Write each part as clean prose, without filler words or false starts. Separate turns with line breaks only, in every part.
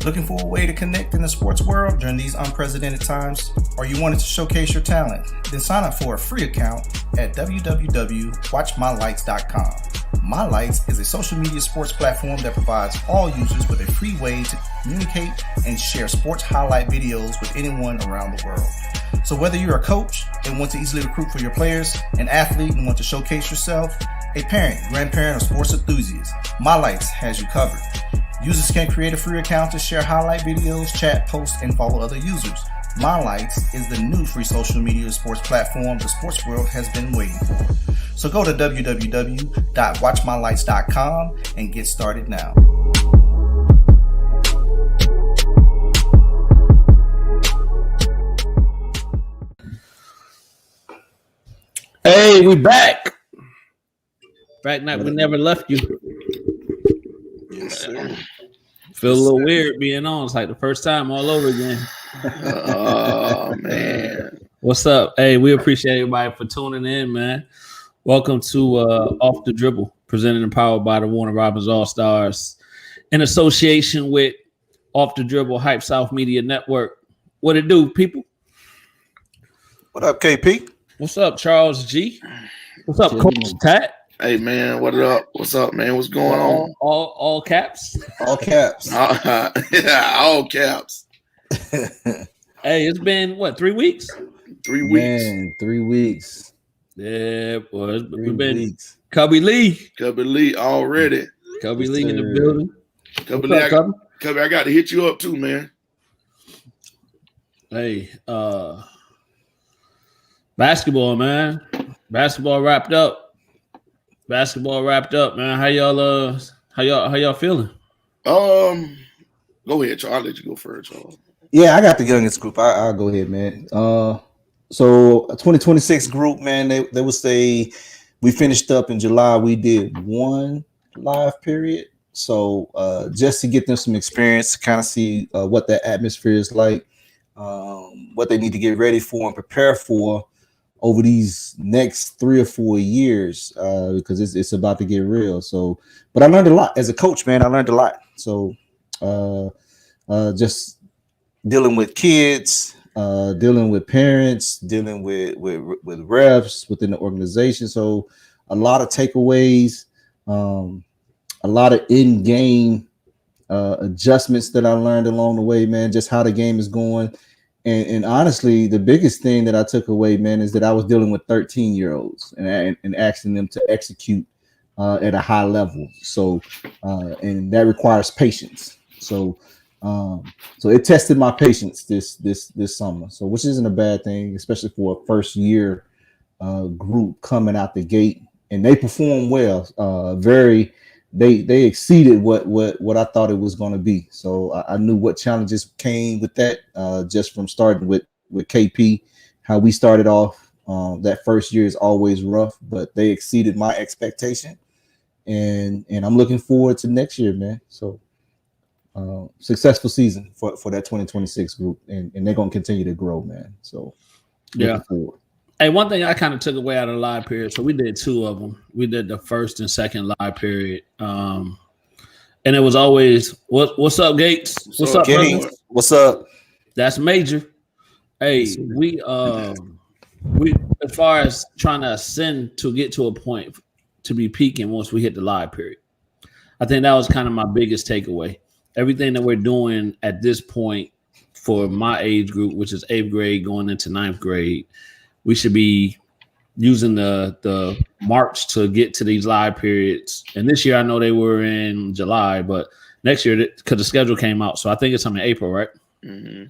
Looking for a way to connect in the sports world during these unprecedented times? Or you wanted to showcase your talent? Then sign up for a free account at www.watchmylights.com. My Lights is a social media sports platform that provides all users with a free way to communicate and share sports highlight videos with anyone around the world. So whether you're a coach and want to easily recruit for your players, an athlete and want to showcase yourself, a parent, grandparent, or sports enthusiast, My Lights has you covered. Users can create a free account to share highlight videos, chat, post, and follow other users. My Lights is the new free social media sports platform the sports world has been waiting for. So go to www.watchmylights.com and get started now.
Hey, we back. Back night, we never left you.
Yes, sir.
Feel a little weird being on. It's like the first time all over again.
Oh, man.
What's up? Hey, we appreciate everybody for tuning in, man. Welcome to Off the Dribble, presented and powered by the Warner Robins All-Stars in association with Off the Dribble Hype South Media Network. What it do, people?
What up, KP?
What's up, Charles G? What's up, Coach Tat?
Hey, man, what up? What's up, man? What's going on?
All caps?
All caps.
All caps.
Hey, it's been, what, 3 weeks?
3 weeks.
Man, 3 weeks.
Yeah, boy. We've
3
been
weeks.
Cubby Lee.
Cubby Lee already.
Cubby Lee in the building.
Cubby Lee, Cubby, I got to hit you up too, man.
Hey, basketball, man. Basketball wrapped up, man. How y'all feeling?
Go ahead, Charles. I'll let you go first, Charles.
Yeah, I got the youngest group. I'll go ahead, man. So a 2026 group, man. They would say we finished up in July. We did one live period. So just to get them some experience, to kind of see what that atmosphere is like, what they need to get ready for and prepare for over these next 3 or 4 years, because it's about to get real. So, but I learned a lot as a coach, man. I learned a lot. So just dealing with kids, dealing with parents, dealing with refs within the organization. So a lot of takeaways, a lot of in-game adjustments that I learned along the way, man, just how the game is going. And honestly, the biggest thing that I took away, man, is that I was dealing with 13-year-olds and asking them to execute at a high level. So, and that requires patience. So it tested my patience this summer. So, which isn't a bad thing, especially for a first year group coming out the gate, and they performed well. They exceeded what I thought it was going to be. So I knew what challenges came with that, just from starting with KP, how we started off. That first year is always rough, but they exceeded my expectation, and I'm looking forward to next year, man. So successful season for that 2026 group, and they're going to continue to grow, man. So
yeah. Hey, one thing I kind of took away out of the live period, so we did 2 of them. We did the first and second live period. And it was always, what's up, Gates? What's up,
Gates? What's up?
That's major. Hey, we as far as trying to ascend to get to a point to be peaking once we hit the live period. I think that was kind of my biggest takeaway. Everything that we're doing at this point for my age group, which is 8th grade going into 9th grade, we should be using the March to get to these live periods. And this year, I know they were in July, but next year, because the schedule came out, so I think it's in April, right?
Mm-hmm.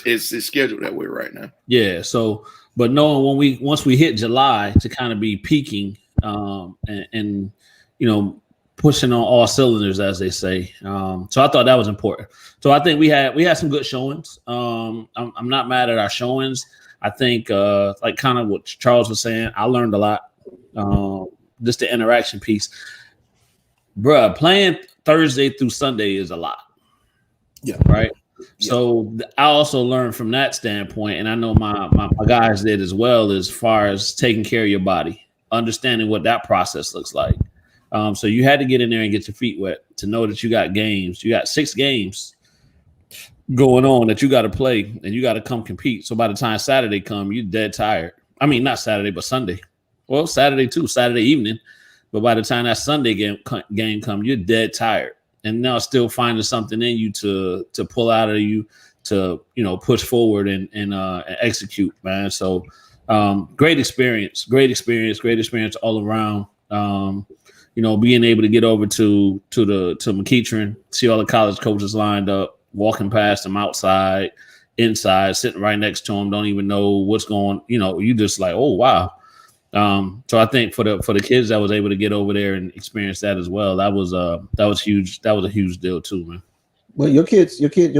It's scheduled that way right now.
Yeah. So, but knowing once we hit July to kind of be peaking, and pushing on all cylinders, as they say. So I thought that was important. So I think we had some good showings. I'm not mad at our showings. I think, like kind of what Charles was saying, I learned a lot. Just the interaction piece. Bruh, playing Thursday through Sunday is a lot.
Yeah.
Right? Yeah. So I also learned from that standpoint, and I know my guys did as well, as far as taking care of your body, understanding what that process looks like. So you had to get in there and get your feet wet to know that you got games. You got 6 games going on that you got to play and you got to come compete. So by the time Saturday come, you're dead tired. I mean, not Saturday, but Sunday. Well, Saturday too, Saturday evening. But by the time that Sunday game come, you're dead tired. And now still finding something in you to pull out of you to, push forward and execute, man. So great experience all around. Being able to get over to McEachern, see all the college coaches lined up, walking past them outside, inside, sitting right next to them, don't even know what's going, you just like, oh, wow. So I think for the kids that was able to get over there and experience that as well, that was huge. That was a huge deal too, man.
Well, your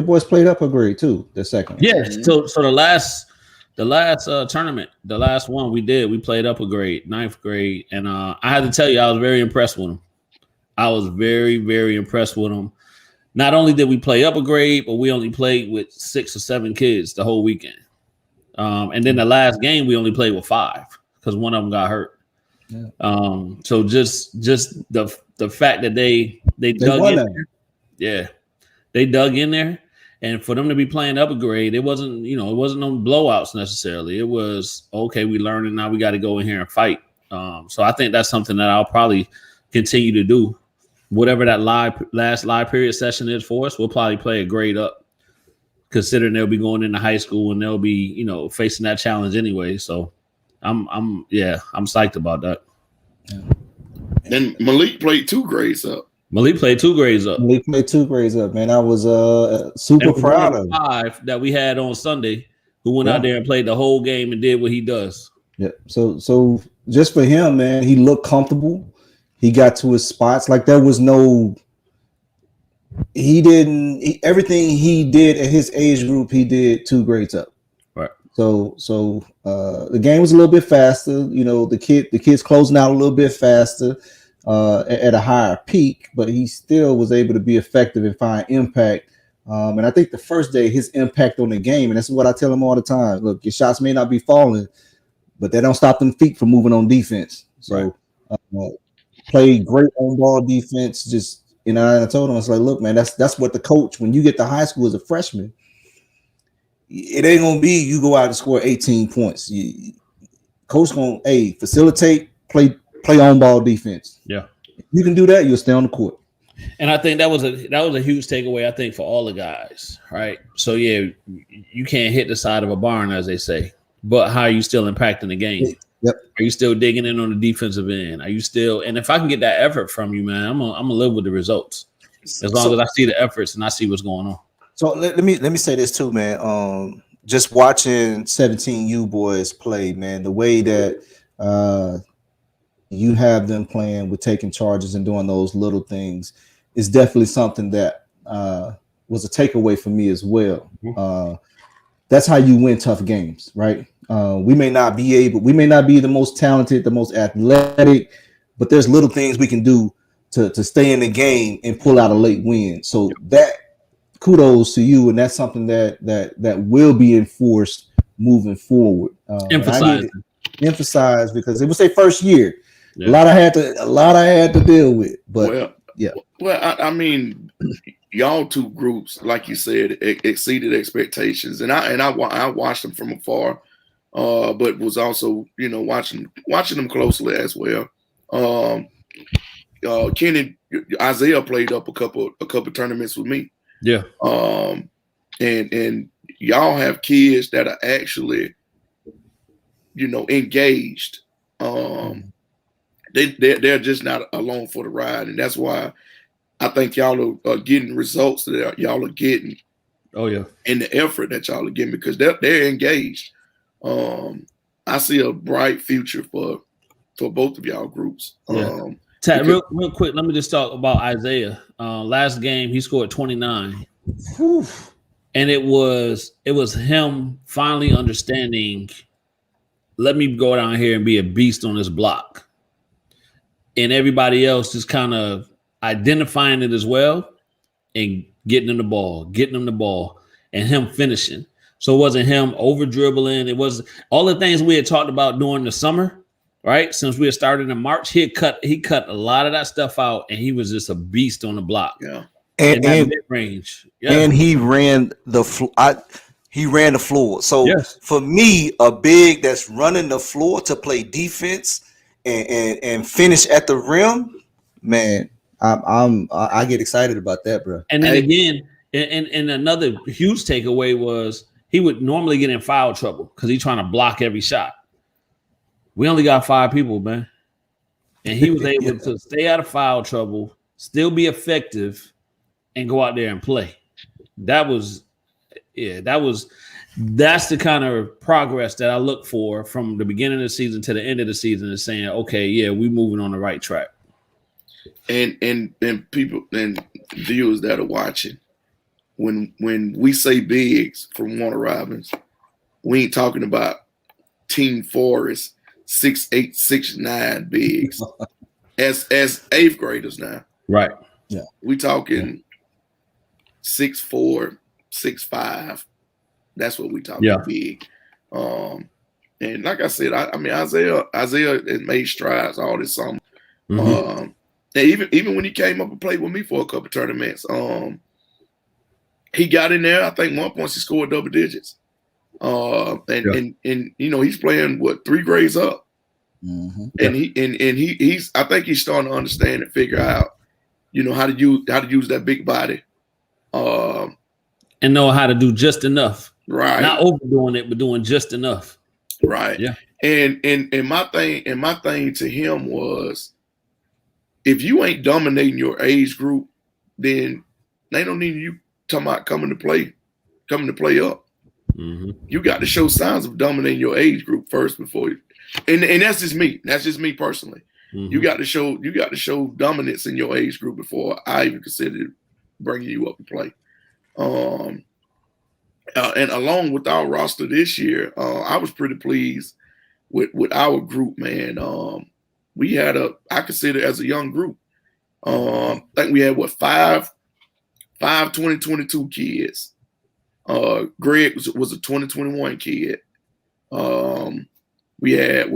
boys played up a grade too. The second,
yeah. So the last tournament, the last one we played up a grade, 9th grade, and I had to tell you, I was very impressed with them. I was very, very impressed with them. Not only did we play up a grade, but we only played with 6 or 7 kids the whole weekend. And then the last game we only played with 5 because one of them got hurt. Yeah. So just the fact that they dug in there. Yeah. They dug in there, and for them to be playing up a grade, it wasn't no blowouts necessarily. It was, okay, we learned and now we got to go in here and fight. So I think that's something that I'll probably continue to do. Whatever that last live period session is for us, we'll probably play a grade up, considering they'll be going into high school and they'll be, facing that challenge anyway. So I'm psyched about that.
Yeah. Then Malik played 2 grades up.
Malik played 2 grades up.
Man. I was super proud of
5 that we had on Sunday, who went out there and played the whole game and did what he does.
Yeah. So just for him, man, he looked comfortable. He got to his spots. Like there was everything he did at his age group, he did 2 grades up.
Right.
So the game was a little bit faster. The kids closing out a little bit faster. At a higher peak, but he still was able to be effective and find impact. And I think the first day, his impact on the game, and that's what I tell him all the time. Look, your shots may not be falling, but they don't stop them feet from moving on defense. So played great on ball defense. Just, and I told him, I was like, look, man, that's what the coach, when you get to high school as a freshman, it ain't going to be you go out and score 18 points. Coach going to facilitate, play on ball defense.
Yeah.
If you can do that, you'll stay on the court.
And I think that was a huge takeaway, I think, for all the guys, right? So yeah, you can't hit the side of a barn, as they say, but how are you still impacting the game?
Yep.
Are you still digging in on the defensive end? Are you still, and if I can get that effort from you, man, I'm gonna live with the results. As long as I see the efforts and I see what's going on.
So let me say this too, man. Just watching 17U boys play, man, the way that you have them playing with taking charges and doing those little things is definitely something that was a takeaway for me as well. That's how you win tough games, right? We may not be the most talented, the most athletic, but there's little things we can do to stay in the game and pull out a late win. So that kudos to you, and that's something that will be enforced moving forward. Emphasize because it was their first year. Yeah. A lot I had to deal with, but
I mean, y'all 2 groups, like you said, exceeded expectations, and I watched them from afar, but was also watching them closely as well. Kenny Isaiah played up a couple tournaments with me.
Yeah.
And y'all have kids that are actually engaged. They're just not along for the ride, and that's why I think y'all are getting results that y'all are getting.
Oh yeah,
and the effort that y'all are getting because they're engaged. I see a bright future for both of y'all groups.
Yeah. Tad, real quick, let me just talk about Isaiah. Last game he scored 29, and it was him finally understanding. Let me go down here and be a beast on this block. And everybody else just kind of identifying it as well and getting him the ball and him finishing. So it wasn't him over dribbling. It was all the things we had talked about during the summer, right? Since we had started in March, he cut a lot of that stuff out, and he was just a beast on the block.
Yeah.
in that mid range. Yeah.
And he ran the floor. So
Yes.
for me, a big that's running the floor to play defense and finish at the rim, man, I get excited about that, bro.
And then again, and another huge takeaway was he would normally get in foul trouble because he's trying to block every shot. We only got 5 people, man. And he was able to stay out of foul trouble, still be effective, and go out there and play. That's the kind of progress that I look for from the beginning of the season to the end of the season, is saying, okay, yeah, we're moving on the right track.
And people and viewers that are watching, when we say bigs from Warner Robins, we ain't talking about Team Forest 6'8", 6'9" bigs as 8th graders now.
Right.
Yeah.
We talking 6'4", 6'5". That's what we talking big. And like I said, I mean Isaiah has made strides all this summer. And even when he came up and played with me for a couple of tournaments, he got in there. I think one point he scored double digits. And you know, he's playing 3 grades up. And he's I think he's starting to understand and figure out, you know, how to use that big body.
And know how to do just enough.
Right.
Not overdoing it, but doing just enough.
Right.
Yeah.
And my thing to him was, if you ain't dominating your age group, then they don't need you talking about coming to play up. You got to show signs of dominating your age group first before you. And that's just me. That's just me personally. You got to show dominance in your age group before I even consider bringing you up to play. And along with our roster this year, I was pretty pleased with our group, man. We had I consider as a young group, I think we had 5 2022 kids. Greg was a 2021 kid. We had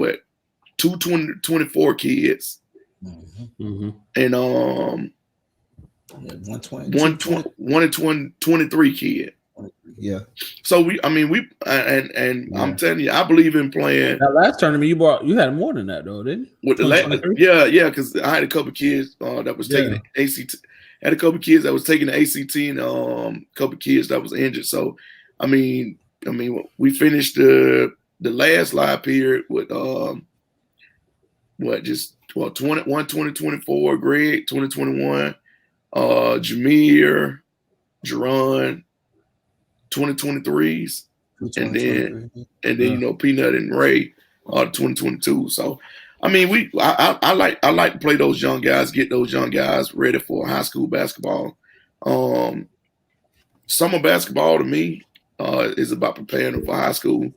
2 2024 kids. And 123 kid.
Yeah.
So I'm telling you, I believe in playing.
That last tournament you had more than that though, didn't you?
Yeah, because I had a couple of kids that was taking the ACT. Had a couple of kids that was taking the ACT, and a couple of kids that was injured. So, I mean, we finished the last live period with 2024, Greg 2021, Jameer, Jerron 2023s, and then you know, Peanut and Ray 2022. So I mean, I like to play those young guys, get those young guys ready for high school basketball. Summer basketball to me is about preparing them for high school.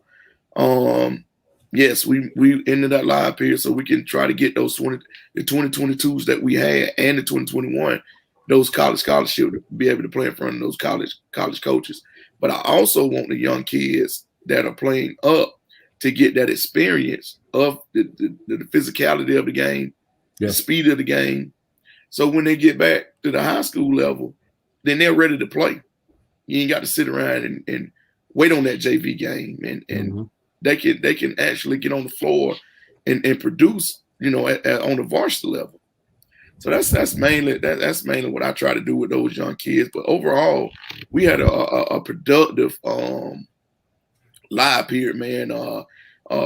Yes, we ended that live period so we can try to get those the 2022s that we had and the 2021, those college scholarships, to be able to play in front of those college coaches. But I also want the young kids that are playing up to get that experience of the physicality of the game, the speed of the game. So when they get back to the high school level, then they're ready to play. You ain't got to sit around and wait on that JV game, and they can actually get on the floor and produce, you know, on the varsity level. So that's mainly what I try to do with those young kids. But overall, we had a productive live period, man.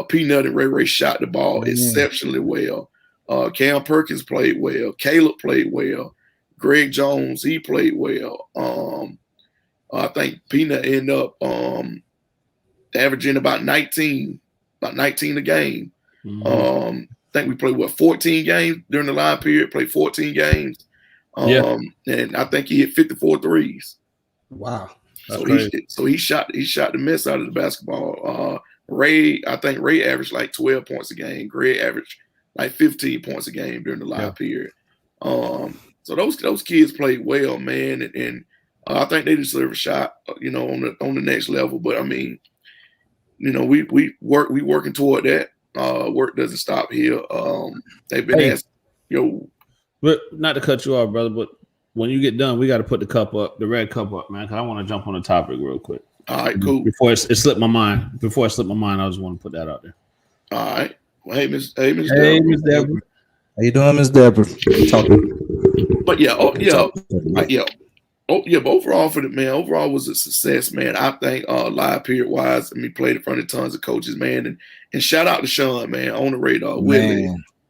Peanut and Ray shot the ball exceptionally well. Cam Perkins played well. Caleb played well. Greg Jones, he played well. I think Peanut ended up averaging about 19 a game. I think we played 14 games during the live period. Played 14 games, and I think he hit 54 threes.
Wow!
So he shot the mess out of the basketball. I think Ray averaged like 12 points a game. Greg averaged like 15 points a game during the live period. So those kids played well, man, and I think they deserve a shot, you know, on the next level. But I mean, you know, we working toward that. Work doesn't stop here. They've been asked,
but not to cut you off, brother, but when you get done, we got to put the cup up, the red cup up, man. Because I want to jump on the topic real quick.
All right, cool.
Before it slipped my mind. Before it slipped my mind, I just want to put that out there.
All right. Well, hey, Miss
Hey,
Deborah.
Miss Deborah.
How you doing, Miss Deborah?
But yeah, but overall for the man, overall was a success, man. I think live period wise, I mean, played in front of tons of coaches, man, and shout out to Sean, man, on the radar, Willie,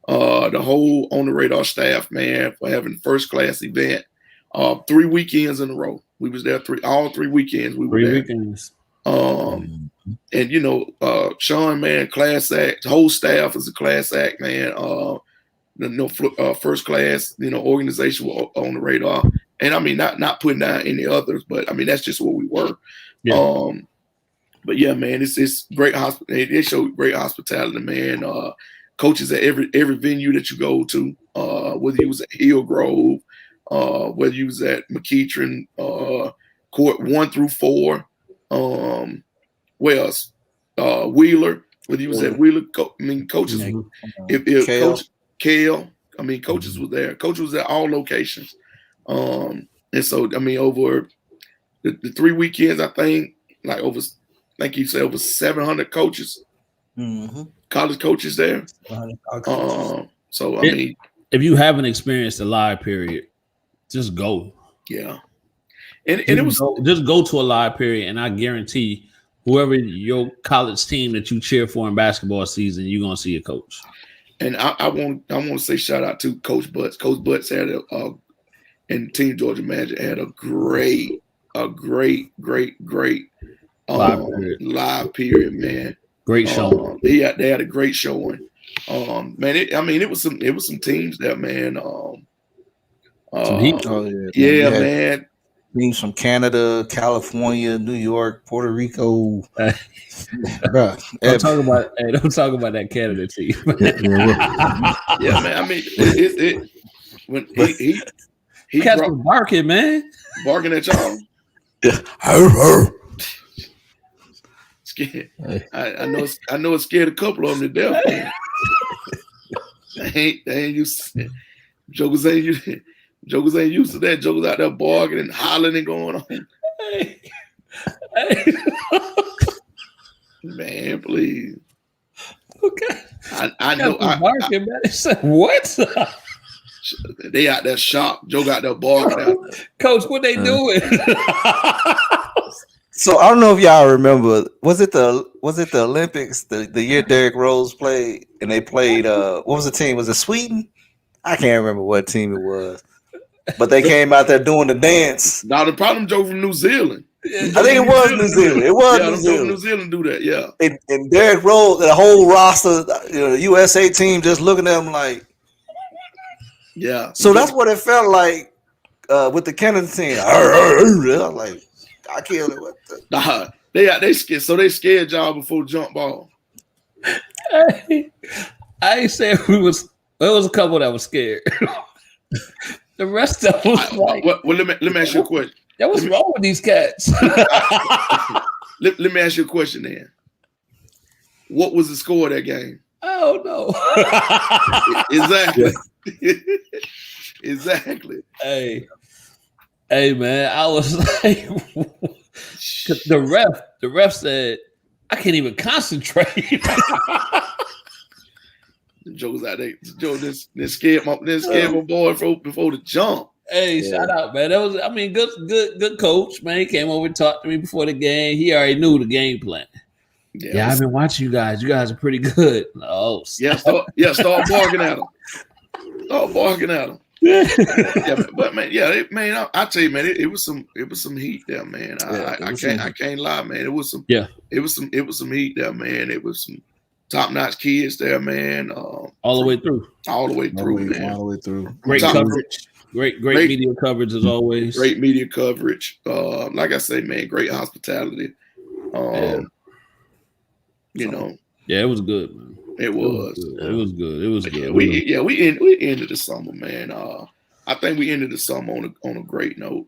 the whole on the radar staff, man, for having first class event, 3 weekends in a row. We was there all 3 weekends. We were
3
there.
weekends.
And Sean, man, class act. The whole staff is a class act, man. First class, organization on the radar. And I mean, not putting down any others, but I mean that's just what we were. Yeah. But yeah, man, it's great They show great hospitality, man. Coaches at every venue that you go to, whether you was at Hillgrove, whether you was at McEachern, Court 1 through 4, where else? Wheeler, whether you was at Wheeler. Coaches. If Coach Kale, coaches was there. Coach was at all locations. And so I mean, over the 3 weekends, I think like you said, over 700 coaches, college coaches there. So I mean,
if you haven't experienced a live period, just go.
Yeah, and it was
just go to a live period, and I guarantee whoever your college team that you cheer for in basketball season, you're gonna see a coach.
And I want to say shout out to Coach Butts. Coach Butts had and Team Georgia Magic had a great live period, man.
Great show.
They had a great showing. Man, it was some teams there, man. Man.
Teams from Canada, California, New York, Puerto Rico. Bro,
don't talk about that Canada team.
Yeah, man. I mean, when he
cats was barking, man.
Barking at y'all. Scared. I know it scared a couple of them to death. Man. They ain't used to Jokers ain't used to that. Jokers out there barking and hollering and going on.
Hey.
Man, please.
Okay.
I know.
Barking, man. Said, what?
They out there shocked. Joe got there barking.
Coach, what they doing?
So I don't know if y'all remember. Was it the Olympics? The year Derrick Rose played, and they played. What was the team? Was it Sweden? I can't remember what team it was. But they came out there doing the dance.
Now the problem, Joe, from New Zealand.
I think it was New Zealand. It was New Zealand.
New Zealand do that, yeah.
And Derrick Rose, the whole roster, the USA team, just looking at them like,
yeah.
So that's what it felt like with the Canada team. I was like, I killed it. What the?
They scared. So they scared y'all before jump ball.
I ain't saying there was a couple that was scared. The rest of them was like,
well, let me ask you a question.
What's wrong with these cats?
let me ask you a question then. What was the score of that game?
Oh no.
Exactly. Exactly.
Hey, man, I was like, the ref said, I can't even concentrate.
Joe was out there. Joe, this scared my boy before the jump.
Hey, shout out, man. That was, good coach, man. He came over and talked to me before the game. He already knew the game plan. Yeah, I've been watching you guys. You guys are pretty good. Oh,
start barking at him. Start barking at him. Yeah, but man, I tell you, man, it was some heat there, man. I can't lie, man. It was some heat there, man. It was some top-notch kids there, man.
All the way through,
man.
Great coverage. Great media coverage as always.
Great media coverage. Like I say, man, great hospitality.
Yeah, it was good, man.
It was good. We ended the summer, man. I think we ended the summer on a great note.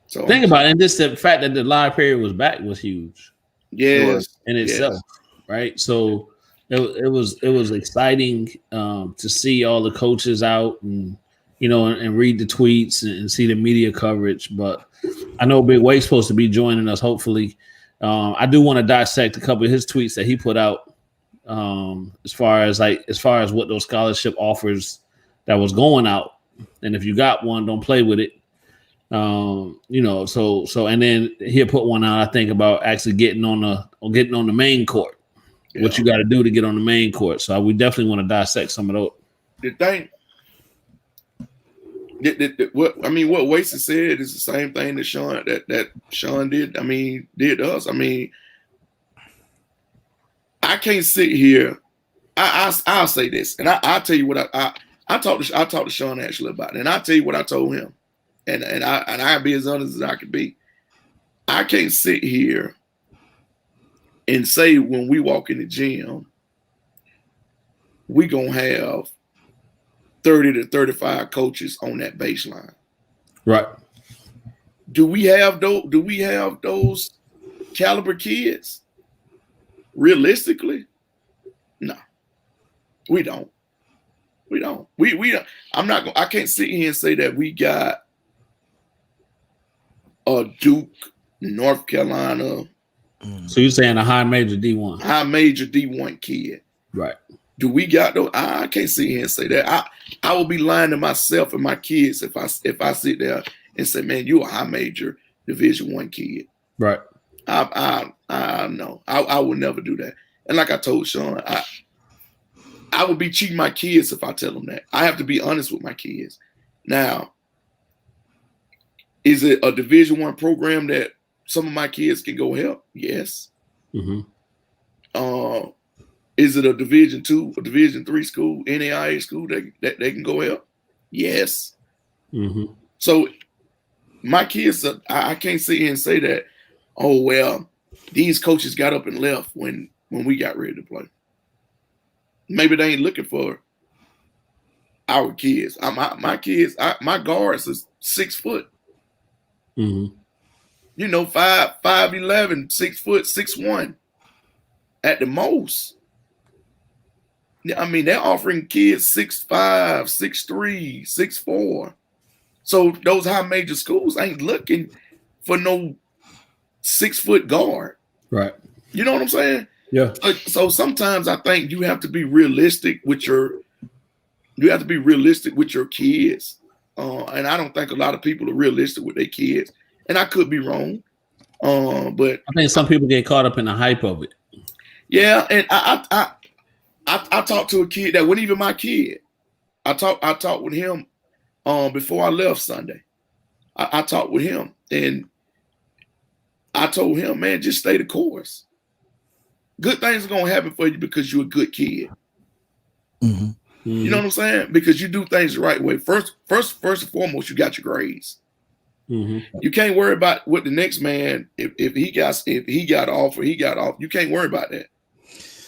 So
think about it, and just the fact that the live period was back was huge.
Yes,
in itself, right? So it was exciting to see all the coaches out and and read the tweets and see the media coverage. But I know Big Wake's supposed to be joining us. Hopefully, I do want to dissect a couple of his tweets that he put out as far as what those scholarship offers that was going out. And if you got one, don't play with it. So and then he'll put one out, I think, about actually getting on the main court. Yeah. What you got to do to get on the main court. So we definitely want to dissect some of those.
The thing, what Wasted said is the same thing that Sean did. I mean, did to us. I mean, I can't sit here. I'll say this, and I'll tell you what I talked to Sean actually about it, and I'll tell you what I told him, and I'll be as honest as I can be. I can't sit here and say when we walk in the gym, we gonna have 30 to 35 coaches on that baseline.
Right.
Do we have those caliber kids? Realistically, no. We don't. We don't. I can't sit here and say that we got a Duke, North Carolina.
So you're saying a high major D1? High
major D1 kid.
Right.
Do we got those? I can't sit here and say that. I will be lying to myself and my kids if I sit there and say, man, you a high major Division I kid.
Right.
I know. I would never do that. And like I told Sean, I would be cheating my kids if I tell them that. I have to be honest with my kids. Now, is it a Division I program that some of my kids can go help? Yes.
Mm-hmm.
Is it a Division II, a Division III school, NAIA school that they can go help? Yes.
Mm-hmm.
So my kids, I can't sit here and say that, oh, well, these coaches got up and left when we got ready to play. Maybe they ain't looking for our kids. My kids, my guards is 6 foot.
Mm-hmm.
5'11", 6 foot, 6'1" at the most. I mean, they're offering kids 6'5", 6'3", 6'4". So those high major schools ain't looking for no 6 foot guard.
Right.
You know what I'm saying?
Yeah.
So sometimes I think you have to be realistic with your kids. And I don't think a lot of people are realistic with their kids. And I could be wrong. But
I think some people get caught up in the hype of it.
Yeah, and I talked to a kid that wasn't even my kid. I talked with him before I left Sunday. I talked with him and I told him, man, just stay the course. Good things are gonna happen for you because you're a good kid.
Mm-hmm.
You know what I'm saying? Because you do things the right way. First and foremost, you got your grades.
Mm-hmm.
You can't worry about what the next man, if he got off. You can't worry about that.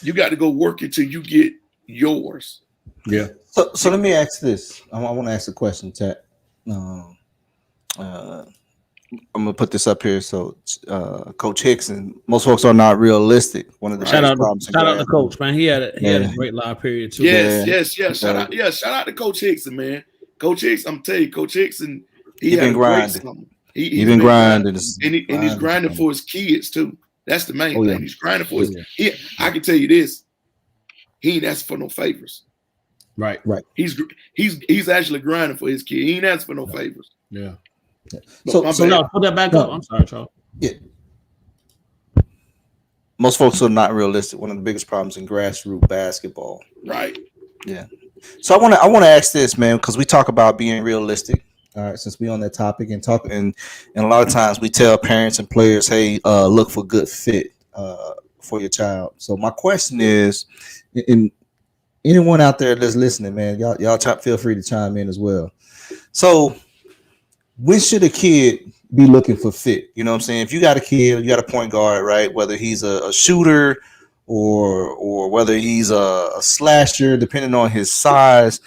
You got to go work until you get yours.
Yeah.
So let me ask this. I want to ask a question, Tat. I'm gonna put this up here. So, Coach Hicks, and most folks are not realistic. One of the
shout out to Coach, man. He had a great live period too.
Yes. Shout out to Coach Hicks, man. Coach Hicks, I'm telling you, Coach Hicks, and
he been grinding. He's been grinding,
and he's grinding for his kids too. That's the main thing. He's grinding for his. I can tell you this. He ain't asking for no favors.
Right.
He's actually grinding for his kid. He ain't asking for no favors.
Yeah.
So
no, put that back up. I'm sorry, Charles.
Yeah. Most folks are not realistic. One of the biggest problems in grassroots basketball.
Right.
Yeah. So I want to ask this, man, because we talk about being realistic. All right, since we on that topic and a lot of times we tell parents and players, hey, look for good fit for your child. So my question is, and anyone out there that's listening, man, y'all feel free to chime in as well. So when should a kid be looking for fit? You know what I'm saying? If you got a kid, you got a point guard, right? Whether he's a shooter or whether he's a slasher, depending on his size,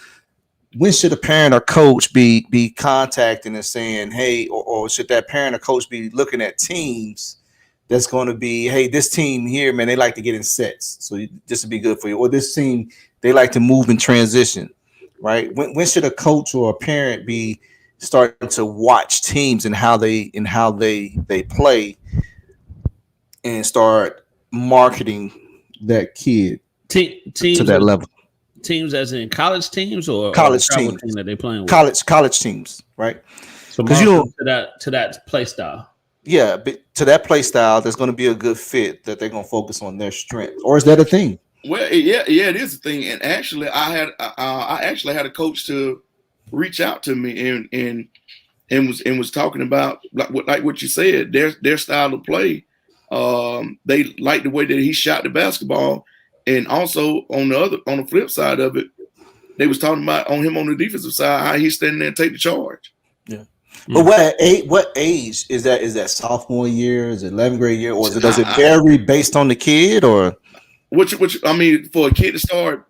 when should a parent or coach be contacting and saying, hey, or should that parent or coach be looking at teams that's going to be, hey, this team here, man, they like to get in sets. So this would be good for you. Or this team, they like to move in transition. right? When should a coach or a parent be starting to watch teams and how they play and start marketing that kid
Teams
to that level?
Teams as in college teams or
College
travel
teams.
team that they playing with?
College teams, right?
So because to that play style.
Yeah, but to that play style, there's going to be a good fit that they're going to focus on their strength. Or is that a thing?
Well, yeah, it is a thing. And actually, I actually had a coach to reach out to me and was talking about like what you said, their style of play. They liked the way that he shot the basketball, and also on the flip side of it, they was talking about on him on the defensive side how he's standing there and take the charge.
Yeah. But what age is that? Is that sophomore year? Is it 11th grade year, or does it vary based on the kid? Or
which I mean, for a kid to start,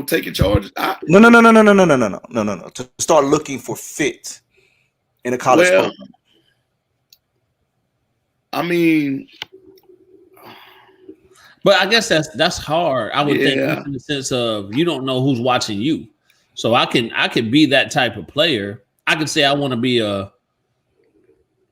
taking charge.
No. To start looking for fit in a college program.
I mean,
but I guess that's hard. I would think in the sense of you don't know who's watching you. So I can be that type of player. I can say I want to be I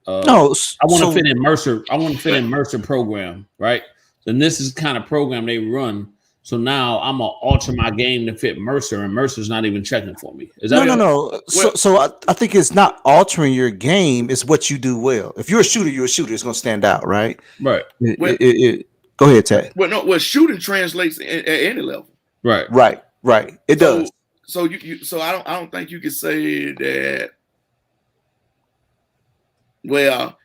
want to fit in Mercer. I want to fit in Mercer program, right? And this is the kind of program they run. So now I'm gonna alter my game to fit Mercer, and Mercer's not even checking for me. Is that
no? So I think it's not altering your game; it's what you do well. If you're a shooter, you're a shooter. It's gonna stand out, right?
Right.
Go ahead, Tad.
Well, shooting translates at any level.
Right.
It does.
So I don't think you can say that. Well,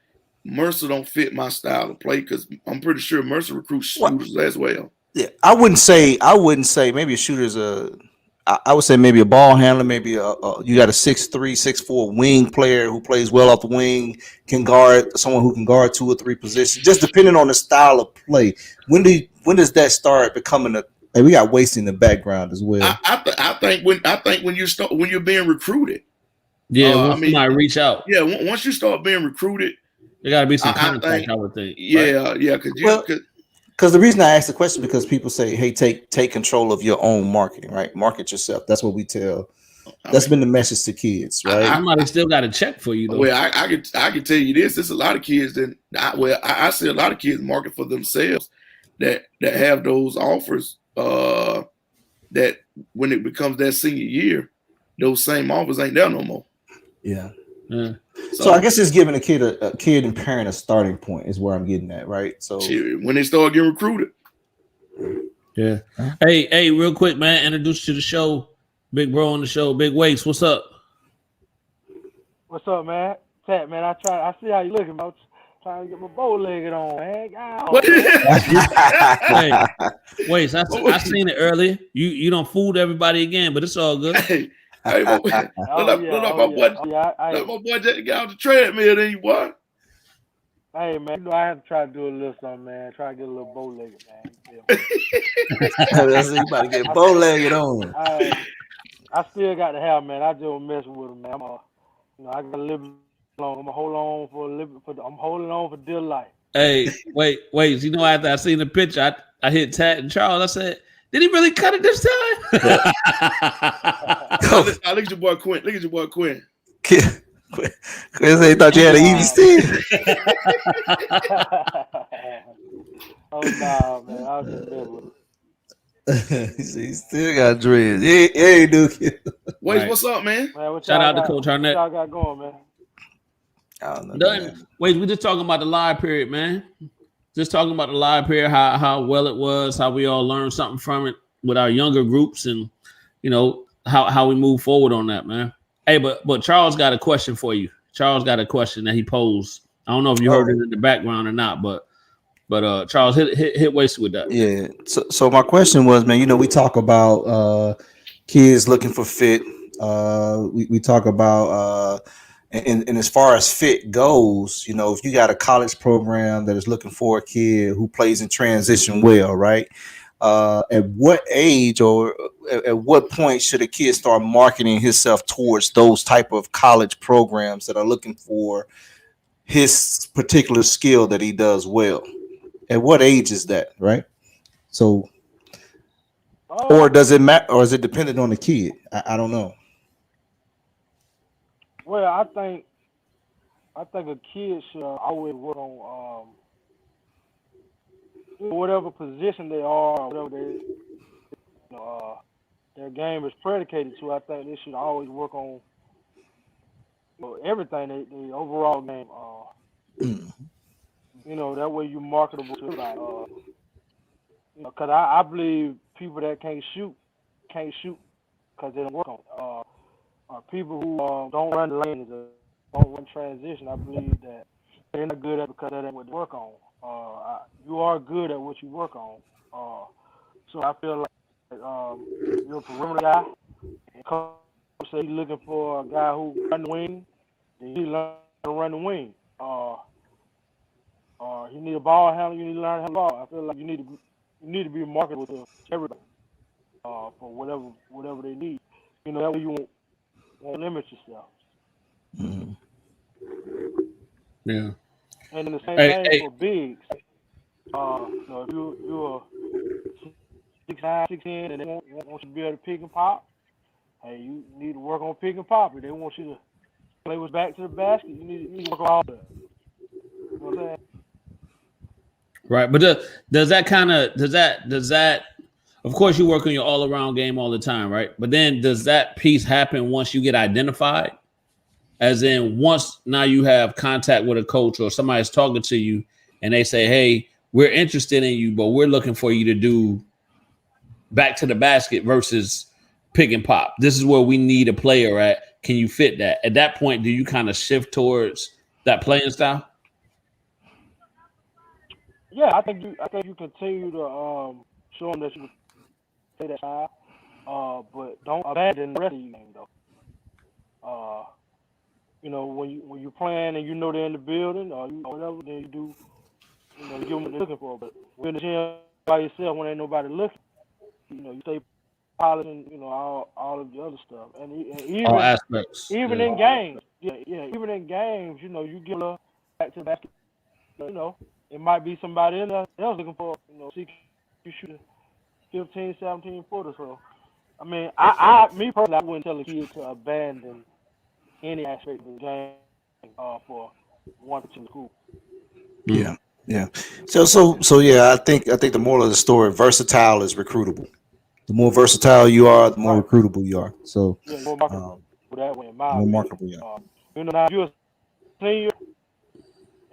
Mercer don't fit my style of play because I'm pretty sure Mercer recruits shooters as well.
Yeah, I wouldn't say maybe a shooter's I would say maybe a ball handler, maybe you got a 6'3", 6'4" wing player who plays well off the wing, can guard someone who can guard 2 or 3 positions, just depending on the style of play. When does that start becoming hey, we got wasting in the background as well.
I think when you're being recruited.
Yeah, somebody reach out.
Yeah, once you start being recruited,
there got to be some contact. I would think.
Yeah, right? Yeah,
because the reason I ask the question because people say, "Hey, take control of your own marketing, right? Market yourself." That's what we tell. That's been the message to kids, right?
Somebody still got to check for you, though.
Well, I can tell you this: there's a lot of kids I see a lot of kids market for themselves that have those offers. That when it becomes that senior year, those same offers ain't there no more.
Yeah. So I guess it's giving a kid and parent a starting point is where I'm getting at, right? So
when they start getting recruited.
Yeah. Hey, real quick, man. Introduce you to the show. Big bro on the show. Big Waits. What's up?
What's up, man? Pat, man. I see how you looking, bro. Trying to get my bow-legged on, man.
Hey, Waits, I seen it earlier. You don't fooled everybody again, but it's all good.
Hey, my boy, my boy just got off the treadmill, then you what?
Hey, man, I have to try to do a little something, man. Try to get a little bow-legged, man.
You about to get bow-legged on.
I still got the hair, man. I just messing with him, man. I got a little bit long. I'm holding on for a little bit. I'm holding on for dear life.
Hey, wait. You know, after I seen the picture, I hit Tat and Charles. I said, did he really cut it this time?
Look at your boy Quinn.
Chris ain't thought you had an easy steam.
Oh, nah, man. I was just messing with him.
He still got dreads. Yeah, Duke.
Wait, what's up, man?
Shout out to Coach Arnett.
What y'all got going, man?
I don't know.
Done. Wait, we just talking about the live period, man. Just talking about the live period, how well it was, how we all learned something from it with our younger groups, and how we move forward on that, man. Hey, but Charles got a question for you. Charles got a question that he posed. I don't know if you heard it in the background or not, but Charles hit Waste with that.
Yeah. So my question was, man, we talk about kids looking for fit. We talk about and as far as fit goes, if you got a college program that is looking for a kid who plays in transition well, right? At what age or at what point should a kid start marketing himself towards those type of college programs that are looking for his particular skill that he does well? At what age is that, right? So, or does it matter, or is it dependent on the kid? I don't know.
Well, I think a kid should always work on whatever position they are, whatever their game is predicated to. I think they should always work on everything, the overall game. That way you're marketable to everybody. Because I believe people that can't shoot because they don't work on it. Or people who don't run the lanes or don't run transition. I believe that they're not good at it because that ain't what they work on. You are good at what you work on. So I feel like you're a perimeter guy. And coach say he's looking for a guy who run the wing. Then you learn to run the wing. You need a ball handler. You need to learn how to ball. I feel like you need to be marketable to everybody for whatever they need. That way you won't limit yourself.
Mm-hmm.
Yeah.
And then the same thing for bigs. If you're 6'9", 6'10", and they want you to be able to pick and pop, hey, you need to work on pick and pop. If they want you to play with back to the basket, you need to work on all that. You know what I'm saying?
Right, but does that? Of course, you work on your all-around game all the time, right? But then does that piece happen once you get identified? As in, once now you have contact with a coach or somebody's talking to you and they say, hey, we're interested in you, but we're looking for you to do back to the basket versus pick and pop. This is where we need a player at. Can you fit that? At that point, do you kind of shift towards that playing style?
Yeah, I think you continue to show them that you can play that style, but don't abandon the rest of your game though. When you're playing and they're in the building or whatever, then you do, you give them what they're looking for. But when in the gym by yourself when ain't nobody looking, you stay polishing, all of the other stuff, and even
All aspects,
even in games, even in games, you give a back to the basket, it might be somebody else looking for, see you shoot a 15, 17 footer. So, I mean, me personally, I wouldn't tell a kid to abandon any aspect of the game for one particular school.
Yeah. Yeah. So yeah, I think the moral of the story, versatile is recruitable. The more versatile you are, the more recruitable you are. So
more marketable that way, in my
more
opinion.
marketable, yeah.
Now you're a senior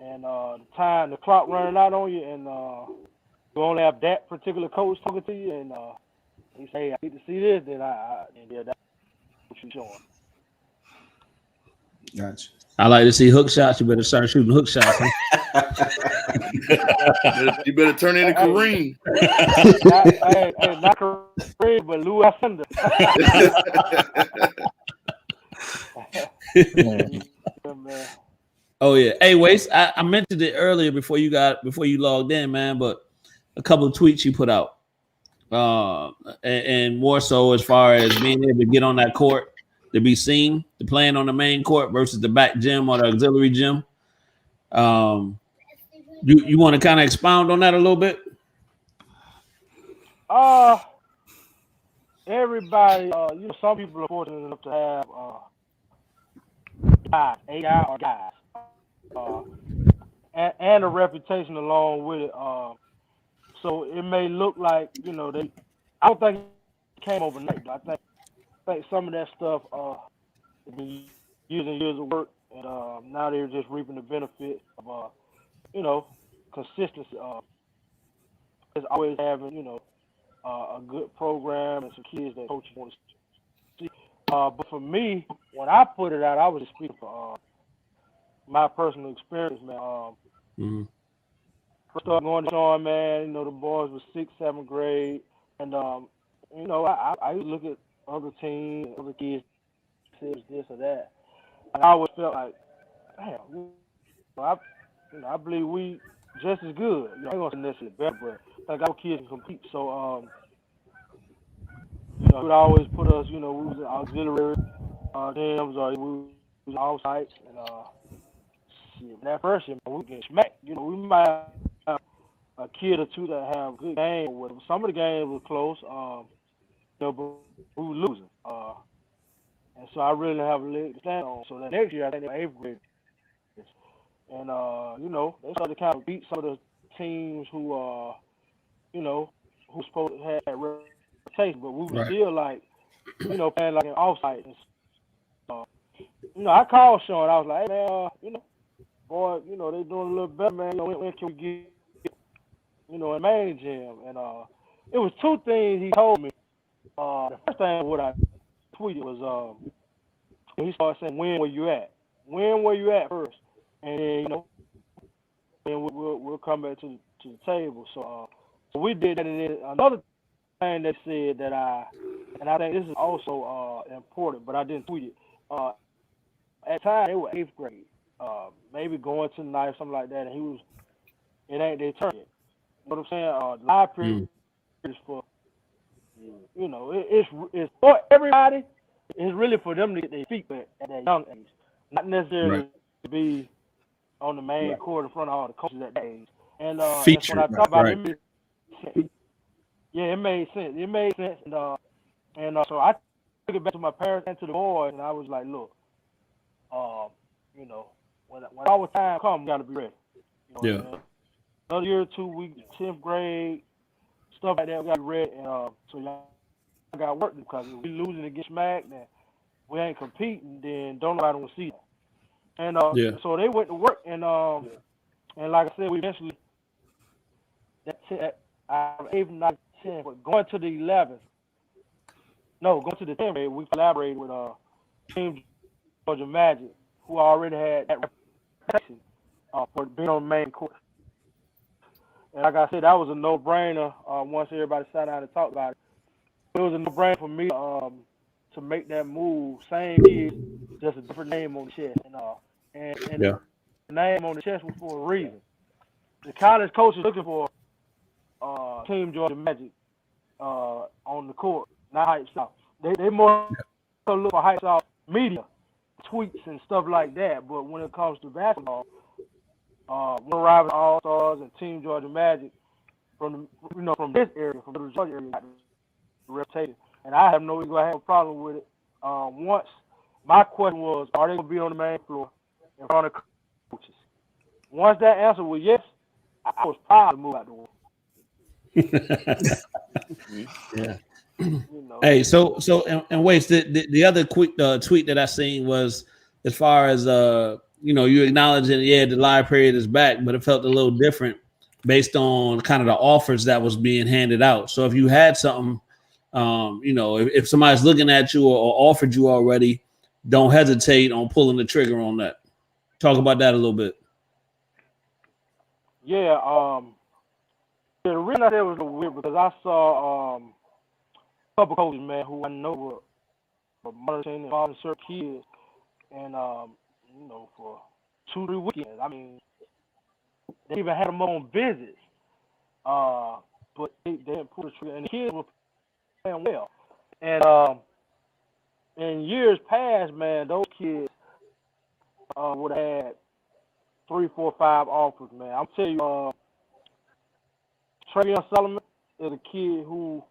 and the clock running out on you, and you only have that particular coach talking to you, and he say, hey, I need to see this, then that's what you're showing.
Gotcha.
I like to see hook shots. You better start shooting hook shots.
You better turn into Kareem.
Not Kareem, but Lou Alcindor.
Oh yeah. Hey, Waste. I mentioned it earlier before you logged in, man. But a couple of tweets you put out, and more so as far as being able to get on that court to be seen, to playing on the main court versus the back gym or the auxiliary gym. You want to kind of expound on that a little bit?
Everybody, some people are fortunate enough to have guys, AI or guys, and a reputation along with it. So it may look like, I don't think it came overnight, but I think some of that stuff has been years and years of work, and now they're just reaping the benefit of, consistency. It's always having, a good program and some kids that coaches want to see. But for me, when I put it out, I was just speaking for my personal experience, man. First started going to Sean, man, the boys were 6th, 7th grade, and I used to look at other teams, other kids, this or that, and I always felt like, damn, I believe we just as good. I ain't gonna say necessarily better, but like our kids can compete. So, we'd always put us, we was in auxiliary teams or we was all sites, and that first year, we get smacked. We might have a kid or two that have good game with them. Some of the games were close, but we were losing. And so I really have a leg to stand on. So that next year, I think they were 8th grade. And, they started to kind of beat some of the teams who, who supposed to have reputation, but we were still like, playing like an offsite. And, I called Sean. I was like, hey, man, boy, they doing a little better, man. When can we get, in main gym? And it was two things he told me. The first thing what I tweeted was he started saying, when were you at? When were you at first? And then, then we'll come back to the table. So we did that. And then another thing that said that and I think this is also important, but I didn't tweet it. At the time, they were 8th grade, maybe going to the ninth, something like that, and it ain't their turn yet. You know what I'm saying? The live period is for, it's for everybody. It's really for them to get their feet wet at that young age, not necessarily to be on the main court in front of all the coaches at that age. And when I talk about it, it made sense. It made sense. And so I took it back to my parents and to the boys, and I was like, look, when our time comes, we got to be ready. Another year or 2 weeks, 10th grade, stuff like that, we got to be ready. And so y'all got work because if we losing against Smack, then we ain't competing, then don't nobody want to see that. And so they went to work, and like I said, we eventually out of 8th, 9th, 10th, but going to the 11th. No, going to the 10th grade, we collaborated with Team Georgia Magic, who already had that reputation for being on the main court. And like I said, that was a no-brainer once everybody sat down and talked about it. It was a no-brainer for me to make that move. Same kid, just a different name on the chest. And the name on the chest was for a reason. The college coach is looking for Team Georgia Magic on the court, not Hype South. They more look for Hype South media, tweets and stuff like that. But when it comes to basketball, Warner Robins All-Stars and Team Georgia Magic from this area, from the Georgia area, reputation. And I have no have a problem with it. Once my question was, are they gonna be on the main floor in front of coaches? Once that answer was yes, I was proud to move out the way.
Yeah. Hey, so and wait, the other quick tweet that I seen was as far as you acknowledging the live period is back, but it felt a little different based on kind of the offers that was being handed out. So if you had something, if somebody's looking at you or offered you already, don't hesitate on pulling the trigger on that. Talk about that a little bit.
Yeah, the reason I said it was a little weird because I saw a couple coaches, man, who I know were monitoring and volunteer kids, and for 2-3 weekends. I mean, they even had them on visits, but they didn't pull the trigger, and the kids were playing well. And in years past, man, those kids would have had 3, 4, 5 offers, man. I'll tell you, Travion Solomon is a kid who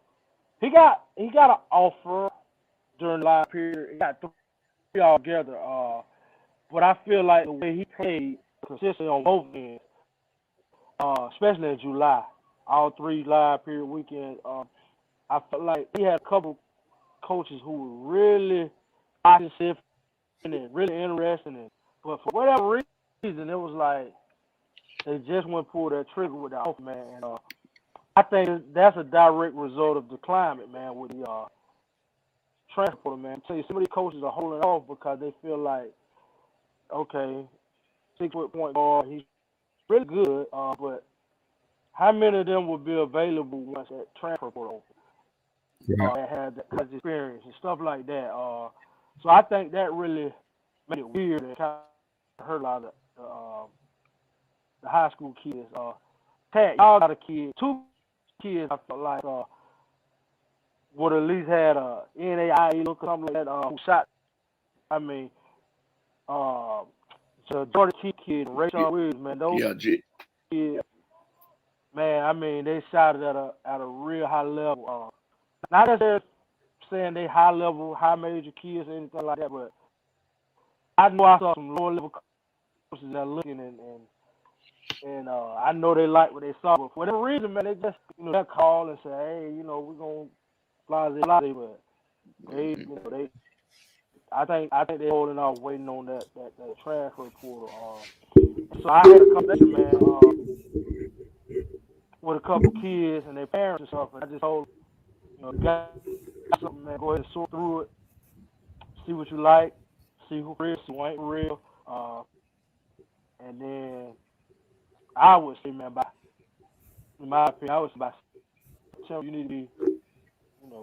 he got an offer during the live period. He got 3 all together. But I feel like the way he played consistently on both ends, especially in July, all 3 live period weekends, I felt like he had a couple coaches who were really positive and really interested in it. But for whatever reason, it was like they just wouldn't pull that trigger with the offer, man. And, I think that's a direct result of the climate, man, with the transfer, man. I tell you, some of these coaches are holding off because they feel like, okay, 6-foot point guard, he's really good, but how many of them will be available once that transfer portal opens? That had that kind of experience and stuff like that. So I think that really made it weird and kind of hurt a lot of the high school kids. Pat, y'all got a kid, 2 kids I felt like would at least had a NAIA look or something like that who shot. I mean, so Jordan Key kid, Rayshon Williams, man, those kids, man, I mean, they shot it at a real high level. Not necessarily saying they high level, high major kids or anything like that, but I know I saw some lower level coaches that are looking and I know they like what they saw. But for whatever reason, man, they just they'll call and say, hey, we're gonna fly, but they. I think they're holding off, waiting on that transfer portal. So I had a conversation, man, with a couple kids and their parents and stuff, and I just told them, got something, man, go ahead and sort through it, see what you like, see who real, see who ain't real, and then I would say, man, in my opinion, I would say by September you need to be,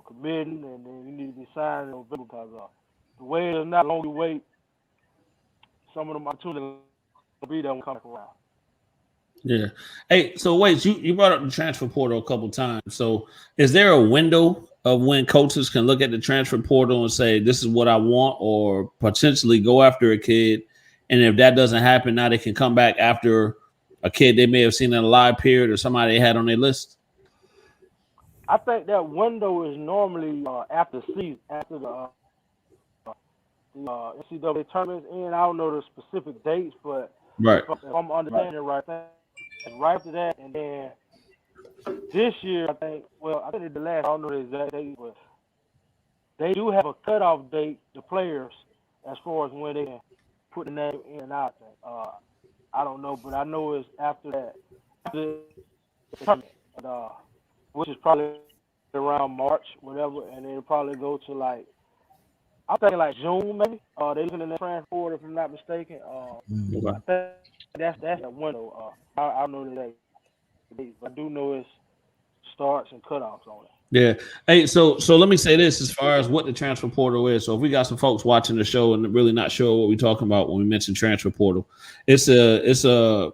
committing, and then you need to be signing in November because the way it is not long to wait, some of them opportunities will be there when come around.
Yeah. Hey, so wait, you brought up the transfer portal a couple times. So is there a window of when coaches can look at the transfer portal and say, this is what I want, or potentially go after a kid? And if that doesn't happen, now they can come back after a kid they may have seen in a live period or somebody they had on their list?
I think that window is normally after season, after the NCAA tournaments in. I don't know the specific dates, but
right.
If I'm understanding it right, and right after that, and then this year, I think it's the last, I don't know the exact date, but they do have a cutoff date, the players, as far as when they can put the name in and out. I don't know, but I know it's after that, after the tournament, which is probably around March, whatever, and it'll probably go to I'm thinking June maybe. They're looking in the transfer, if I'm not mistaken. I think that's that window. I don't know the date, but I do know it's starts and cutoffs on it.
Yeah. Hey, so let me say this as far as what the transfer portal is. So if we got some folks watching the show and really not sure what we're talking about when we mention transfer portal, it's a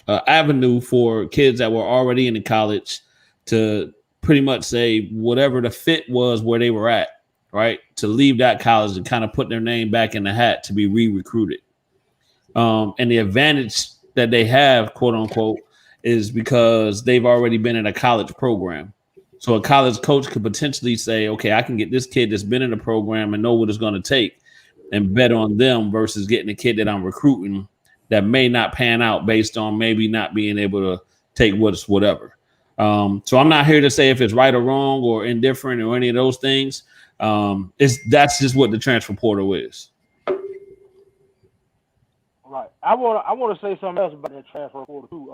avenue for kids that were already in the college to pretty much say whatever the fit was where they were at, right? To leave that college and kind of put their name back in the hat to be re-recruited. And the advantage that they have, quote unquote, is because they've already been in a college program. So a college coach could potentially say, okay, I can get this kid that's been in the program and know what it's going to take and bet on them versus getting a kid that I'm recruiting that may not pan out based on maybe not being able to take whatever. So I'm not here to say if it's right or wrong or indifferent or any of those things. That's just what the transfer portal is.
Right. I want to say something else about that transfer portal too.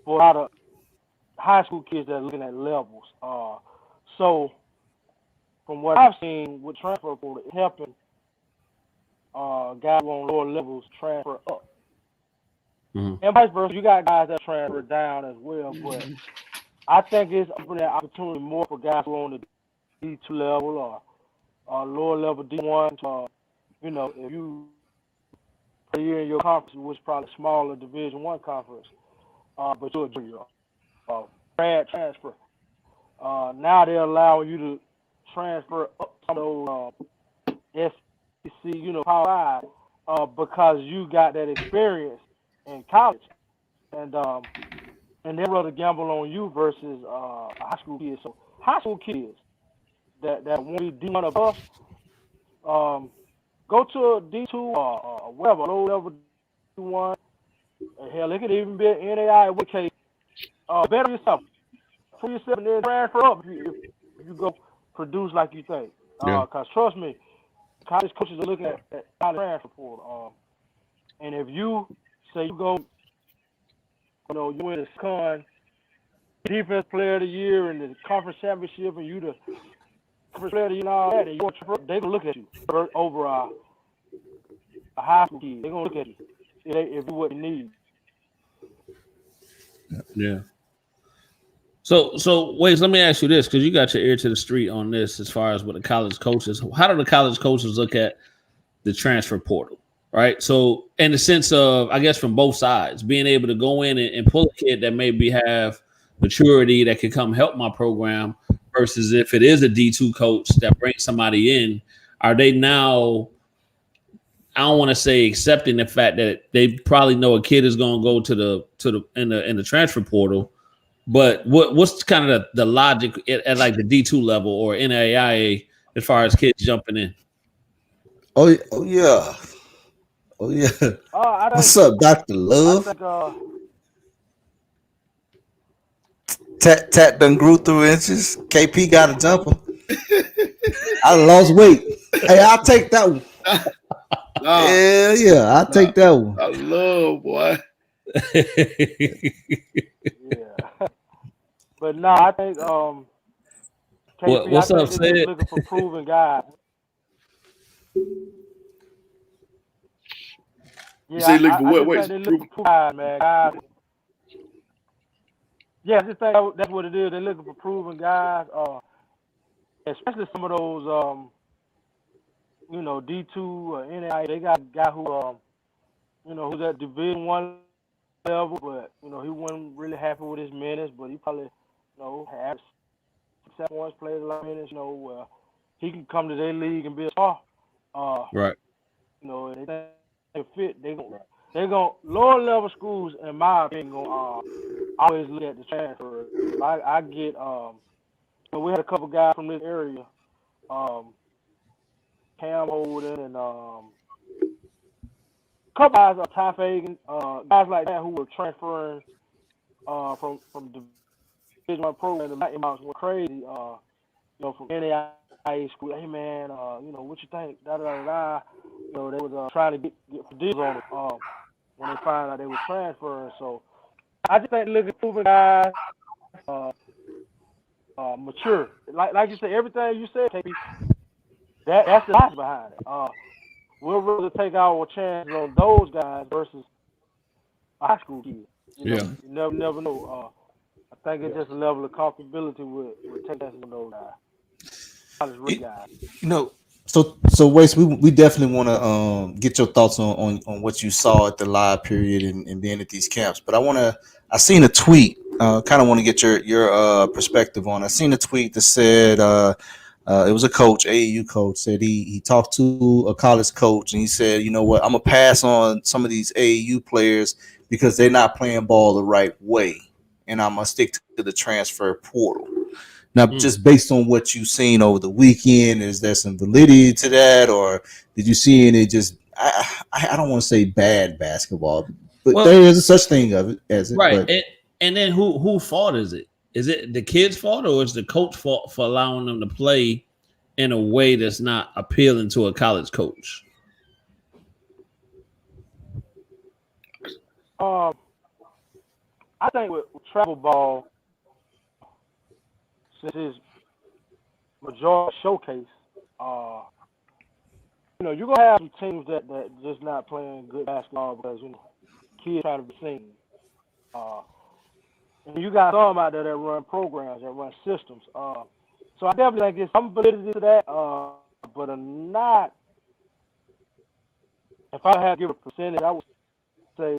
For a lot of high school kids that are looking at levels. So from what I've seen with transfer portal, it's helping guys on lower levels transfer up. Mm-hmm. And vice versa, you got guys that transfer down as well. But I think it's opening that opportunity more for guys who are on the D2 level or lower level D1. If you play a year in your conference, which is probably smaller Division I conference, but you're a junior, grad transfer. Now they're allowing you to transfer up to those SEC, Power 5, because you got that experience in college, and they'd rather gamble on you versus a high school kid. So high school kids that want to be D1 above, go to a D2 or whatever, low level D1. And hell, it could even be an NAI with case. Better yourself. Prove yourself and then transfer up if you go produce like you think. Because trust me, college coaches are looking at college transfer portal. And if you say you go, you win the SCON defense player of the year and the conference championship, and you the conference player of the year and all that, and you want to, they're gonna look at you over a high school kid. They're gonna look at you if you what you need.
Yeah. So wait, let me ask you this, because you got your ear to the street on this as far as what the college coaches. How do the college coaches look at the transfer portal? Right. So in the sense of, I guess, from both sides, being able to go in and pull a kid that maybe have maturity that can come help my program versus if it is a D2 coach that brings somebody in, are they now, I don't want to say accepting the fact that they probably know a kid is going to go in the transfer portal, But what's kind of the logic at like the D2 level or NAIA as far as kids jumping in?
Oh yeah. Oh yeah. What's up, Dr. Love? Tat done grew through inches. KP got a jumper. I lost weight. Hey, I'll take that one. Yeah, I'll take that one.
I love, boy.
Yeah. But no, I think KP,
What's
I
up,
think they're
Sid?
looking for proven guys. Yeah, I just think they're looking for guys, man. Guys. Yeah, I just think that's what it is. They're looking for proven guys, especially some of those, D2 or NAI. They got a guy who, who's at Division I level, but he wasn't really happy with his minutes. But he probably, had 6-7 points, played a lot of minutes. He can come to their league and be a star.
Right.
They fit. They're gonna lower level schools, in my opinion, gonna always look at the transfer. I get we had a couple guys from this area, Cam Holden and a couple guys, Ty Fagan, guys like that who were transferring from Division I program. The Mountain Mountains were crazy. From NAIA school. Hey man, what you think? Da da da da. They was trying to get deals on them when they found out they were transferring. So I just think looking proven guys, mature. Like you said, everything you said, KP, that's the logic behind it. We'll rather take our chances on those guys versus a high school kid. You never know. I think it's just a level of comfortability with taking chances on those guys.
So Wace, we definitely want to get your thoughts on what you saw at the live period and being at these camps. But I seen a tweet. Kind of want to get your perspective on. I seen a tweet that said it was a coach, AAU coach, said he talked to a college coach and he said, you know what, I'm gonna pass on some of these AAU players because they're not playing ball the right way, and I'm gonna stick to the transfer portal. Now, just based on what you've seen over the weekend, is there some validity to that, or did you see any just I don't want to say bad basketball, but there is a such thing of it as it.
Right.
But,
and then who fault is it? Is it the kid's fault or is the coach fault for allowing them to play in a way that's not appealing to a college coach?
I think with travel ball, since it's majority showcase, you're gonna have some teams that just not playing good basketball because kids trying to be seen. And you got some out there that run programs, that run systems. So I definitely think there's some validity to that, but not. If I had to give a percentage, I would say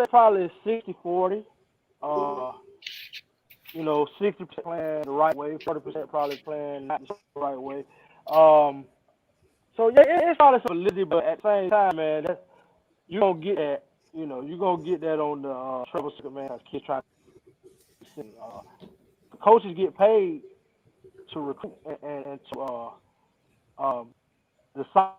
probably 60-40. 60% playing the right way, 40% probably playing not the right way. So yeah, it's probably some validity, but at the same time, man, you gonna get that. You're gonna get that on the travel circuit, man. As kids trying to see. The coaches get paid to recruit and to decipher.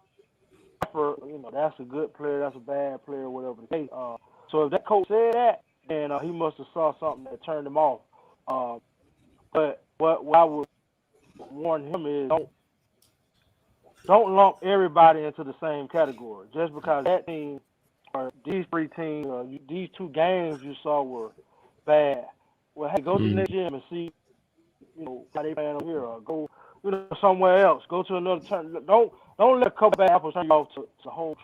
That's a good player, that's a bad player, whatever the case. So if that coach said that, then he must have saw something that turned him off. But what I would warn him is don't lump everybody into the same category. Just because that team or these three teams or these two games you saw were bad. Well, hey, go to the next gym and see, how they playing over here, or go, somewhere else. Go to another turn. Don't let a couple bad apples turn you off to the whole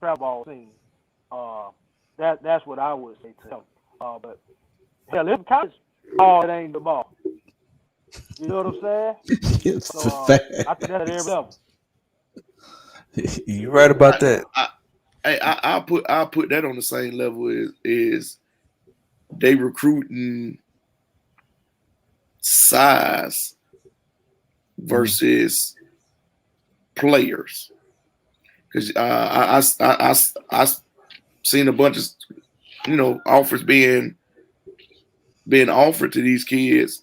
travel ball scene. That's what I would say to him. But hell, it's college ball, it ain't the ball. You know what I'm saying?
It's
so,
a fact.
I think that's at every level.
You're right about that.
I'll put that on the same level is they recruiting size versus players. Because I seen a bunch of offers being being offered to these kids,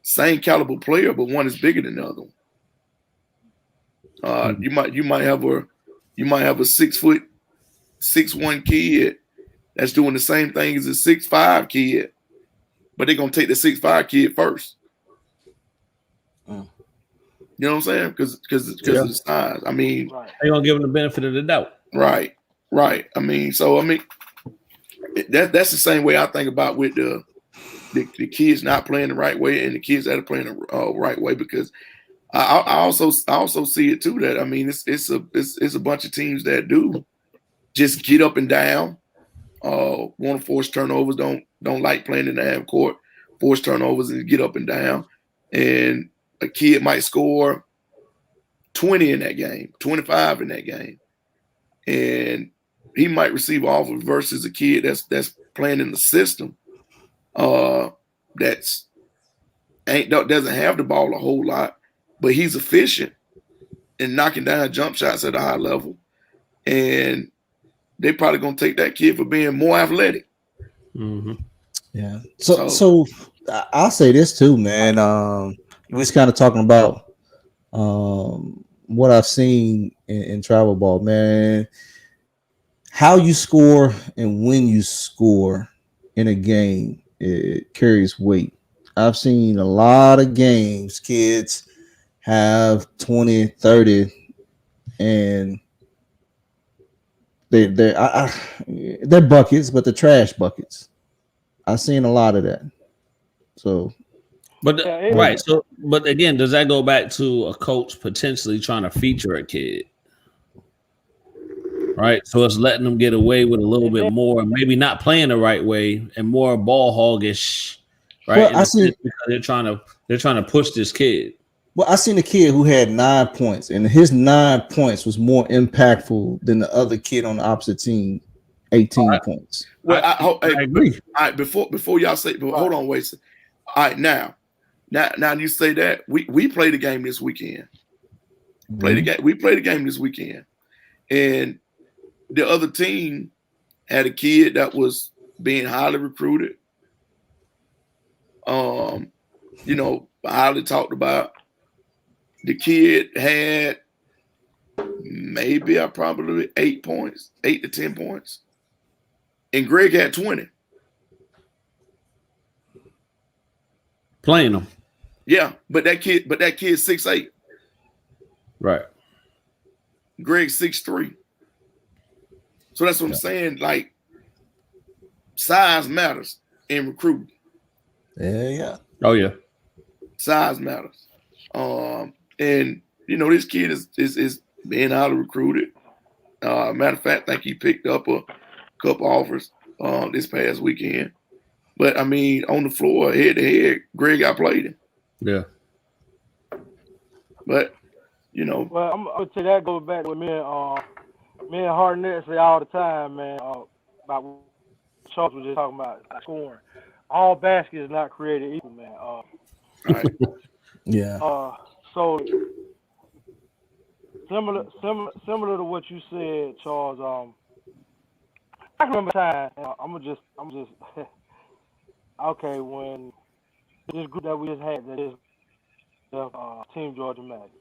same caliber player, but one is bigger than the other one. You might have a 6'1" kid that's doing the same thing as a 6'5" kid, but they're gonna take the 6'5" kid first. You know what I'm saying? Because of the size. I mean,
they're gonna give them the benefit of the doubt.
Right. I mean, that's the same way I think about with the kids not playing the right way and the kids that are playing the right way, because I also see it too that, I mean, it's a bunch of teams that do just get up and down, want to force turnovers, don't like playing in the half court, force turnovers and get up and down, and a kid might score 20 in that game, 25 in that game, and he might receive an offer versus a kid that's playing in the system, doesn't have the ball a whole lot, but he's efficient in knocking down jump shots at a high level, and they probably gonna take that kid for being more athletic.
Mm-hmm.
Yeah. So I'll say this too, man. We was kind of talking about what I've seen in travel ball, man. How you score and when you score in a game, it carries weight. I've seen a lot of games, kids have 20, 30, and they're buckets, but they're trash buckets. I've seen a lot of that. So,
but right. So, but again, does that go back to a coach potentially trying to feature a kid? Right. So it's letting them get away with a little bit more, and maybe not playing the right way and more ball hoggish. Right.
Well,
they're trying to push this kid.
Well, I seen a kid who had 9 points, and his 9 points was more impactfful than the other kid on the opposite team, 18 points.
Well, I
agree.
All right, before y'all say, but hold on, wait. All right, now you say that we played the game this weekend. We played the game this weekend, and the other team had a kid that was being highly recruited. Highly talked about. The kid had maybe probably 8 points, 8 to 10 points. And Greg had 20.
Playing them.
Yeah, but that kid's 6'8".
Right.
Greg's 6'3". So that's what I'm saying. Like, size matters in recruiting.
Yeah.
Oh yeah.
Size matters. And this kid is being highly recruited. Matter of fact, I think he picked up a couple offers this past weekend. But I mean, on the floor, head to head, Greg got played him.
Yeah.
But
well, I'm gonna say that goes back with me and Hartnett say all the time, man, about what Charles was just talking about scoring. All baskets is not created equal, man.
Right.
Yeah.
So similar to what you said, Charles. I can remember time. I'm just okay when this group that we just had, that is Team Georgia Magic.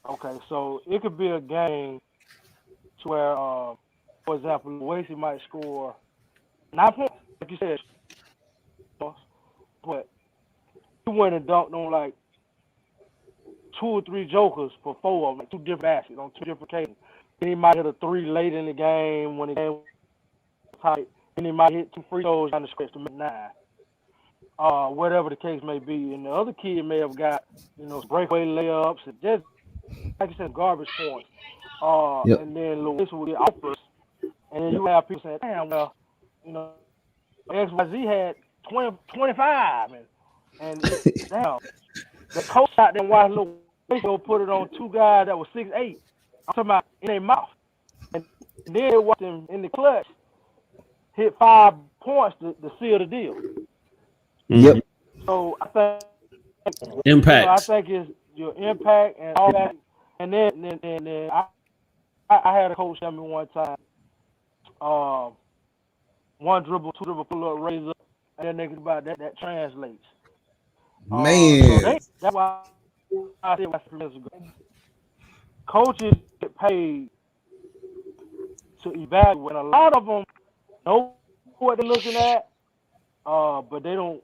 Okay, so it could be a game to where, for example, Wasey might score 9 points, like you said, but he went and dunked on like 2 or 3 jokers for 4 of them, like 2 different baskets on 2 different occasions. Then he might hit a 3 late in the game when the game was tight. Then he might hit 2 free throws down the stretch to make 9. Whatever the case may be. And the other kid may have got, breakaway layups and just, like you said, garbage points. And then Lewis will get offers. And then you have people saying, damn, well, XYZ had 25. And damn, the coach out there watched Lewis put it on 2 guys that were 6'8". I'm talking about in their mouth. And then they watched him in the clutch hit 5 points to seal the deal.
Yep.
So I think
impact.
I think it's your impact and all that. And then I had a coach tell me one time, 1 dribble, 2 dribble, pull up, raise up, and then niggas about that translates.
Man,
That's why I said a few minutes ago. Coaches get paid to evaluate. A lot of them know what they're looking at, but they don't.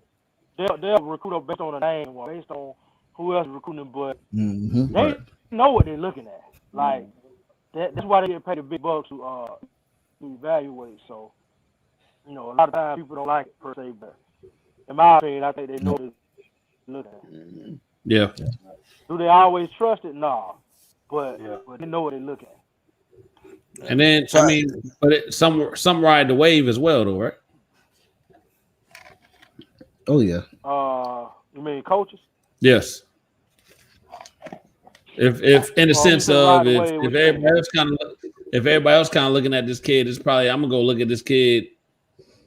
They'll recruit up based on the name or based on who else is recruiting, but they know what they're looking at. Like that's why they get paid the big bucks to evaluate. So, you know, a lot of times people don't like it per se, but in my opinion, I think they know what they're looking at.
Yeah.
Do they always trust it? Nah, but they know what they're looking at.
And then I mean, but some ride the wave as well, though, right?
oh yeah.
You mean coaches?
Yes. If in the sense of if everybody else kind of looking at this kid, it's probably I'm gonna go look at this kid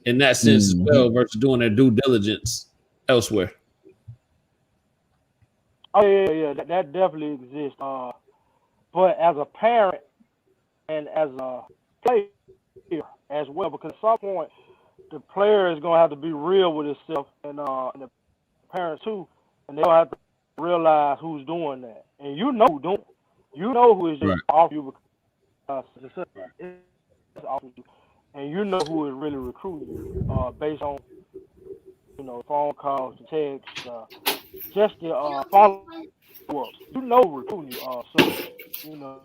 in that sense as well versus doing their due diligence elsewhere.
Oh yeah, that definitely exists. But as a parent and as a player as well, because at some point the player is gonna have to be real with himself and the parents too, and they'll have to realize who's doing that, and you know who doing it. You know who is just off you because it's off you, and you know who is really recruiting you based on phone calls, texts, just the follow ups. You know recruiting you. So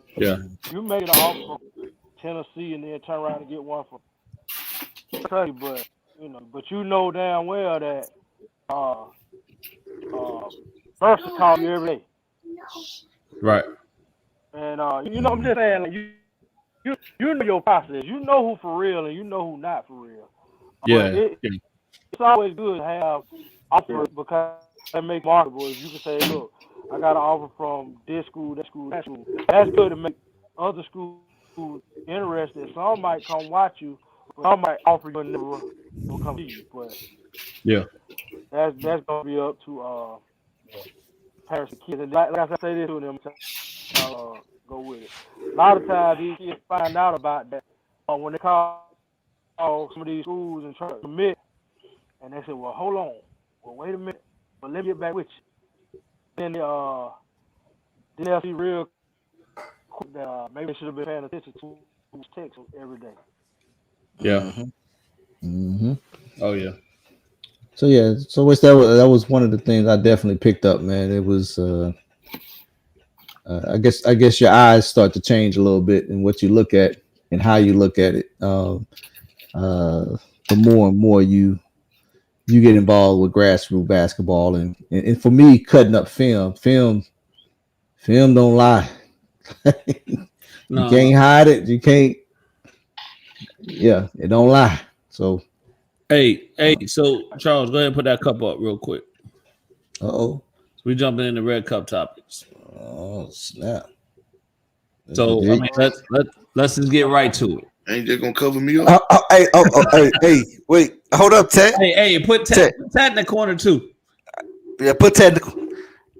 you made an offer from Tennessee and then turn around and get one from Kentucky, but you know damn well that first to call you every day.
Right.
And I'm just saying, like, you know your process. You know who for real and you know who not for real. It's always good to have offers because they make marketable. If you can say, look, I got an offer from this school, that school, that school. That's good to make other schools interested. Some might come watch you, but some might offer you and never come see you. But that's gonna be up to parents and kids. And like I say this to them, go with it. A lot of times these kids find out about that when they call some of these schools and try to commit, and they say, "Well, hold on, well, wait a minute, but let me get back with you." Then they'll see real quick that maybe they should have been paying attention to who's text every day.
Yeah. Oh yeah.
So yeah, so that was one of the things I definitely picked up, man. It was I guess your eyes start to change a little bit in what you look at and how you look at it. The more and more you get involved with grassroots basketball, and for me, cutting up film don't lie. You can't hide it. You can't. Yeah, it don't lie. So.
Hey, so Charles, go ahead and put that cup up real quick.
So
we jumping into red cup topics.
Oh snap!
So I mean, let's just get right to it.
Ain't just gonna cover me up.
Hey, wait, hold up, Ted.
Hey, put Ted in the corner too.
Yeah, put Ted.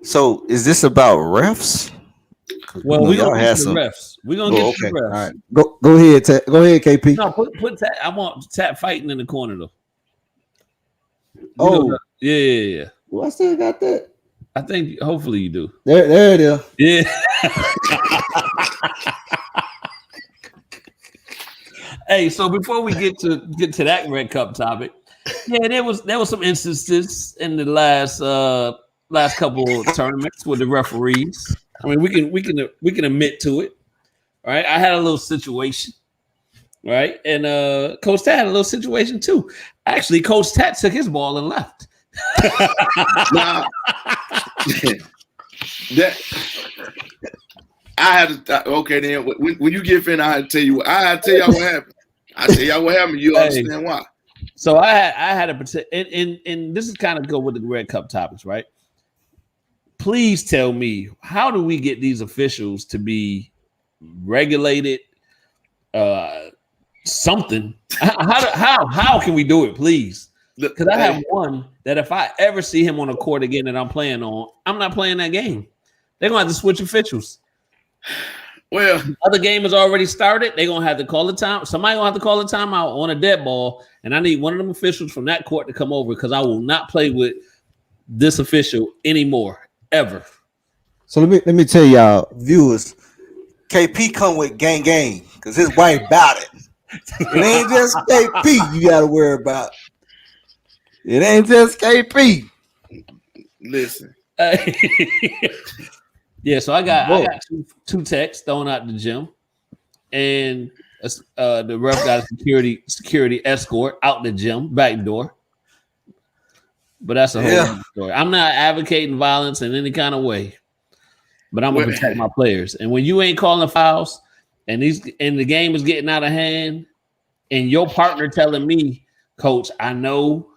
So is this about refs?
Well, we're gonna get to the refs. We're gonna get to the refs. All right.
Go ahead, Ted. Go ahead, KP.
No, put Ted. I want Ted fighting in the corner though. Yeah.
Well, I still got that.
I think hopefully you do.
There it is.
Yeah. Hey, so before we get to that red cup topic, there was some instances in the last couple of tournaments with the referees. I mean, we can admit to it, right? I had a little situation, right? And Coach Tat had a little situation too. Actually, Coach Tat took his ball and left.
Now, that I had to. Okay, then when you get finished, I had to tell you. I had to tell y'all what happened. I tell y'all what happened. You understand why?
So I had a and this is kind of go with the red cup topics, right? Please tell me, how do we get these officials to be regulated? Something. How can we do it, please? Because I have one that if I ever see him on a court again that I'm playing on, I'm not playing that game. They're gonna have to switch officials.
Well,
other game has already started. They're gonna have to call the time. Somebody gonna have to call the timeout on a dead ball, and I need one of them officials from that court to come over because I will not play with this official anymore ever.
So let me tell y'all, viewers, KP come with gang because his wife about it. It ain't just KP you gotta worry about. It ain't just KP.
listen.
Yeah, so I got two texts thrown out the gym, and the ref got a security escort out the gym back door. But that's a whole other story. I'm not advocating violence in any kind of way, but I'm gonna protect my players. And when you ain't calling fouls, and the game is getting out of hand, and your partner telling me, Coach, I know,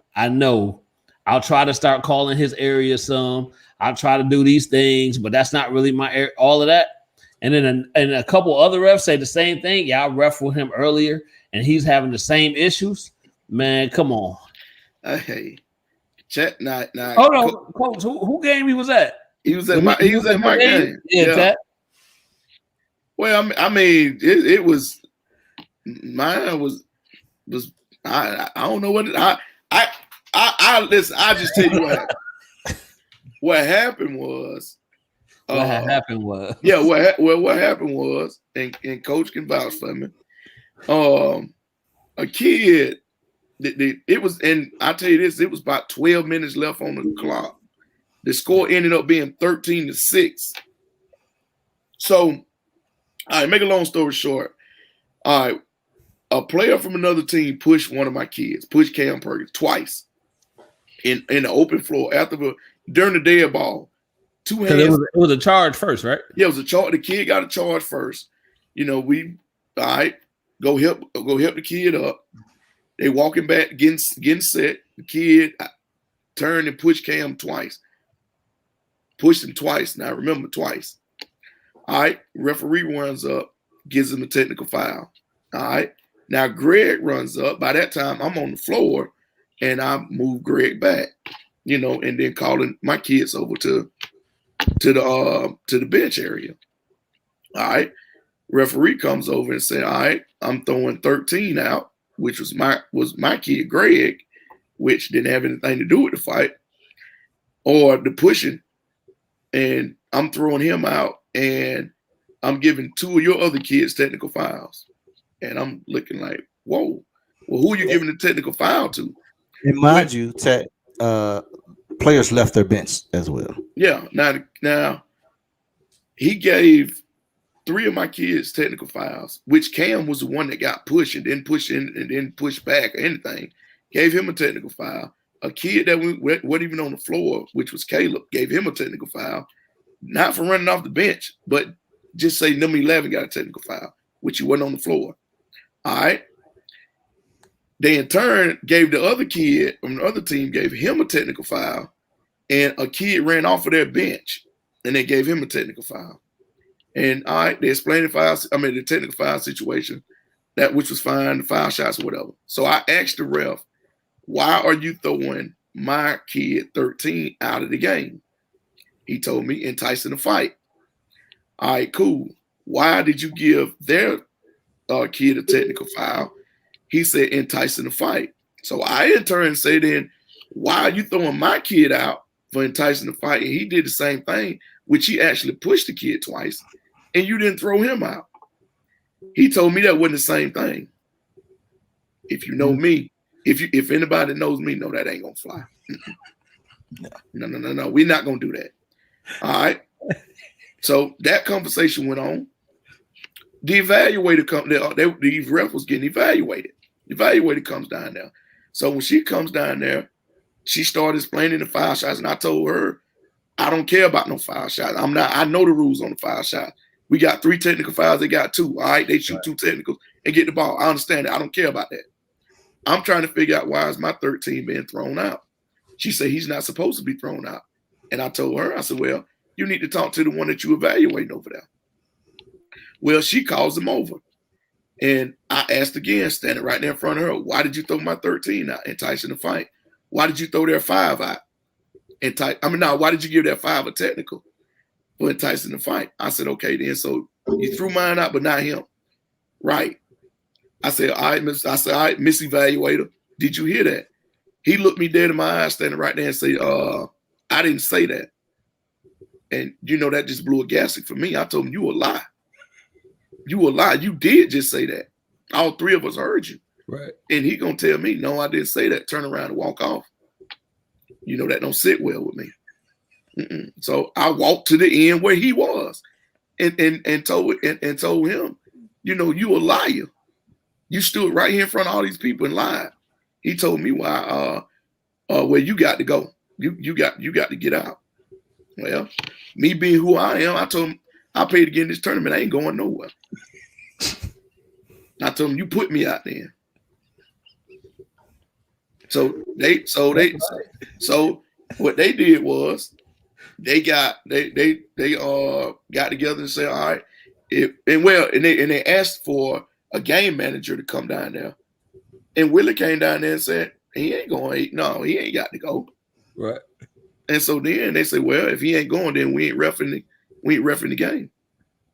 I'll try to start calling his area some. I'll try to do these things, but that's not really my area. All of that. And then a couple other refs say the same thing. Yeah, I ref with him earlier, and he's having the same issues. Man, come on.
Hey, check now.
Hold on, Coach. Who game he was at?
He was at my game.
Yeah. Chat.
Well, I mean, it was mine was I don't know what I listen. I just tell you what happened was.
What happened was.
Yeah, what happened was, and Coach can vouch for me. A kid, it was, and I tell you this, it was about 12 minutes left on the clock. The score ended up being 13-6. So, all right, make a long story short. All right, a player from another team pushed one of my kids, pushed Cam Perkins twice in the open floor during the dead ball. Two hands.
It was a charge first, right?
Yeah, it was a charge. The kid got a charge first. You know, we all right, go help the kid up. They walking back, getting set. The kid turned and pushed Cam twice. Pushed him twice. Now remember, twice. All right, referee runs up, gives him a technical foul. All right. Now Greg runs up. By that time, I'm on the floor, and I move Greg back. You know, and then calling my kids over to the bench area. All right. Referee comes over and say, all right, I'm throwing 13 out, which was my kid Greg, which didn't have anything to do with the fight or the pushing. And I'm throwing him out, and I'm giving two of your other kids technical fouls. And I'm looking like, whoa, well, who are you giving the technical foul to?
And mind you, players left their bench as well.
Yeah. Now he gave 3 of my kids technical fouls, which Cam was the one that got pushed and didn't push in and didn't push back or anything. Gave him a technical foul. A kid that wasn't even on the floor, which was Caleb, gave him a technical foul. Not for running off the bench, but just say number 11 got a technical foul, which he wasn't on the floor. All right. They in turn gave the other kid from the other team, gave him a technical foul, and a kid ran off of their bench, and they gave him a technical foul. And all right, they explained the technical foul situation, which was fine, the foul shots or whatever. So I asked the ref, why are you throwing my kid 13 out of the game? He told me enticing the fight. All right, cool. Why did you give their kid a technical foul? He said enticing the fight. So I in turn say then, why are you throwing my kid out for enticing the fight? And he did the same thing, which he actually pushed the kid twice, and you didn't throw him out. He told me that wasn't the same thing. If you know me, if anybody knows me, no, that ain't gonna fly. No. We're not gonna do that. All right. So that conversation went on. The evaluator the ref was getting evaluated. The evaluator comes down there. So when she comes down there, she started explaining the foul shots, and I told her, I don't care about no foul shots. I know the rules on the foul shot. We got 3 technical fouls, they got 2. All right, they shoot 2 technicals and get the ball. I understand that. I don't care about that. I'm trying to figure out why is my 13 being thrown out. She said he's not supposed to be thrown out. And I told her, I said, well, you need to talk to the one that you evaluating over there. Well, she calls him over. And I asked again, standing right there in front of her, why did you throw my 13 out, enticing the fight? Why did you throw their 5 out? Why did you give that 5 a technical for enticing the fight? I said, okay, then. So You threw mine out, but not him. Right. I said, all right, Miss Evaluator, did you hear that? He looked me dead in my eyes, standing right there, and said, I didn't say that. And that just blew a gasket for me. I told him, you a lie. You a lie. You did just say that. All three of us heard you.
Right.
And he gonna tell me, no, I didn't say that. Turn around and walk off. That don't sit well with me. So I walked to the end where he was, and told him, you a liar. You stood right here in front of all these people and lied. He told me why. Well, you got to go. You got to get out. Well, me being who I am, I told him I paid to get in this tournament. I ain't going nowhere. I told him, you put me out there. So what they did was they got together and said, all right, and they asked for a game manager to come down there. And Willie came down there and said, he ain't going. No, he ain't got to go.
Right.
And so then they said, well, if he ain't going, then we ain't reffing the game.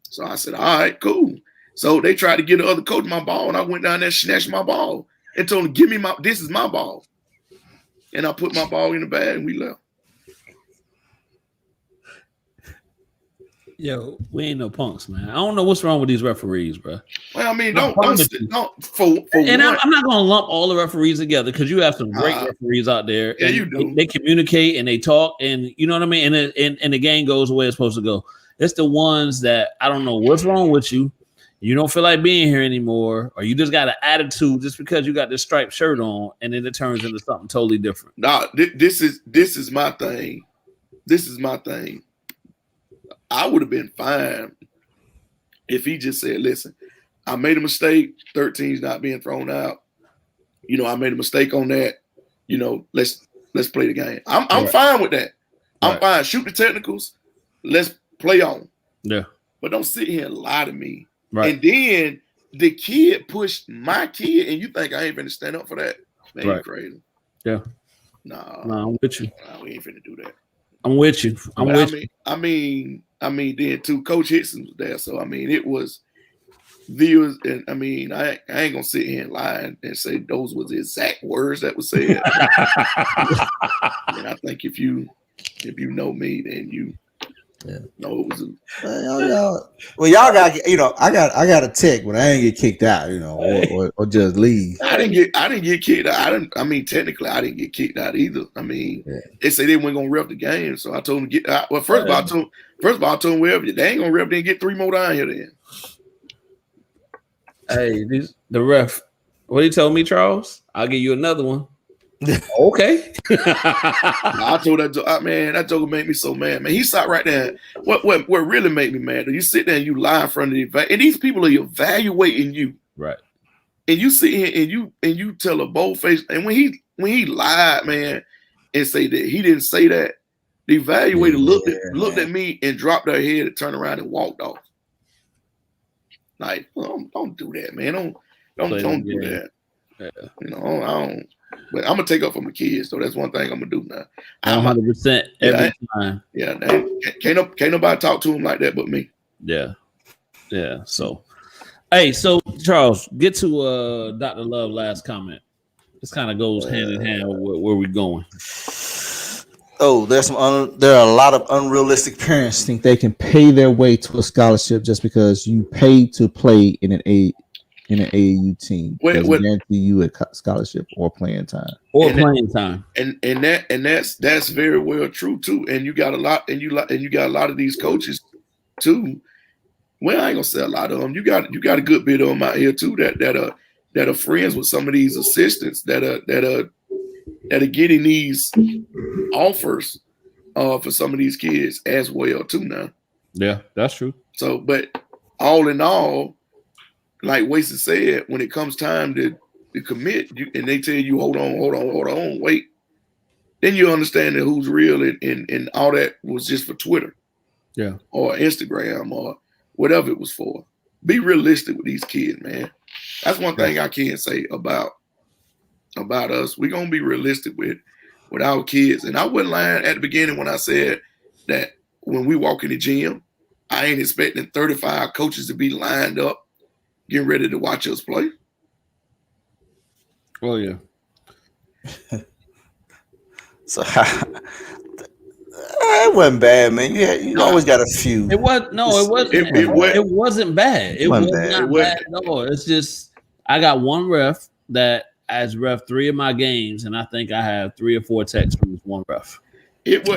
So I said, all right, cool. So they tried to get the other coach my ball, and I went down there and snatched my ball and told him, this is my ball. And I put my ball in the bag and we left.
Yo, we ain't no punks, man. I don't know what's wrong with these referees, bro.
Well, I mean,
I'm not gonna lump all the referees together because you have some great referees out there.
Yeah, you do.
They communicate and they talk, and you know what I mean. And the game goes the way it's supposed to go. It's the ones that I don't know what's wrong with you. You don't feel like being here anymore, or you just got an attitude just because you got this striped shirt on, and then it turns into something totally different.
Nah, this is my thing. This is my thing. I would have been fine if he just said, listen, I made a mistake. 13's not being thrown out. I made a mistake on that. Let's play the game. I'm fine with that. I'm fine. Shoot the technicals. Let's play on.
Yeah.
But don't sit here and lie to me.
Right.
And then the kid pushed my kid, and you think I ain't finna stand up for that? Man, you crazy.
Yeah.
Nah,
I'm with you.
Nah, we ain't finna do that.
I'm with you.
I mean, then too, Coach Hickson was there, so I mean, it was viewers, and I mean, I ain't gonna sit here and lie and say those was the exact words that was said. And I think if you know me, then you know it was.
Y'all got I got a tick when I ain't get kicked out, or just leave.
I didn't get kicked out. I mean, technically, I didn't get kicked out either. I mean, they said they weren't gonna ref the game, so I told them to get out. Well, first of all, I told them wherever they ain't gonna ref, then get 3 more down here then.
Hey, the ref. What he told me, Charles? I'll give you another one. Okay.
I told that man, that joker made me so mad, man. He sat right there. What really made me mad? You sit there and you lie in front of and these people are evaluating you,
right?
And you sit here and you tell a bold face. And when he lied, man, and say that he didn't say that, the evaluator looked at me and dropped her head and turned around and walked off. Like, don't do that, man. Don't do that. Yeah. I don't. But I'm gonna take up for my kids, so that's one thing I'm gonna do now.
100% every time.
Yeah, can't nobody talk to him like that but me.
Yeah. So, hey, so Charles, get to Dr. Love last comment. This kind of goes hand in hand with where we're going.
Oh, there are a lot of unrealistic parents think they can pay their way to a scholarship just because you paid to play in an AAU team. Guarantee you a scholarship or playing time.
And that's very well true too. And you got a lot, and you got a lot of these coaches too. Well, I ain't gonna say a lot of them. You got a good bit of them out here too that are friends with some of these assistants that are getting these offers for some of these kids as well too now.
Yeah, that's true.
So, but all in all, like Wasted said, when it comes time to commit, and they tell you, hold on, wait, then you understand that who's real and all that was just for Twitter, or Instagram or whatever it was for. Be realistic with these kids, man. That's one thing I can say about us. We're gonna be realistic with our kids. And I wasn't lying at the beginning when I said that when we walk in the gym, I ain't expecting 35 coaches to be lined up, getting ready to watch us play.
Oh yeah.
So it wasn't bad, man. You always got a few.
It wasn't bad. It was not bad at all. It's just I got one ref that has ref 3 of my games, and I think I have 3 or 4 texts from this one ref.
That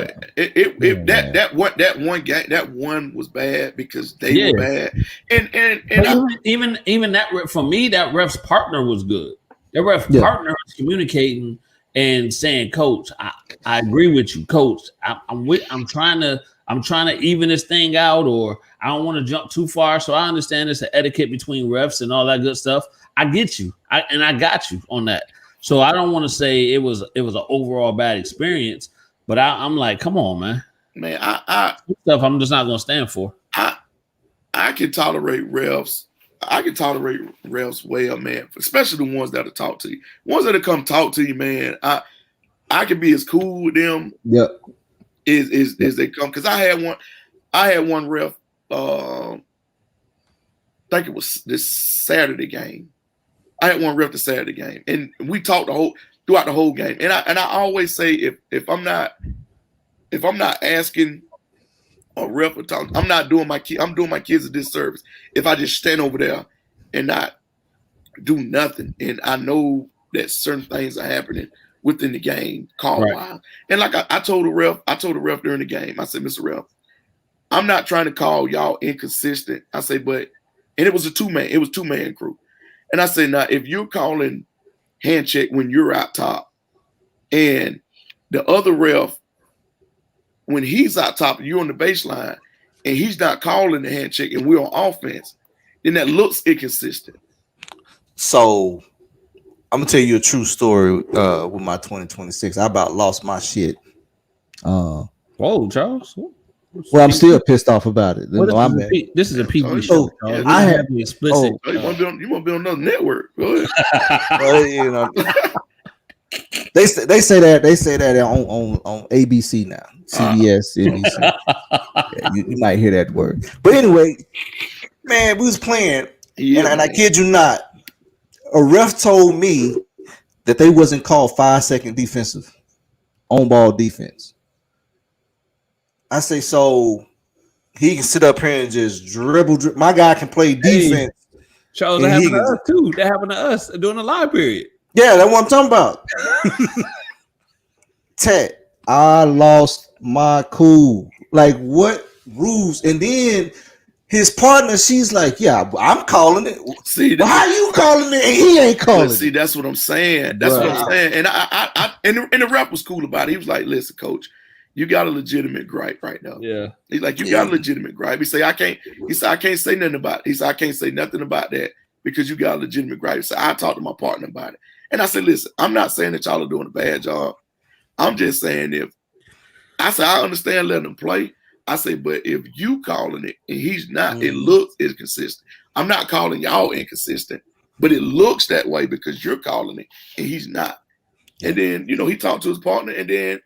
one was bad because they were bad. And
even that ref, for me, that ref's partner was good. That ref partner was communicating and saying, "Coach, I agree with you, Coach. I'm trying to even this thing out, or I don't want to jump too far. So I understand it's an etiquette between refs and all that good stuff. I get you, I got you on that. So I don't want to say it was an overall bad experience, but I'm like, come on, man. Stuff I'm just not gonna stand for.
I can tolerate refs. I can tolerate refs well, man. Especially the ones that'll talk to you. Ones that'll come talk to you, man. I can be as cool with them.
Yep.
As they come. Because I had one ref. I think it was this Saturday game. I had one ref the Saturday game, and we talked throughout the whole game. And I always say if I'm not asking a ref or talking, I'm doing my kids a disservice if I just stand over there and not do nothing. And I know that certain things are happening within the game, call-wise. And like I told the ref during the game, I said, Mr. Ref, I'm not trying to call y'all inconsistent. I say, and it was a two-man crew. And I said, now, if you're calling hand check when you're out top and the other ref, when he's out top and you're on the baseline and he's not calling the hand check and we're on offense, then that looks inconsistent.
So I'm going to tell you a true story with my 2026. I about lost my shit.
Whoa, Charles.
Well, I'm still pissed off about it.
This is a PG show.
I have
the explicit.
You want to be on another network? Go ahead.
Well, they say that on ABC now, CBS, NBC. You might hear that word, but anyway, man, we was playing, and I kid you not, a ref told me that they wasn't called 5-second defensive on ball defense. I say, so he can sit up here and just dribble. My guy can play defense.
Charles, that happened to us too. That happened to us during the live period.
Yeah, that's what I'm talking about. Ted, I lost my cool. Like, what rules? And then his partner, she's like, yeah, I'm calling it. See, how you calling it and he ain't calling it?
See, that's what I'm saying. That's what I'm saying. And and the ref was cool about it. He was like, listen, coach, you got a legitimate gripe right now.
Yeah.
He's like, you got a legitimate gripe. He said, I can't say nothing about it. He said, I can't say nothing about that because you got a legitimate gripe. He said, I talked to my partner about it. And I said, listen, I'm not saying that y'all are doing a bad job. I'm just saying I understand letting them play. I say, but if you calling it and he's not, it looks inconsistent. I'm not calling y'all inconsistent, but it looks that way because you're calling it and he's not. And then, he talked to his partner and then,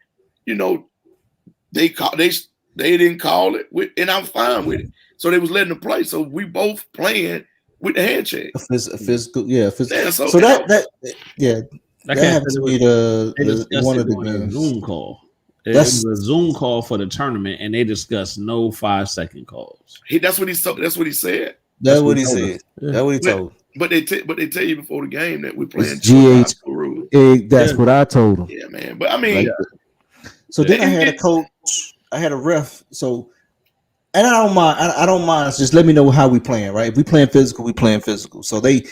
they didn't call it, and I'm fine with it. So they was letting them play. So we both playing with the handshake.
Physical. So that
That
happened to be one of the games.
Zoom call. It was a Zoom call for the tournament, and they discussed no 5-second calls.
That's what he said.
That's what he said. That's what he told.
But they tell you before the game that we're playing
GH. That's what I told him.
Yeah, man. But I mean,
so then I had a coach. I had a ref. So, and I don't mind. I don't mind. Just let me know how we playing. Right? If we playing physical, we playing physical. So they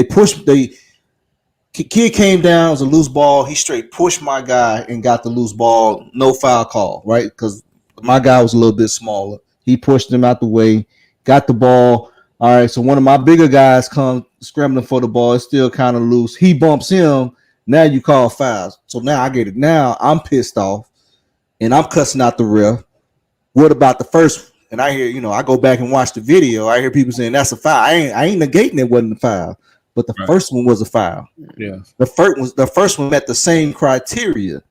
pushed. Kid came down. It was a loose ball. He straight pushed my guy and got the loose ball. No foul call. Right? Because my guy was a little bit smaller. He pushed him out the way. Got the ball. All right. So one of my bigger guys comes scrambling for the ball. It's still kind of loose. He bumps him. Now you call fouls. So now I get it. Now I'm pissed off. And I'm cussing out the ref. What about the first one? And I hear, I go back and watch the video. I hear people saying that's a foul. I ain't negating it wasn't a foul, but the first one was a foul.
Yeah.
The first one met the same criteria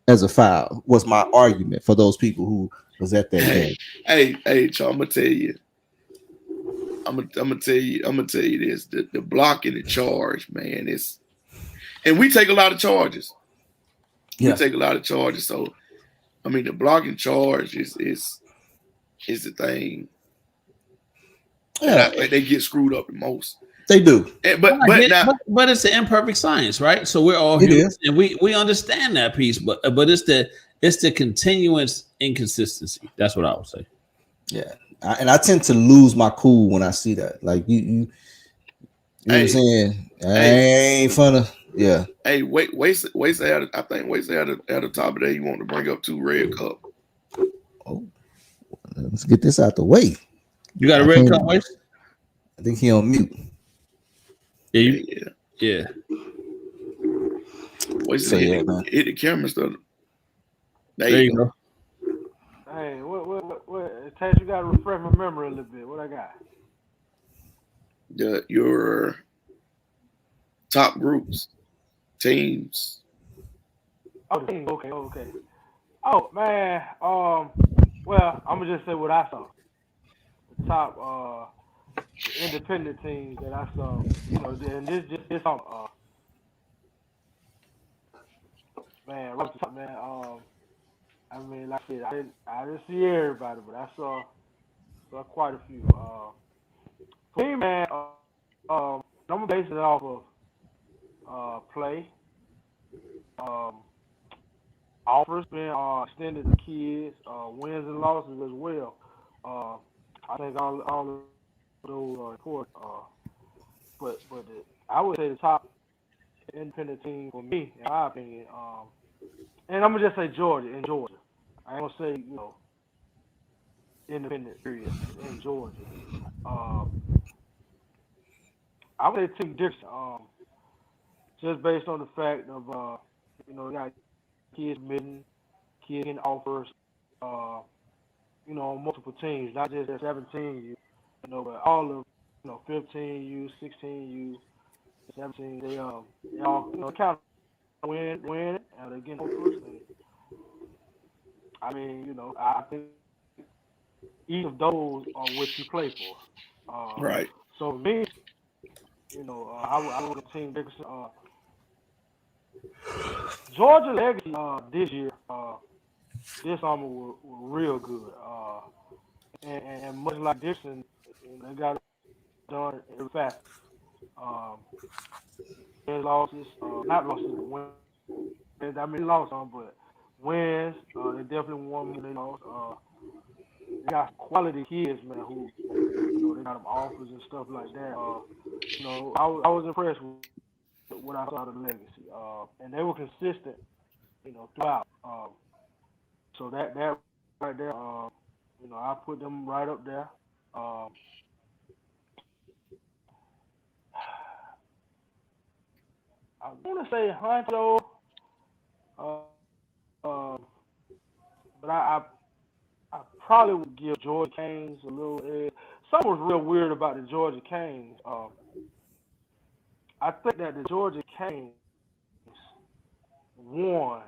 as a foul. Was my argument for those people who was at that game.
Hey, Charles, I'm gonna tell you. I'm gonna tell you this. The block and the charge, man, and we take a lot of charges.
Yeah.
We take a lot of charges. So I mean the block and charge is the thing.
Yeah.
And they get screwed up the most.
They do.
But
it's an imperfect science, right? So we're all humans, and we understand that piece, but it's the continuous inconsistency. That's what I would say.
Yeah, and I tend to lose my cool when I see that. Like you know what I'm saying? I ain't funny. Yeah.
Hey, wait. I think Waste at the top of that. You want to bring up 2 red cup.
Oh, let's get this out the way.
You got a red cup, Waste?
I think he on mute.
Yeah.
Waste hit the camera stuff. There you go.
Hey, what? Tash, you got to refresh my memory a little bit. What I got?
Your top groups, teams.
Oh, teams. Okay. Oh man. Well, I'm gonna just say what I saw. The top independent teams that I saw. You know, and this man, I mean, like I said, I didn't see everybody, but I saw quite a few. For me, man, I'm gonna base it off of play, offers being extended to kids, wins and losses as well. I think all of those are important. But I would say the top independent team for me, in my opinion, and I'm gonna just say Georgia. I ain't gonna say independent period in Georgia. I would say Team Dixon, just based on the fact of they got kids submitting, kids getting offers, on multiple teams, not just at 17U, but all of 15U, 16U, 17. They all kind of win, and they get offers. And, I mean, I think each of those are what you play for.
Right.
So me, I would Team Dixon. Georgia legacy this year, this summer were real good. And much like Dixon, they got it done very fast. Losses, not losses, but wins. I mean, lost some, but wins. They definitely won when they lost. They got quality kids, man, who they got them offers and stuff like that. I was impressed with what I saw of the legacy, and they were consistent, throughout. So that right there, I put them right up there. I want to say Huncho, but I probably would give Georgia Canes a little edge. Something was real weird about the Georgia Canes. I think that the Georgia Canes won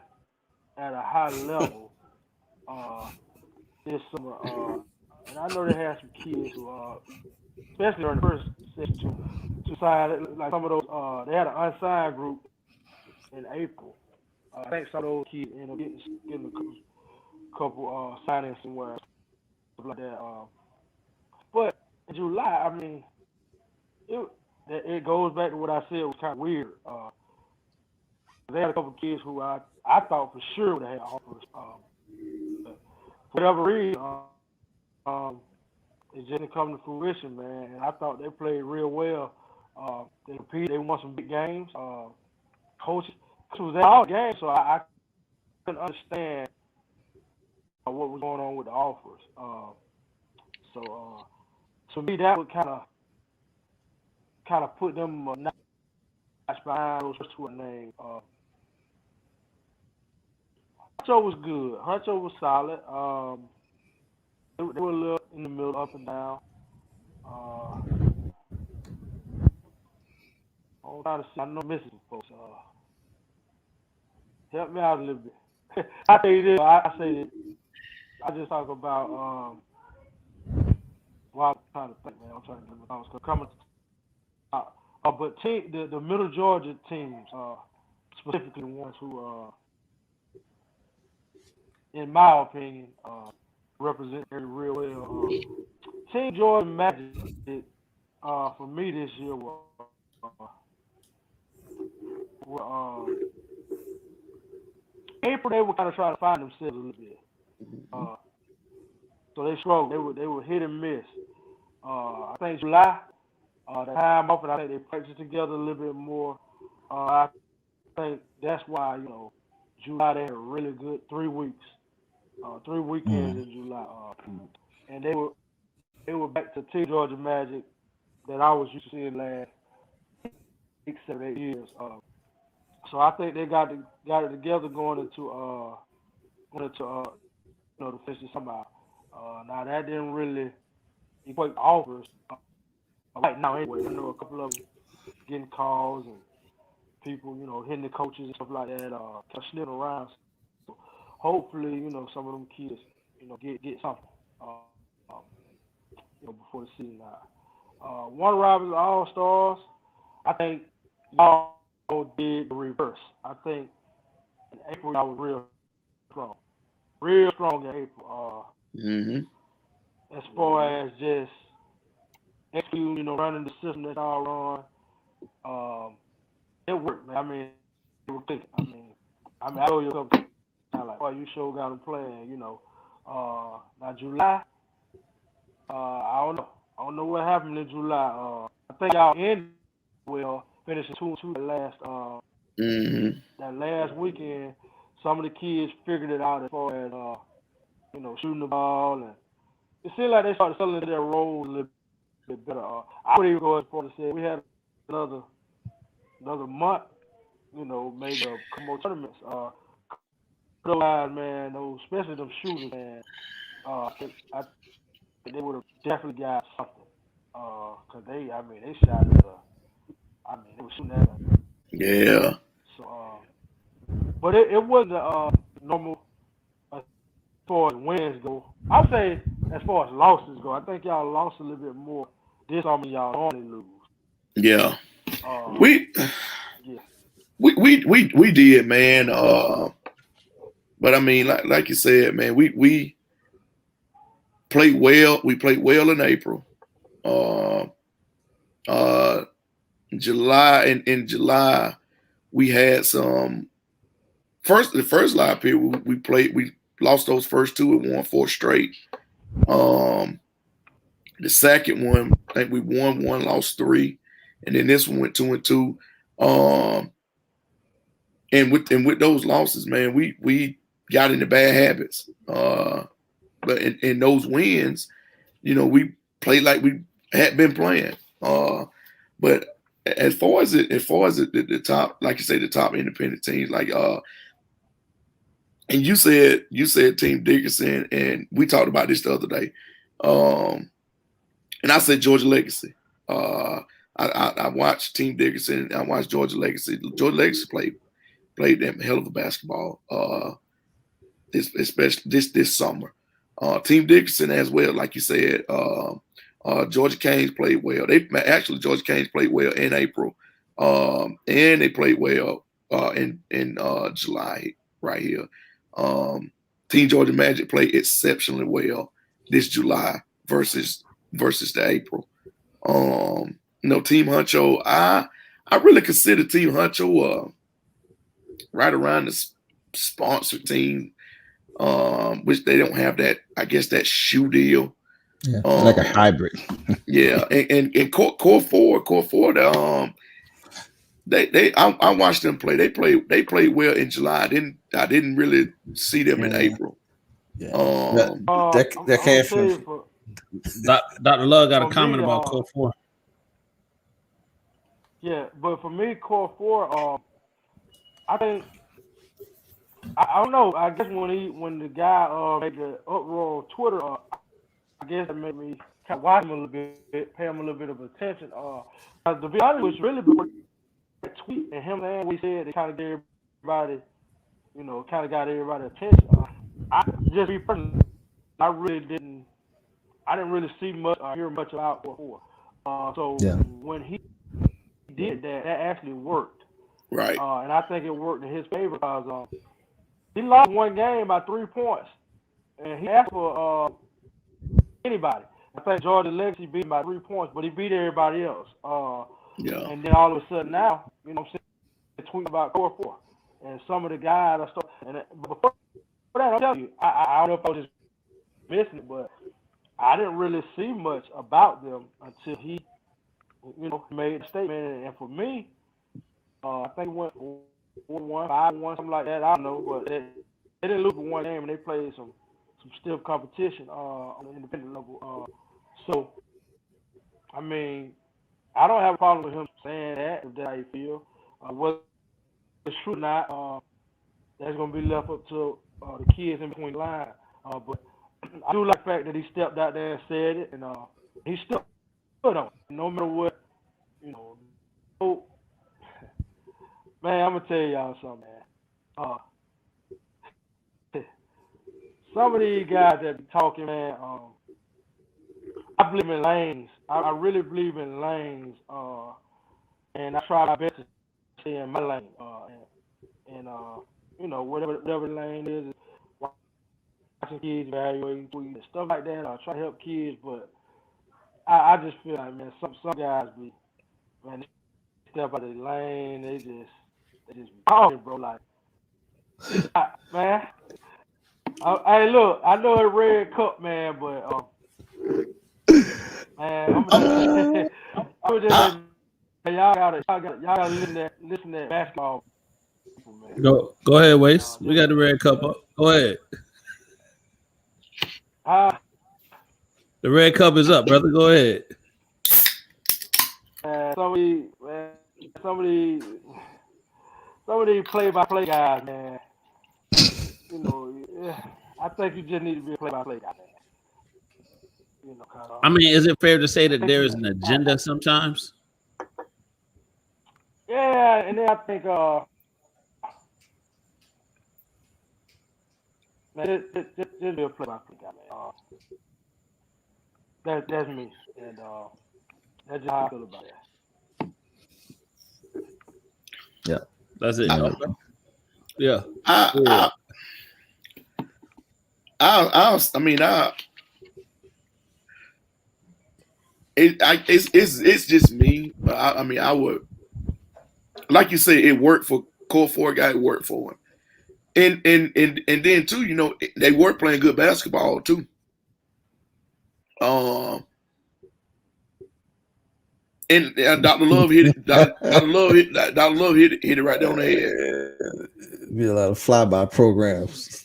at a high level this summer. And I know they had some kids who, especially during the first session, to sign, like some of those, they had an unsigned group in April. I think some of those kids ended up getting a couple signings somewhere, stuff like that. But in July, I mean, it goes back to what I said was kind of weird. They had a couple kids who I thought for sure would have had offers. For whatever reason, it just didn't come to fruition, man. And I thought they played real well. They competed. They won some big games. Coach was at all games, so I couldn't understand what was going on with the offers. So to me, that would kind of put them a notch behind those two names. Huncho was good. Huncho was solid. They were a little in the middle, up and down. I'm trying to see. I know I'm missing some folks. Help me out a little bit. I say this. I say that. I just talk about well, I'm trying to think, man. I'm trying to get my thoughts coming. But the Middle Georgia teams, specifically the ones who, in my opinion, represent very real well. Team Georgia Magic, for me this year were April. They were kind of trying to find themselves a little bit. So they struggled. They were hit and miss. I think July, the time off, and I think they practiced together a little bit more. I think that's why July they had a really good 3 weeks, 3 weekends in July, and they were back to Team Georgia Magic that I was used to seeing last 6, 7, 8 years. So I think they got it together going into to finish this somehow. Now that didn't really equate to offers right now anyway. I know a couple of them getting calls and people, hitting the coaches and stuff like that, kind of sniffing around. So hopefully, some of them kids, get something, before the season out. Warner Robins All Stars, I think y'all did the reverse. I think in April y'all was real strong in April. As far as just executing, running the system that y'all run, it worked, man. I mean, it was thinking. I know you a couple times like, oh, you sure got them playing, Now July, I don't know. I don't know what happened in July. I think y'all ended well, finishing 2-2 that last weekend. Some of the kids figured it out as far as shooting the ball, and it seemed like they started selling their roles a little bit better. I would even go as far to say we had another month, maybe a couple more tournaments. Those guys, man, especially them shooters, man. I think they would have definitely got something. Cause they shot at they were shooting at it.
Yeah.
So, but it wasn't normal as far as wins go. I'll say as far as losses go, I think y'all lost a little bit more this summer. Y'all only lose.
Yeah. We did, man. But I mean, like you said, man, we played well. We played well in April. July, in July, we had the first live period we lost those first 2 and won 4 straight. The second one, I think we won 1, lost 3, and then this one went 2 and 2. And with those losses, man, we got into bad habits. But in those wins, we played like we had been playing. But as far as the top, like you say, the top independent teams, like and you said Team Dickinson, and we talked about this the other day. And I said Georgia Legacy. I watched Team Dickinson. I watched Georgia Legacy. Georgia Legacy played them hell of a basketball. Especially this summer. Team Dickinson as well, like you said. Georgia Canes played well. Georgia Canes played well in April, and they played well in July right here. Team Georgia Magic played exceptionally well this July versus the April. Team Huncho, I really consider Team Huncho right around the sponsored team, which they don't have that, I guess, that shoe deal.
Yeah, like a hybrid.
Yeah, and Core Four, I watched them play. They played well in July. I didn't really see them in April.
Yeah, that came from.
Dr. Love got a comment about Core 4.
Yeah, but for me, Core 4, I think I don't know. I guess when the guy made the uproar on Twitter, I guess that made me kind of watch him a little bit, pay him a little bit of attention. To be honest, it was really before that tweet and him and we said it kind of gave everybody, you know, kind of got everybody's attention. I just be personally, I didn't really see much or hear much about before. So when he did that, that actually worked.
Right.
And I think it worked in his favor because he lost one game by 3 points, and he asked for anybody. I think Georgia Legacy beat him by 3 points, but he beat everybody else. And then all of a sudden now, you know, I'm seeing tweet about 4-4, and some of the guys are starting. And before that, I'll tell you, I don't know if I was just missing it, but I didn't really see much about them until he, you know, made a statement. And for me, I think it went 4-1, 5-1, something like that. I don't know, but they didn't lose one game, and they played some stiff competition on the independent level. So, I mean, I don't have a problem with him saying that, if that's how you feel. Whether it's true or not, that's going to be left up to the kids in between the lines. But I do like the fact that he stepped out there and said it, and he stood on it, no matter what, you know. So, man, I'm going to tell y'all something, man. Some of these guys that be talking, man, I believe in lanes. I really believe in lanes, and I try my best to stay in my lane. And you know, whatever the lane is, watching kids, evaluating and stuff like that. I try to help kids, but I just feel like, man, some guys be, man, they step out of the lane, they just be talking, bro. Like, man. Hey, look, I know it's Red Cup, man, but man, I'm just y'all gotta listen to that basketball. Man.
Go ahead, Waste. We got the Red Cup up. Go ahead. The Red Cup is up, brother. Go ahead.
Some of these play-by-play guys, man. You know, I think you just need to be a play-by-play guy, man. You know,
I mean, is it fair to say that there is an agenda sometimes?
Yeah, and then I think, man, just be a play-by-play guy, man. That's me, and that's just how I feel about that.
Yeah,
that's it. Yeah.
It's just me. I mean, I would, like you say, it worked for Core 4 guy. It worked for him, and then too, you know, they were playing good basketball too. And Dr. Love hit it. Dr. Love hit it right there on the head.
Be a lot of flyby programs.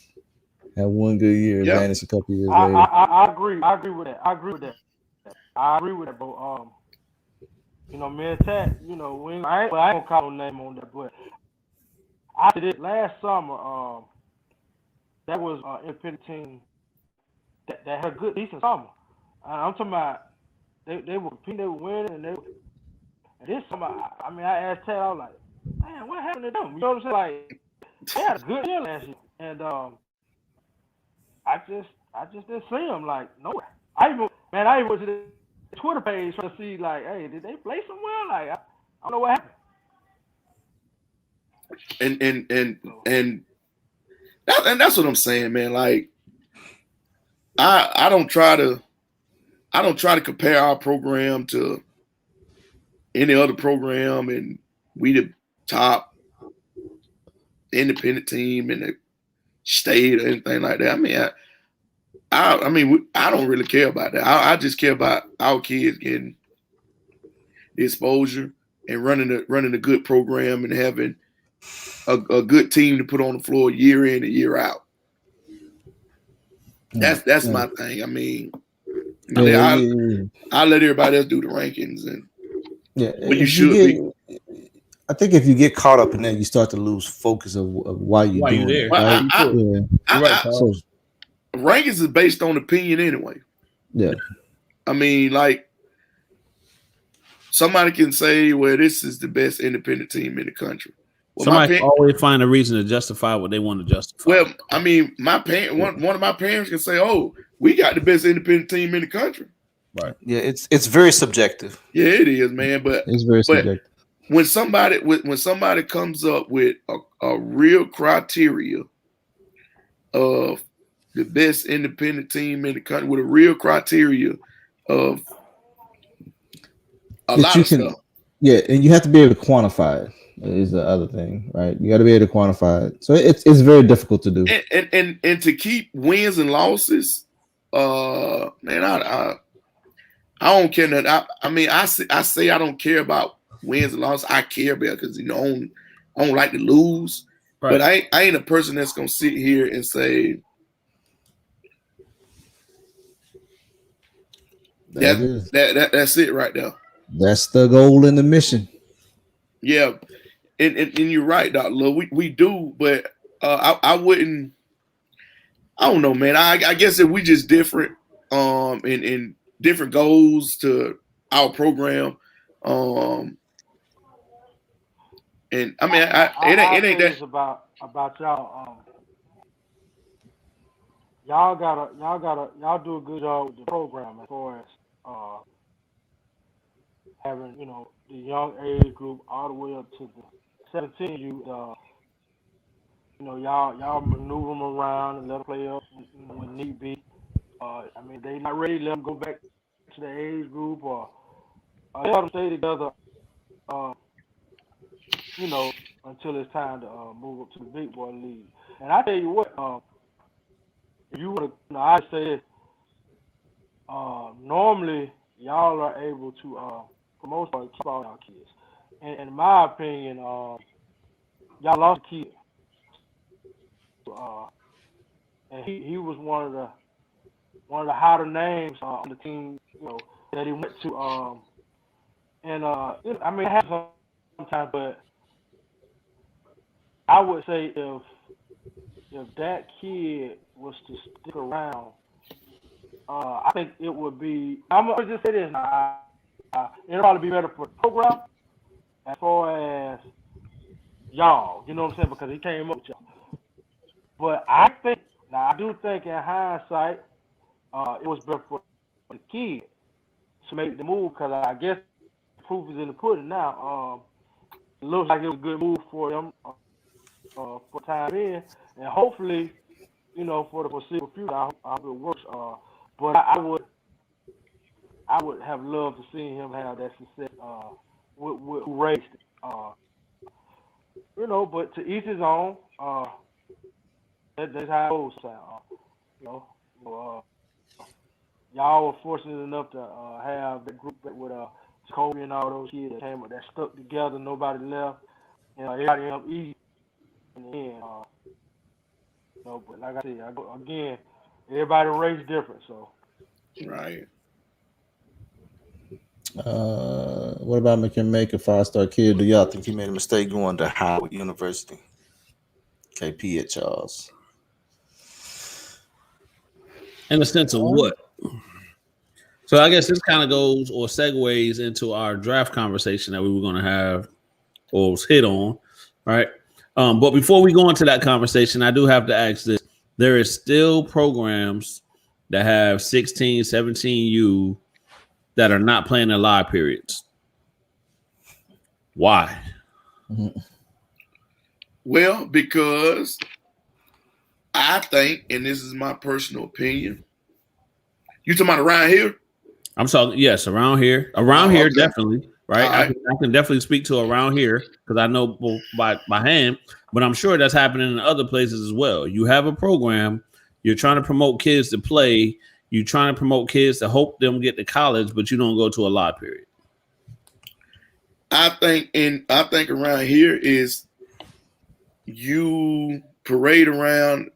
Had one good year, vanished a couple years later.
I agree with that. I agree with that, bro. You know, me and Tat, you know, I ain't gonna call no name on that, but I did it last summer. That was an independent team that had a good, decent summer. I'm talking about they were competing, they were winning, and this summer, I mean, I asked Tat, I was like, man, what happened to them? You know what I'm saying? Like, they had a good year last year, and I just didn't see them like nowhere. I even went to the Twitter page trying to see like, hey, did they play somewhere? Like, I don't know what
happened. And that's what I'm saying, man. Like, I don't try to compare our program to any other program, and we the top independent team in the state or anything like that. I mean, I don't really care about that. I just care about our kids getting the exposure and running a good program and having a good team to put on the floor year in and year out. That's my thing. I mean, I let everybody else do the rankings, and but you should be.
I think if you get caught up in that, you start to lose focus of why you're doing it.
Right? So, rankings is based on opinion anyway.
Yeah.
I mean, like, somebody can say, well, this is the best independent team in the country. Well,
Somebody always find a reason to justify what they want to justify.
Well, I mean, my parent, one of my parents can say, "Oh, we got the best independent team in the country."
Right.
Yeah, it's very subjective.
Yeah, it is, man. But
it's very subjective.
When somebody comes up with a real criteria of the best independent team in the country, with a real criteria of a lot of stuff.
Yeah, and you have to be able to quantify it. Is the other thing, right? You got to be able to quantify it. So it's very difficult to do.
And to keep wins and losses, man, I don't care that. I mean, I say I don't care about wins and losses. I care about because I don't like to lose. Right. But I ain't a person that's gonna sit here and say that's it right there.
That's the goal and the mission.
Yeah. And you're right, Dr. Love. We do, but I wouldn't. I don't know, man. I guess if we just different, in different goals to our program, and I mean, it ain't that
about y'all. Y'all do a good job with the program as far as having the young age group all the way up to the 17, y'all maneuver them around and let them play up when need be. I mean, they not ready to let them go back to the age group or let them stay together, until it's time to move up to the big boy league. And I tell you what, if you would have, I say this, normally y'all are able to, for the most part, keep all y'all kids. And in my opinion, y'all lost a kid. And he was one of the hotter names on the team, that he went to. I mean, it happens sometimes, but I would say if that kid was to stick around, I think it would be. I'm gonna just say this now. It'll probably be better for the program as far as y'all. You know what I'm saying? Because he came up with y'all. But I do think in hindsight, it was better for the kid to make the move because I guess the proof is in the pudding now. It looks like it was a good move for them for time being, and hopefully, for the foreseeable future, I hope it works. But I would have loved to see him have that success with raised it. But to each his own. That's how it goes. Y'all were fortunate enough to have the group that with Kobe and all those kids that came up, that stuck together, nobody left, everybody up easy in the end. But like I said, again, everybody race different, so.
Right.
What about make a 5-star kid? Do y'all think he made a mistake going to Howard University? KP at Charles.
In the sense of what? So I guess this kind of goes or segues into our draft conversation that we were going to have or was hit on, right? But before we go into that conversation, I do have to ask this. There is still programs that have 16, 17U that are not playing their live periods. Why?
Well, because I think, and this is my personal opinion, you talking about around here?
I'm talking, yes, around here. Around here,
okay.
Definitely, right? I can definitely speak to around here because I know by hand, but I'm sure that's happening in other places as well. You have a program, you're trying to promote kids to play, you're trying to promote kids to hope them get to college, but you don't go to a live period.
I think around here is you parade around.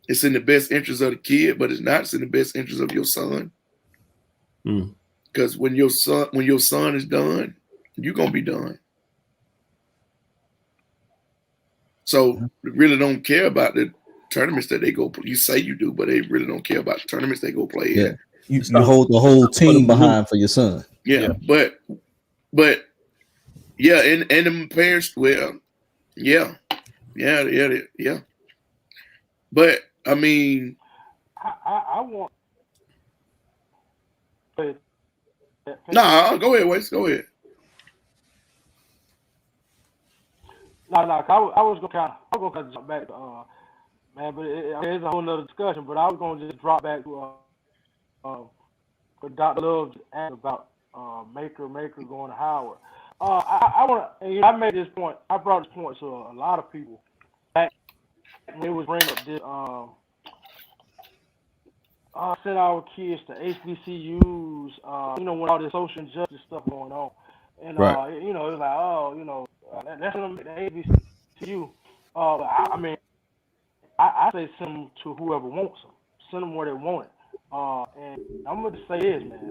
It's in the best interest of the kid, but it's not. It's in the best interest of your son. Because when your son is done, you're gonna be done. So really don't care about the tournaments that they go. You say you do, but they really don't care about the tournaments they go play.
Yeah, you hold the whole team behind for your son.
Yeah. But Yeah, and the parents, well, yeah. But I mean,
I want.
nah, go ahead, Wes. Go ahead.
No, I was gonna jump back to man, but it's a whole nother discussion. But I was gonna just drop back to what Dr. Love asked about Maker going to Howard. I want to. I made this point. I brought this point to a lot of people back when they was bringing up this. Send our kids to HBCUs. When all this social injustice stuff going on, and
Right.
it's like, that's them the HBCU. I mean, I say send them to whoever wants them. Send them where they want it. And I'm gonna say this, man.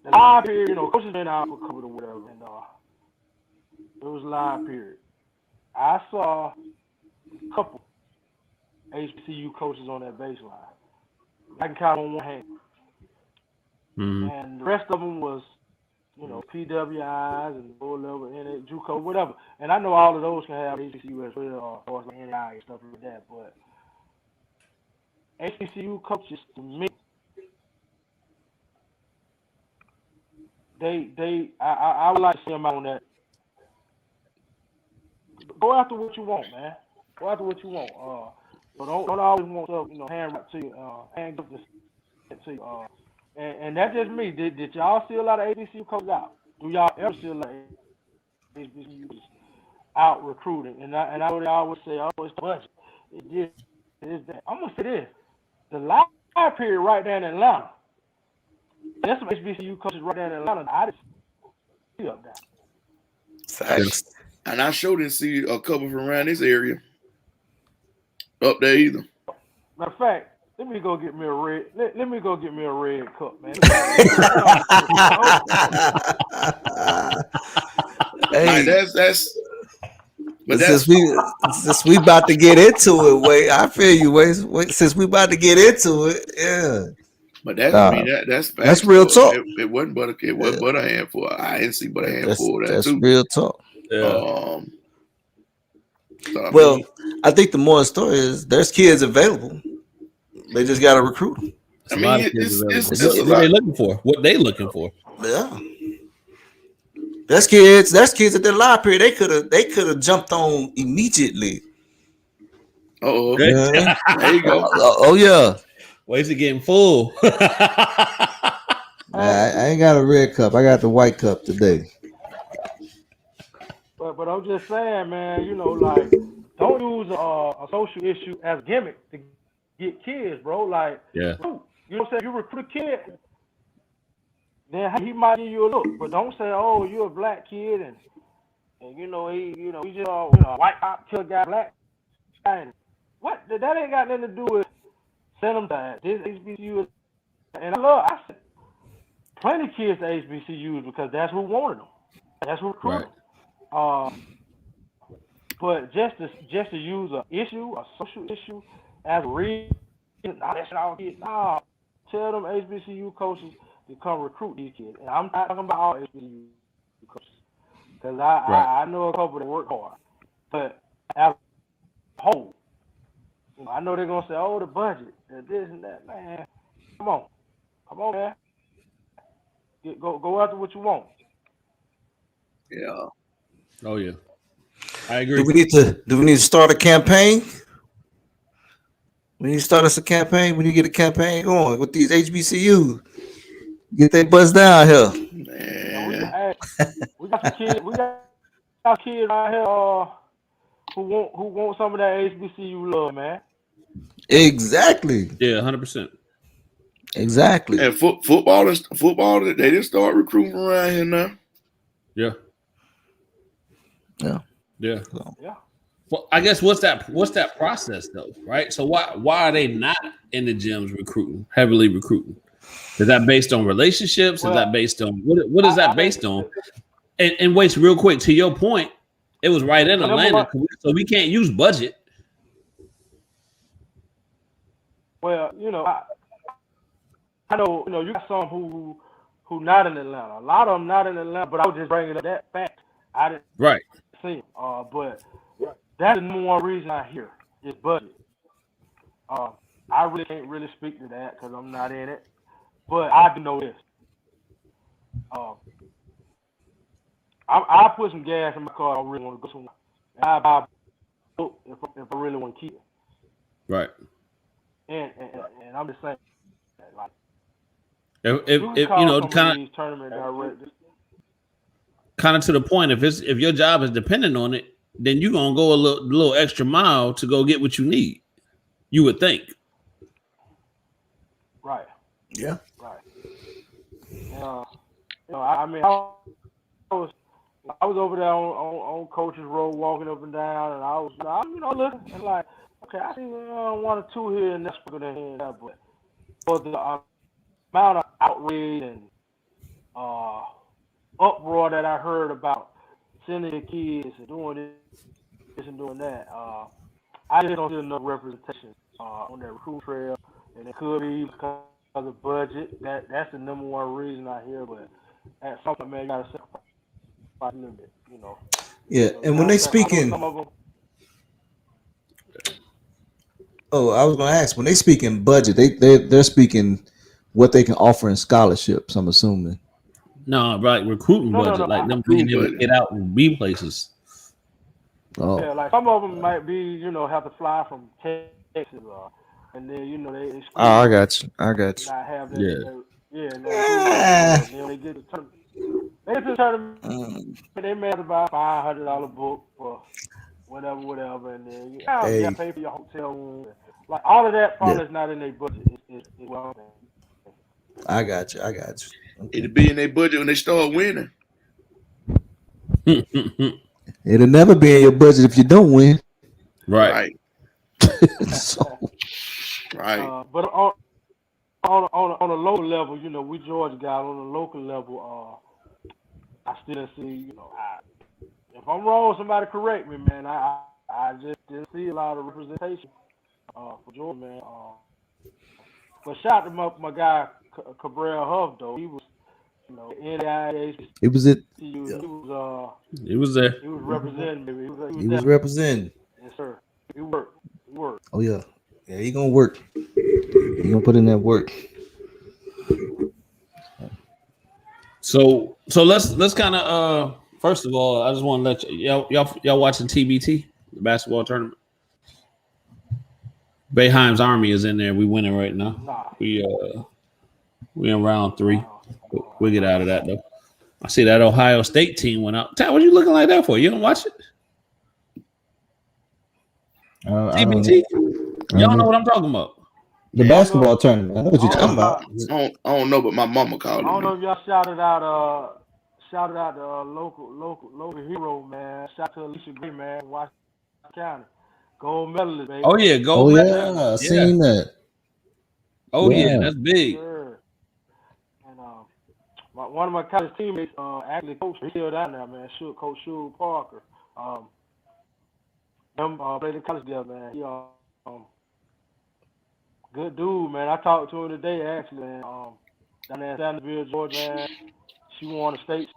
The live period, coaches been out for COVID or whatever, and it was live period. I saw a couple HBCU coaches on that baseline. I can count on one hand.
Mm-hmm.
And the rest of them was, PWIs and lower level, JUCO, whatever. And I know all of those can have HBCU as well, or NI and stuff like that. But HBCU coaches, to me, I would like to see them out on that. Go after what you want, man. Go after what you want. But don't always want stuff, hand right to you, hand to you. And that's just me. Did y'all see a lot of HBCU coaches out? Do y'all ever see a lot of HBCUs out recruiting? And I would always say, it's the budget. It is that. I'm gonna say this: the live period right there in Atlanta. There's some HBCU coaches right there in Atlanta. I didn't see up there.
Facts. And I sure didn't see a couple from around this area up there either.
Matter of fact, let me go get me a red. Let me go get me a red cup, man.
Hey,
that's. But
since we about to get into it, wait, I feel you, wait. Since we about to get into it, yeah.
But that's
real talk.
It wasn't but a handful. I didn't see but a handful of that
that's
too.
Real talk.
Yeah.
Well, I think the moral story is there's kids available. They just got to recruit them.
I mean, it's
what they looking for? What they looking for?
Yeah. That's kids at their live period. They could have jumped on immediately.
Oh,
yeah.
There you go.
Oh yeah.
Ways of getting full.
I ain't got a red cup. I got the white cup today.
But I'm just saying, man. Don't use a social issue as a gimmick to get kids, bro. Like,
yeah.
You know what I'm saying? You recruit a kid, then he might give you a look, but don't say, "Oh, you're a black kid," and he just white cop kill guy, black guy. And what? That ain't got nothing to do with send them to this HBCU. And I sent plenty of kids to HBCUs because that's who wanted them. That's who recruited them. But just to use a social issue as a reason, that's all kids. Nah, tell them HBCU coaches to come recruit these kids. And I'm not talking about all HBCU coaches because I know a couple that work hard, but as a whole, I know they're gonna say, "Oh, the budget, and this and that." Man, come on, man. Go after what you want.
Yeah.
Oh yeah. I agree.
Do we need to start a campaign? We need to start us a campaign. We need to get a campaign going with these HBCUs. Get their buzz down here.
Man.
We got some kids. We got kids out here who want some of that HBCU love, man.
Exactly.
Yeah, 100%.
Exactly.
And football, they didn't start recruiting around here now.
Yeah.
Yeah.
Yeah.
Yeah.
Well, I guess what's that process though, right? So why are they not in the gyms heavily recruiting? Is that based on relationships? Is that based on what is that based on? And wait, real quick, to your point, it was right in Atlanta, so we can't use budget.
Well, I know, you got some who who not in Atlanta. A lot of them not in Atlanta, but I was just bringing up that fact. I didn't
Right.
see them. But that's the number one reason I hear is budget. I really can't really speak to that because I'm not in it. But I do know this. I put some gas in my car. I really want to go somewhere. And I buy a book if I really want to keep it.
Right.
And I'm just saying, like,
If
call
you know,
some
kind
of these tournament directors.
of to the point, if your job is dependent on it, then you're gonna go a little extra mile to go get what you need. You would think.
Right.
Yeah.
Right. I mean, I was over there on Coach's Road walking up and down, and I was looking and like, okay, I see one or two here and that's bigger than that, but for the amount of outrage and uproar that I heard about sending the kids and doing this and doing that, I just don't see enough representation on that recruit trail, and it could be because of the budget. That's the number one reason I hear, but at some point, man, you gotta sacrifice a little bit, you know.
Yeah,
So,
and when they speaking,
some of them,
I was gonna ask, when they speaking budget, they're speaking what they can offer in scholarships, I'm assuming.
No, like recruiting budget, like them being able to get out and be places.
Oh,
yeah, like some of them might be, you know, have to fly from Texas, and then you know they
Oh, I got you.
not have that.
Yeah.
And then they get the tournament. They get to the tournament. They may have to buy $500 book for whatever, and then you gotta pay for your hotel room. Like all of that probably is not in their budget. It's well,
I got you. Okay.
It'll be in their budget when they start winning.
It'll never be in your budget if you don't win.
Right.
So,
Right.
But on a local level, you know, we Georgia guys on a local level. I still see, you know, if I'm wrong, somebody correct me, man. I just didn't see a lot of representation for Georgia, man. But shout out to my guy Cabral Huff, though. He was, you know, NAIA.
it was it.
He was
It was there.
He was representing me.
He was representing.
Yes, sir. He worked.
Oh yeah, he gonna work. He gonna put in that work.
So let's kind of first of all, I just want to let y'all watching TBT, the basketball tournament. Boeheim's Army is in there. We winning right now.
Nah.
We in round 3. We'll get out of that though. I see that Ohio State team went out. Ty, what you looking like that for? You don't watch it? TBT. Y'all know what I'm talking about.
The basketball tournament. I know what you're talking about.
I don't know, but my mama called
I don't know
me.
if y'all shouted out the local hero, man. Shout to Alicia Gray, man, Washington County. Gold medalist, baby.
Oh yeah, gold medal.
Yeah, I seen that.
Oh yeah, that's big.
Sure. And one of my college teammates, actually coach, he's still down there, man. Coach Shul Parker. Them played in college together, man. He good dude, man. I talked to him today, actually, man. Down there in Sandersville, Georgia, man. She won a state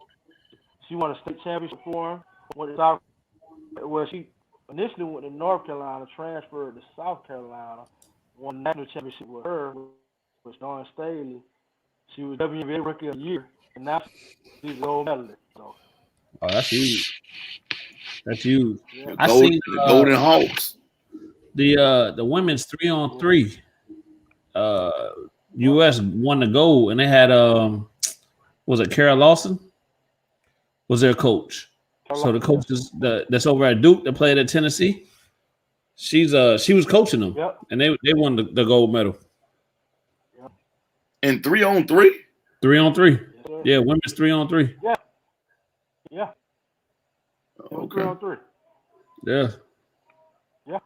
championship for him. She initially went to North Carolina, transferred to South Carolina, won the national championship with her, with Dawn Staley. She was WNBA Rookie of the Year, and now she's a gold medalist. So.
Oh, that's huge. That's huge.
Yeah.
I seen
The Golden Hawks.
the women's 3-on-3. U.S. won the gold, and they had was it Kara Lawson? Was their coach? So the coach that's over at Duke that played at Tennessee. She was coaching them, and they won the gold medal.
And 3-on-3?
3-on-3. Yeah, women's 3-on-3.
Yeah.
Okay.
3-on-3.
Yeah.
Yeah.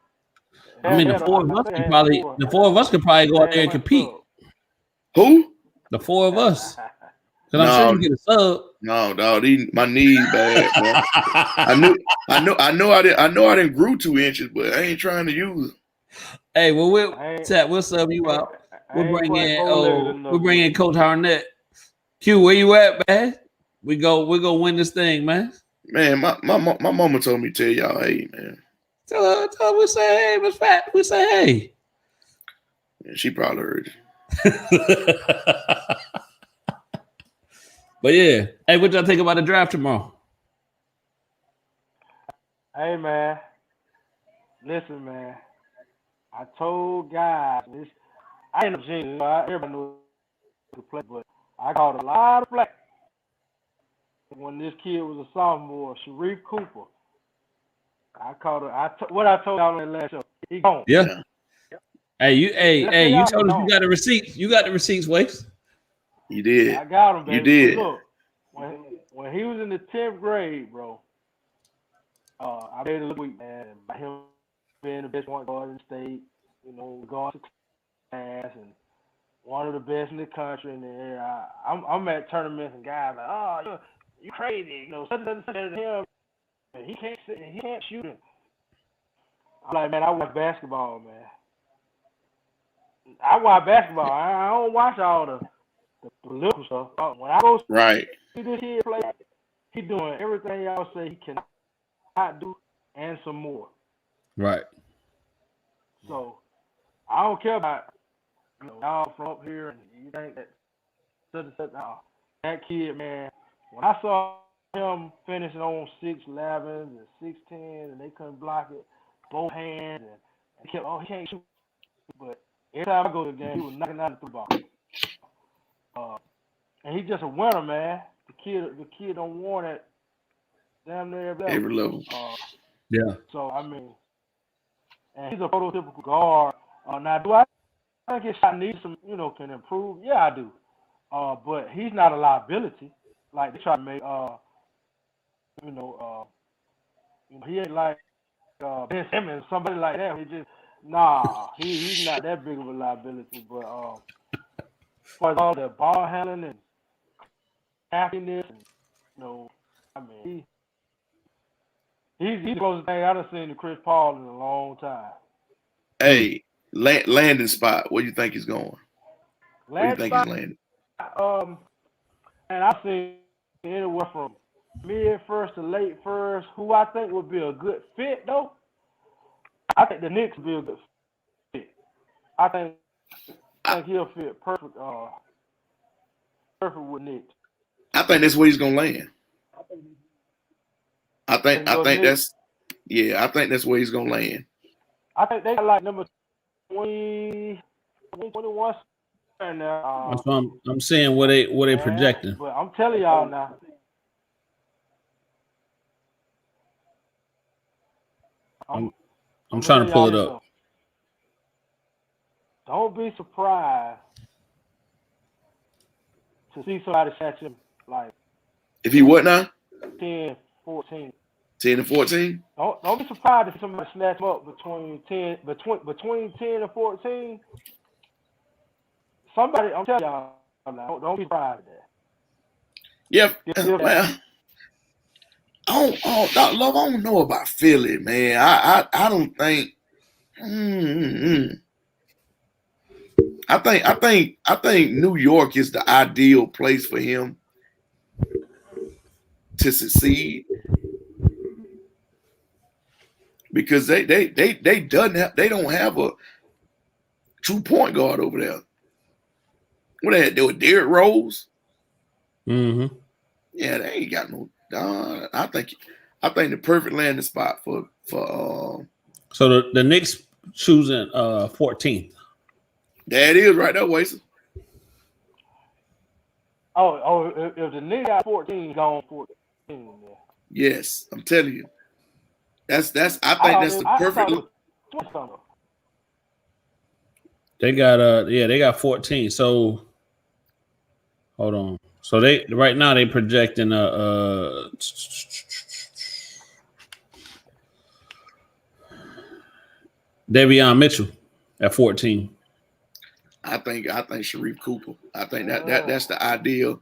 I mean, the four of us could probably go out there and compete.
Who?
The four of us. Because I'm sure you get a sub.
No, my knees bad, bro. I know I didn't grew 2 inches, but I ain't trying to use them.
Hey, well, we'll sub you out. We'll bring in Coach Harnett. Q, where you at, man? We go win this thing, man.
Man, my mama told me to tell y'all, hey, man.
Tell her we say hey, Miss Fat. We say hey.
Yeah, she probably heard
it. But yeah, hey, what y'all think about the draft tomorrow?
Hey man, listen, man. I told guys this. I ain't a genius. Everybody knows to play, but I caught a lot of flack when this kid was a sophomore, Sharif Cooper. I caught her. What I told y'all in the last show. He gone.
Yeah. Hey, you told us you got the receipts. You got the receipts, Waste.
You did.
I got him, baby.
You did.
But look, when he was in the 10th grade, bro, I made a week, man, by him being the best point guard in the state, going to class and one of the best in the country. And then I'm at tournaments and guys like, oh, you crazy, such and him. And he can't shoot him. I'm like, man, I watch basketball, man. I watch basketball. I don't watch all the political stuff. When I go see this kid play, he doing everything y'all say he cannot do and some more.
Right.
So I don't care about y'all from up here and you think that that kid, man. When I saw him finishing on 6'11" and 6'10", and they couldn't block it, both hands, and he kept, he can't shoot. But every time I go to the game, he was knocking out the ball. And he's just a winner, man. The kid don't want it damn near
every level.
Yeah.
So I mean, and he's a prototypical guard. Now, do I think his shot needs some, can improve? Yeah, I do. But he's not a liability. Like they try to make, he ain't like Ben Simmons, somebody like that. He's not that big of a liability. But for all the ball handling and happiness, and, he's the closest thing I've seen to Chris Paul in a long time.
Hey, landing spot. Where do you think he's going? Where do you think he's landing?
And I've seen anywhere from mid first to late first. Who I think would be a good fit, though, I think the Knicks would be a good fit. I think he'll fit perfect with Knicks.
I think that's where he's gonna land. I think that's where he's gonna land.
I think they got like number 20, 21 now.
That's what I'm saying. What they projecting?
But I'm telling y'all now.
I'm trying to pull it up.
Don't be surprised to see somebody catch him like.
If he what now?
10, 14.
10 and 14?
Don't be surprised if somebody snatch him up between 10 and 14. Somebody, I'm telling y'all now, don't be surprised at that.
Yeah, well, I don't know about Philly, man. I don't think. I think New York is the ideal place for him to succeed because they don't have a true point guard over there. What they had to do with Derrick Rose?
Mm-hmm.
Yeah, they ain't got no. I think the perfect landing spot for.
So the Knicks choosing 14th.
That is right there, Wason.
If the Knicks got 14, gone 14. Yeah.
Yes, I'm telling you. I think that's the perfect.
They got 14. So hold on. So they right now they projecting Davion Mitchell at 14.
I think Sharif Cooper. I think that's the ideal.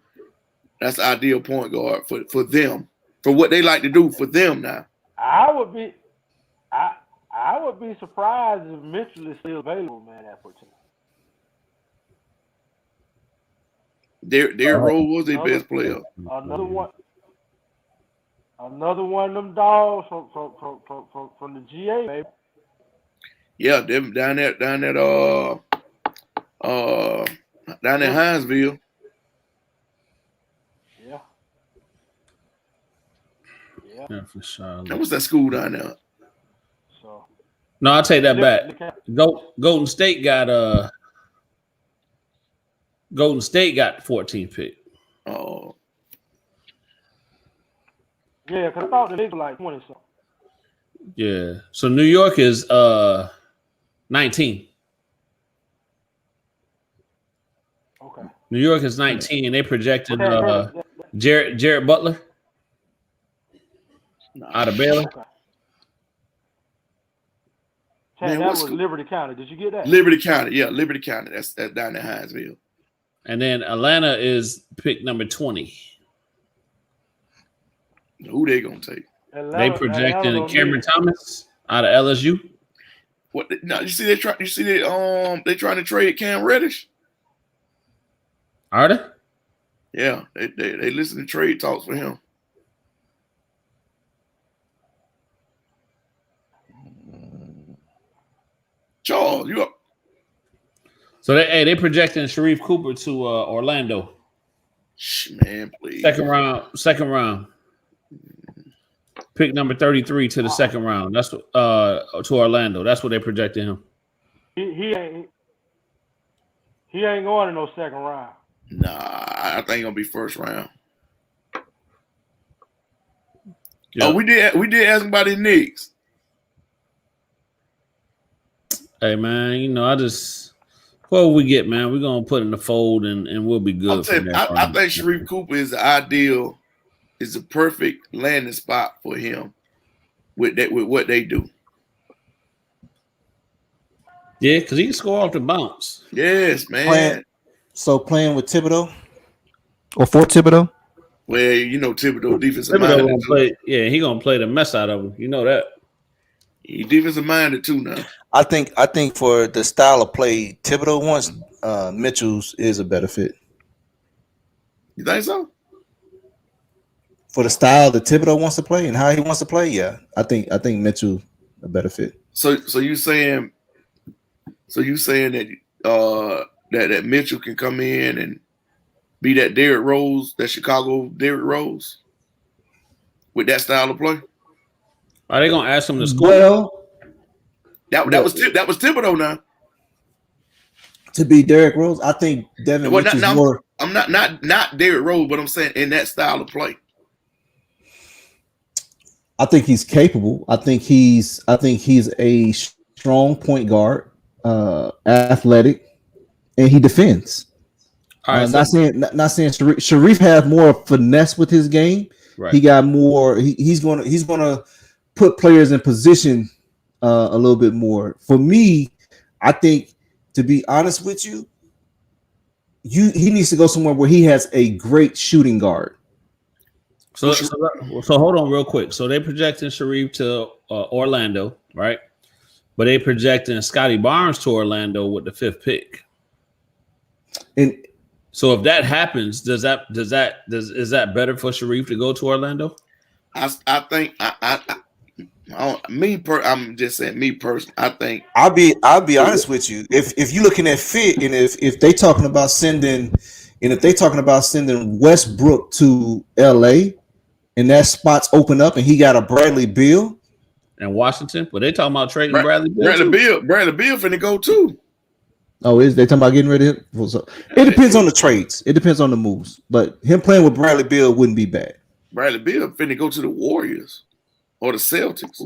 That's the ideal point guard for them, for what they like to do for them now.
I would be surprised if Mitchell is still available, man, at 14.
Derrick Rose was their best player.
Another one of them dogs from the GA, baby.
Yeah, them down at Hinesville.
Yeah, for sure.
That was that school down there.
So
no, I'll take that back. Golden State got 14th pick.
Oh.
Yeah, because I thought the Knicks were like 20 something.
Yeah. So New York is 19.
Okay.
New York is 19, and they projected Jared Butler out of Baylor.
Okay. Man, that was Liberty County. Did you get that?
Liberty County, yeah, Liberty County. That's down in Hinesville.
And then Atlanta is pick number 20.
Who they gonna take?
They projecting Cameron Thomas out of LSU.
What? No, you see they trying to trade Cam Reddish.
Are they?
Yeah, they listen to trade talks for him. Charles, you up?
So they projecting Sharif Cooper to Orlando.
Man, please.
Second round. Pick number 33 to the second round. That's to Orlando. That's what they projected him.
He ain't going in no second round.
Nah, I think gonna be first round. Yeah. Oh, we did ask him about his Knicks.
Hey man, what we get, man, we're gonna put in the fold and we'll be good.
I think Sharif Cooper is the perfect landing spot for him with what they do.
Yeah, because he can score off the bounce.
Yes, man.
Playing with Thibodeau or for Thibodeau?
Well, Thibodeau defensive
minded. He gonna play the mess out of him. You know that.
He defensive minded too now.
I think for the style of play Thibodeau wants, Mitchell's is a better fit.
You think so?
For the style that Thibodeau wants to play and how he wants to play, yeah, I think Mitchell a better fit.
So you saying that that Mitchell can come in and be that Derrick Rose, that Chicago Derrick Rose, with that style of play?
Are they gonna ask him to score?
Well,
that was Thibodeau now.
To be Derrick Rose, I think Devin Mitchell's more.
I'm not Derrick Rose, but I'm saying in that style of play.
I think he's capable. I think he's a strong point guard, athletic, and he defends.
All right,
not saying Sharif has more finesse with his game. Right. He got more. He's gonna put players in position a little bit more. For me, I think, to be honest with you, he needs to go somewhere where he has a great shooting guard.
So hold on real quick. So they projecting Sharif to Orlando, right? But they projecting Scotty Barnes to Orlando with the 5th pick.
And
so if that happens, is that better for Sharif to go to Orlando?
I think I'm just saying, me personally, I think
I'll be honest with you. If you're looking at fit, and if they talking about sending Westbrook to LA, and that spot's open up, and he got a Bradley Beal
and Washington, but they talking about trading Bradley Beal.
Bradley Beal finna go too.
Oh, is they talking about getting rid of him? So it depends on the trades. It depends on the moves. But him playing with Bradley Beal wouldn't be bad.
Bradley Beal finna go to the Warriors or the Celtics.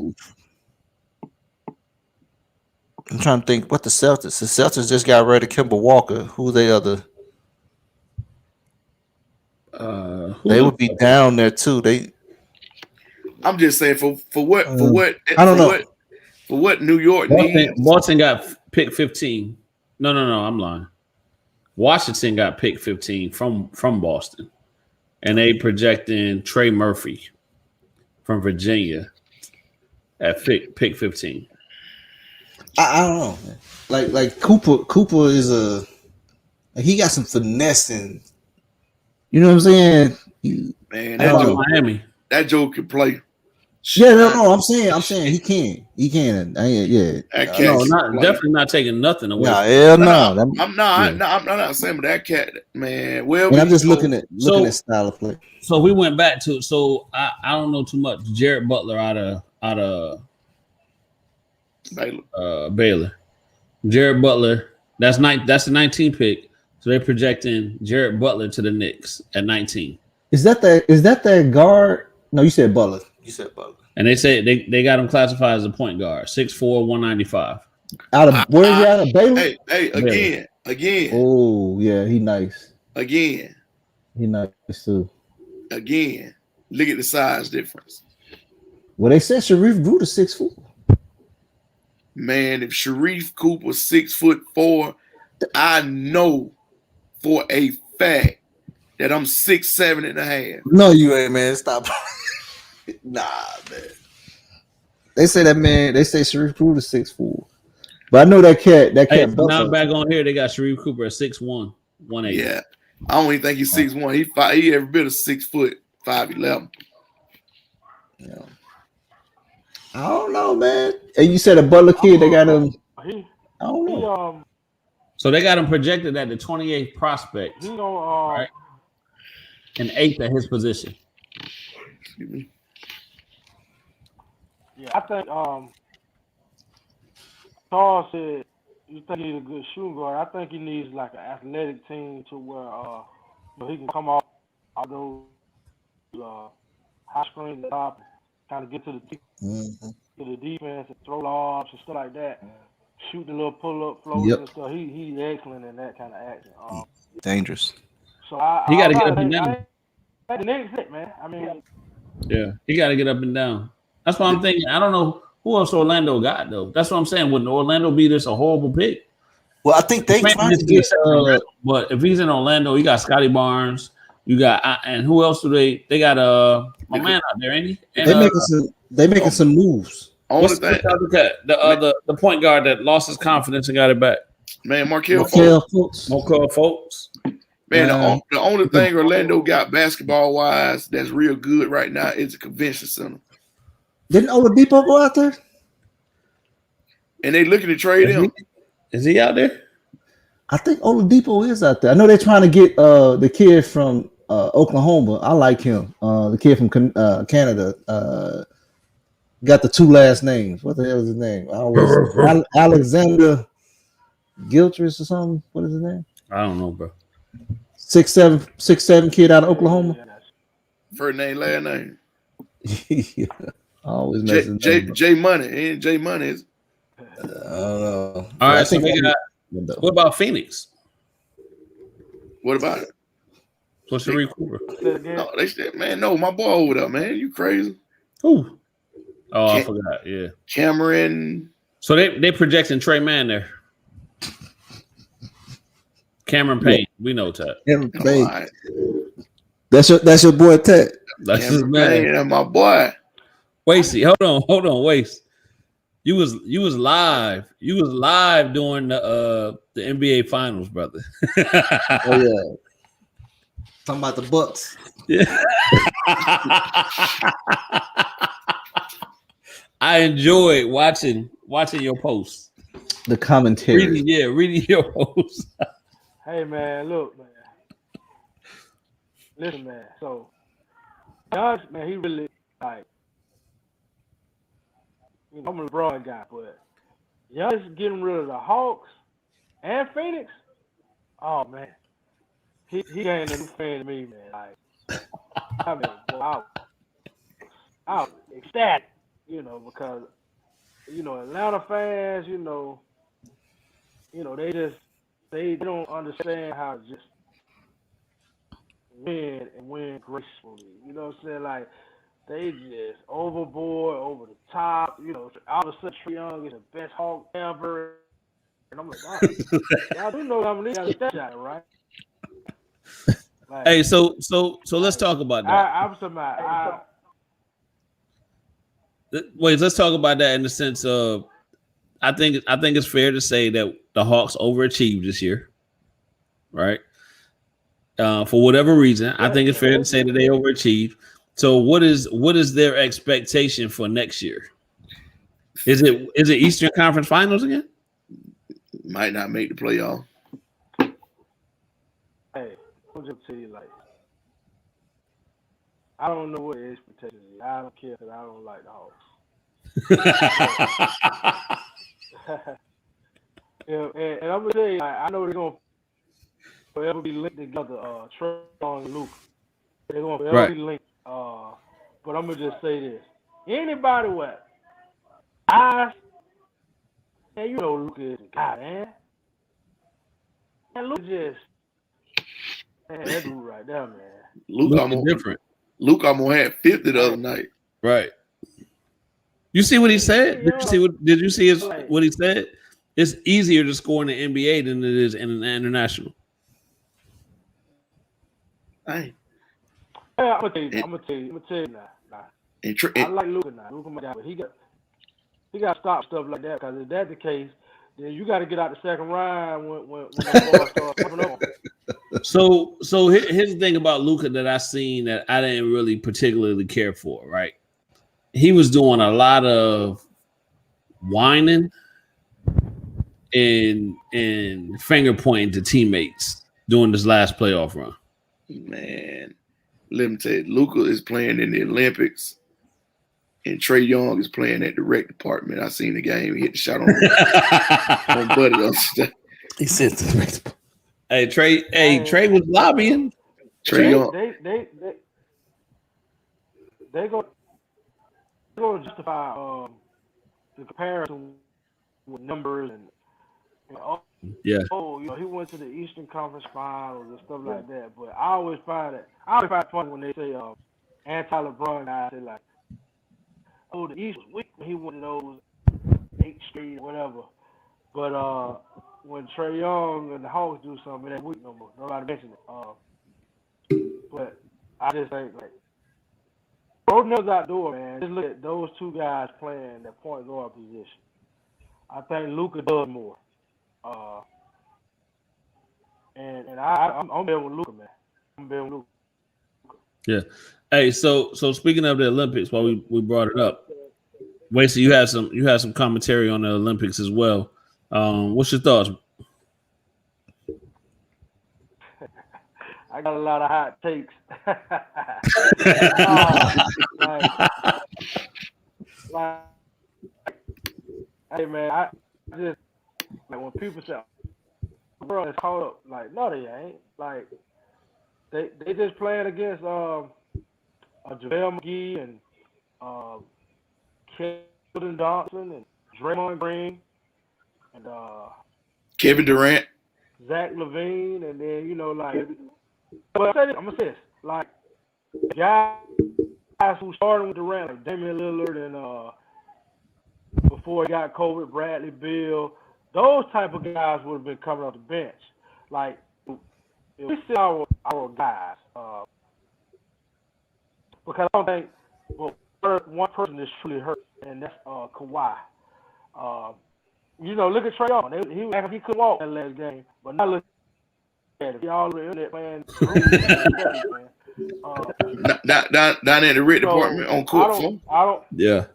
I'm trying to think what the Celtics. The Celtics just got rid of Kemba Walker. Who they other? They would be down there too.
I'm just saying for what
I don't know.
For what New York needs.
Boston got pick 15. No, I'm lying. Washington got pick 15 from Boston, and they projecting Trey Murphy from Virginia at pick 15.
I don't know. Like Cooper is he got some finesse You know what I'm saying?
Man,
How about Miami?
that Joe can play.
Yeah, no. I'm saying he can. He can. Yeah.
No, definitely not taking nothing away.
Nah, hell no.
I'm not saying, but that cat, man. Well,
and I'm just looking at style of play.
So we went back to. So I don't know too much. Jared Butler out of Baylor. Jared Butler. That's the 19 pick. So they're projecting Jared Butler to the Knicks at 19.
Is that their guard? No, you said Butler.
And they say they got him classified as a point guard, 6'4", 195.
Where is he out of Baylor?
Hey, again.
Oh yeah, he nice.
Again.
He nice too.
Again. Look at the size difference.
Well, they said Sharif grew to 6'4".
Man, if Sharif Cooper was 6'4", I know for a fact that I'm 6'7.5".
No, you ain't, man. Stop. Nah, man. They say Sharif Cooper is 6'4". But I know that cat.
Hey, now back on here, they got Sharif Cooper at 6'1", 180.
Yeah, I don't even think he's 6'1". He every bit of 6 foot, 5'11".
Yeah. I don't know, man. And you said a Butler kid, they got him. I don't know.
So they got him projected at the 28th prospect, right? And 8th at his position.
Excuse me.
Yeah, I think Charles said you think he's a good shooting guard. I think he needs like an athletic team to where he can come off those high screen top, kind of get to the defense and throw lobs and stuff like that. Shooting a little pull up floaters and stuff. He's excellent in that kind of action.
Dangerous.
So
he got to get up and down.
The next hit, man. I mean,
yeah, he got to get up and down. That's what I'm thinking. I don't know who else Orlando got though. That's what I'm saying. Wouldn't Orlando be this a horrible pick?
Well, I think they trying to get.
But if he's in Orlando, you got Scotty Barnes. You got and who else do they got? My man out there, ain't he? And,
they making some moves.
The point guard that lost his confidence and got it back.
Man,
Markelle Fultz.
Man, the only thing Orlando got basketball wise that's real good right now is the convention center.
Didn't Oladipo go out there?
And they looking to trade him.
Is he out there?
I think Oladipo is out there. I know they're trying to get the kid from Oklahoma. I like him. The kid from Canada. Got the 2 last names. What the hell is his name? Alexander Gilchrist or something. What is his name?
I don't know, bro.
6'7" kid out of Oklahoma.
First name, last name.
Yeah. Always
J Money. Ain't J Money.
I don't know.
All right, so we got. What about Phoenix?
What about it?
What's the Cooper?
No, they said, man, no, my boy over there, man. You crazy?
Who? Oh, I forgot. Yeah,
Cameron.
So they projecting Trey Mann there. Cameron Payne, we know Ted.
Cameron Payne. Right. That's your boy Ted.
That's his man.
That's my boy.
Wasey, hold on, Waste. You was live. You was live during the NBA Finals, brother.
Oh yeah. Talking about the Bucks.
Yeah. I enjoyed watching your posts.
The commentary.
Reading your posts.
Hey man, look, man. Listen, man. So, Josh, man, he really like. You know, I'm a LeBron guy, but Giannis getting rid of the Hawks and Phoenix. Oh man, he ain't a new fan to me, man. Like, I mean, boy, I was ecstatic, you know, because you know Atlanta fans, you know, they don't understand how to just win gracefully. You know what I'm saying? Like. They just overboard, over the top. You know, all of a sudden, Trae Young is the best Hawk ever. And I'm like, wow, y'all do know I'm got a step shot, right? Like,
hey, so let's talk about that. Wait, let's talk about that in the sense of, I think it's fair to say that the Hawks overachieved this year, right? for whatever reason. I think it's fair to say that they overachieved. So what is their expectation for next year? Is it Eastern Conference Finals again?
Might not make the playoff.
Hey, I'll just tell you like, I don't know what the expectation is. I don't care because I don't like the Hawks. and I'm gonna tell you, I know they're gonna forever be linked together. Trey Young and Luka, they're gonna forever be linked. But I'm gonna just say this: anybody with eyes, man, you know Luka is a guy, man. And Luka just, man, that dude right there, man.
Luka
different.
Luka almost had 50 the other night.
Right. You see what he said? Did you see what he said? It's easier to score in the NBA than it is in the international.
Hey.
I'm gonna tell you now. I like Luka now. Luka, my guy, but he got to stop stuff like that, because if that's the case, then you got to get out the second round when the ball starts coming up.
So here's the thing about Luka that I seen that I didn't really particularly care for. Right, he was doing a lot of whining and finger pointing to teammates during this last playoff run.
Man, let me tell you, Luka is playing in the Olympics, and Trey Young is playing at the rec department. I seen the game. He hit the shot on Buddy.
He said the rec department.
Hey, Trey was lobbying.
Trey Young.
They go to justify the comparison with numbers and he went to the Eastern Conference Finals and stuff like that. But I always find it funny when they say anti-LeBron guys say like, oh, the East was weak when he went to those 8 straight or whatever. But when Trey Young and the Hawks do something, it ain't weak no more. Nobody mentioned it. But I just think like, throw nails out the door, man. Just look at those two guys playing that point guard position. I think Luka does more. And I'm betting with Luka, man. I'm betting with Luka.
Yeah. Hey, so speaking of the Olympics, while we brought it up, wait, so you had some commentary on the Olympics as well. What's your thoughts?
I got a lot of hot takes. Hey man, I just like when people say the world is caught up, like no, they ain't. Like they just playing against JaVale McGee and Keldon Johnson and Draymond Green and
Kevin Durant,
Zach LaVine, and then like. But I'm gonna say this, like guys who started with Durant, like Damian Lillard and before he got COVID, Bradley Beal, those type of guys would have been coming off the bench. Like if we see our guys, because I don't think one person is truly hurt, and that's Kawhi. Look at Trey Young. He acted like he couldn't walk that last game, but now look. He all the internet playing.
Down in the red department on court.
Yeah.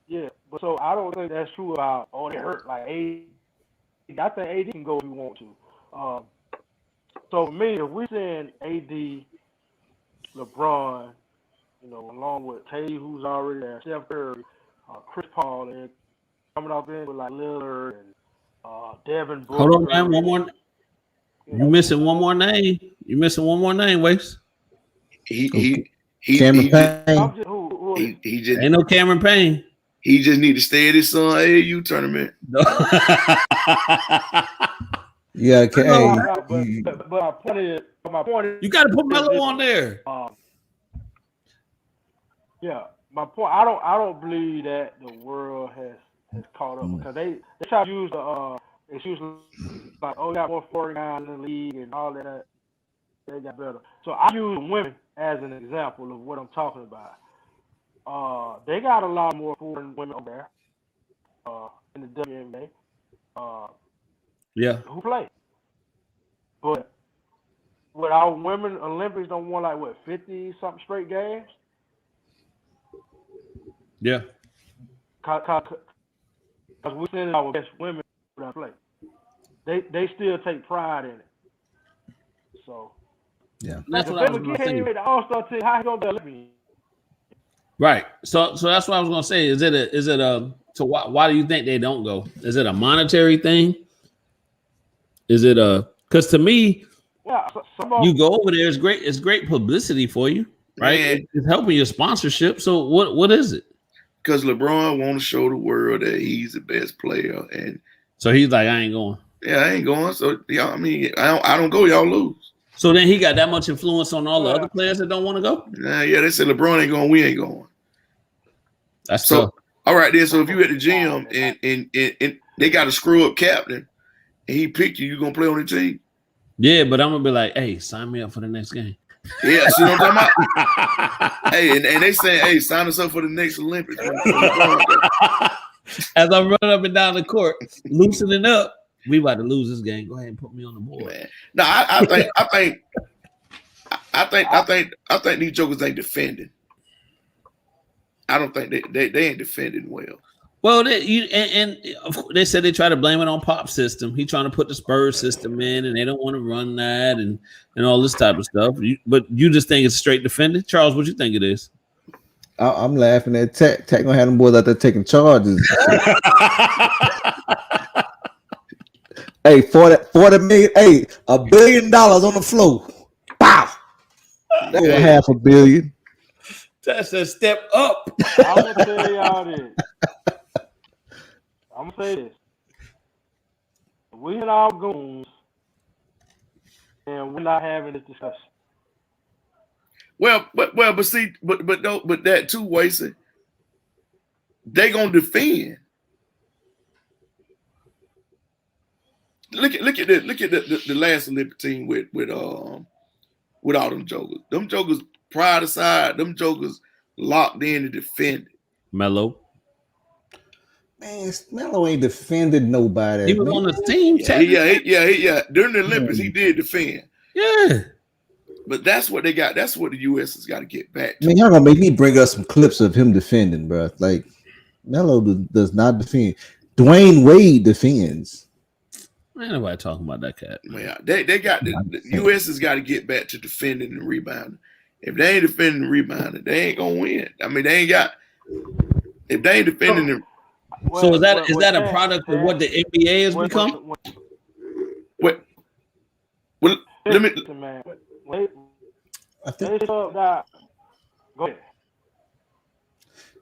Yeah, but so I don't think that's true about they hurt like AD. I think AD can go if he want to. So for me, if we send AD, LeBron, along with Tay, who's already there, Steph Curry, Chris Paul, and coming off in with like Lillard and Devin Booker.
Hold on, man. One more. You missing one more name. Waste.
Cameron Payne.
He just
ain't no Cameron Payne.
He just need to stay at his son AAU tournament.
Yeah, okay.
But my point is,
you got to put Melo on there.
Yeah, my point. I don't believe that the world has caught up because they try to use the excuse like, we got more 49 in the league and all that. They got better. So I use women as an example of what I'm talking about. They got a lot more foreign women over there in the WNBA.
Yeah.
Who play. But With our women Olympics don't won like what 50 something straight games.
Yeah.
Cause we send our best women that play. They still take pride in it. So
Yeah.
That's
if
what I was
they
going to
can't
say.
make the All-Star team, how he gonna be Olympian?
Right. So that's what I was going to say. Is it a so why do you think they don't go? Is it a monetary thing? Is it because to me,
Yeah, some of
you go over there, it's great publicity for you, right?
Man,
It's helping your sponsorship. So what is it?
because LeBron want to show the world that he's the best player, and
So he's like, I ain't going.
yeah, I ain't going. So y'all, I mean, I don't go, y'all lose.
So then he got that much influence on all the other players that don't want to go.
Yeah, they said LeBron ain't going, we ain't going.
That's
So
tough.
all right, then. So if you at the gym and they got a screw up captain, and he picked you gonna play on the team?
Yeah, but I'm gonna be like, hey, sign me up for the next game.
Yeah, see what I'm talking about? Hey, and they saying, hey, sign us up for the next Olympics.
As I'm running up and down the court, loosening up, we about to lose this game. Go ahead and put me on the board.
Man. No, I think these jokers ain't defending. I don't think they ain't defending well.
Well, they said they try to blame it on Pop's system. He trying to put the Spurs system in, and they don't want to run that and all this type of stuff. But you just think it's straight defending, Charles? What you think it is?
I'm laughing at Tech. Tech gonna have them boys out there taking charges. Hey, 40 million. Hey, $1 billion on the floor. Wow. That's $500 million.
That's a step up.
I'm gonna tell y'all this. I'm gonna say this. We and our goons, and we're not having this discussion.
Well, but that too, Wasey. They gonna defend. Look at this. Look at the last Olympic team with all them jokers. Them jokers pride aside. Them jokers locked in to defend it.
Melo.
Man, Melo ain't defended nobody.
He was on the team.
Yeah. During the Olympics, he did defend.
Yeah.
But that's what they got. That's what the U.S. has got to get back to.
Man, y'all gonna make me bring up some clips of him defending, bro. Like Melo does not defend. Dwayne Wade defends.
Ain't nobody talking about that cat.
Yeah, they got the U.S. has got to get back to defending and rebounding. If they ain't defending and rebounding, they ain't gonna win. I mean, they ain't got. If they ain't defending them.
So is that a product of what the NBA has become?
What? Well, let me.
Man.
I think.
Go ahead.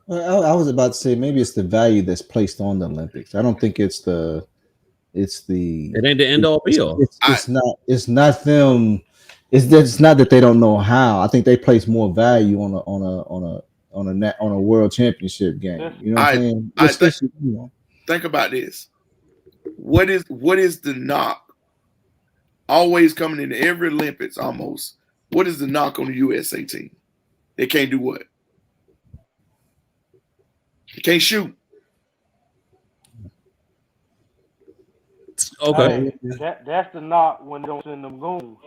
Well, I was about to say maybe it's the value that's placed on the Olympics. I don't think it's the.
It ain't the end all be all.
It's not them. It's not that they don't know how. I think they place more value on a world championship game. You know what I'm saying?
Think about this. What is the knock? Always coming into every Olympics almost. What is the knock on the USA team? They can't do what? They can't shoot.
Okay.
That's the knock when they don't send them goons.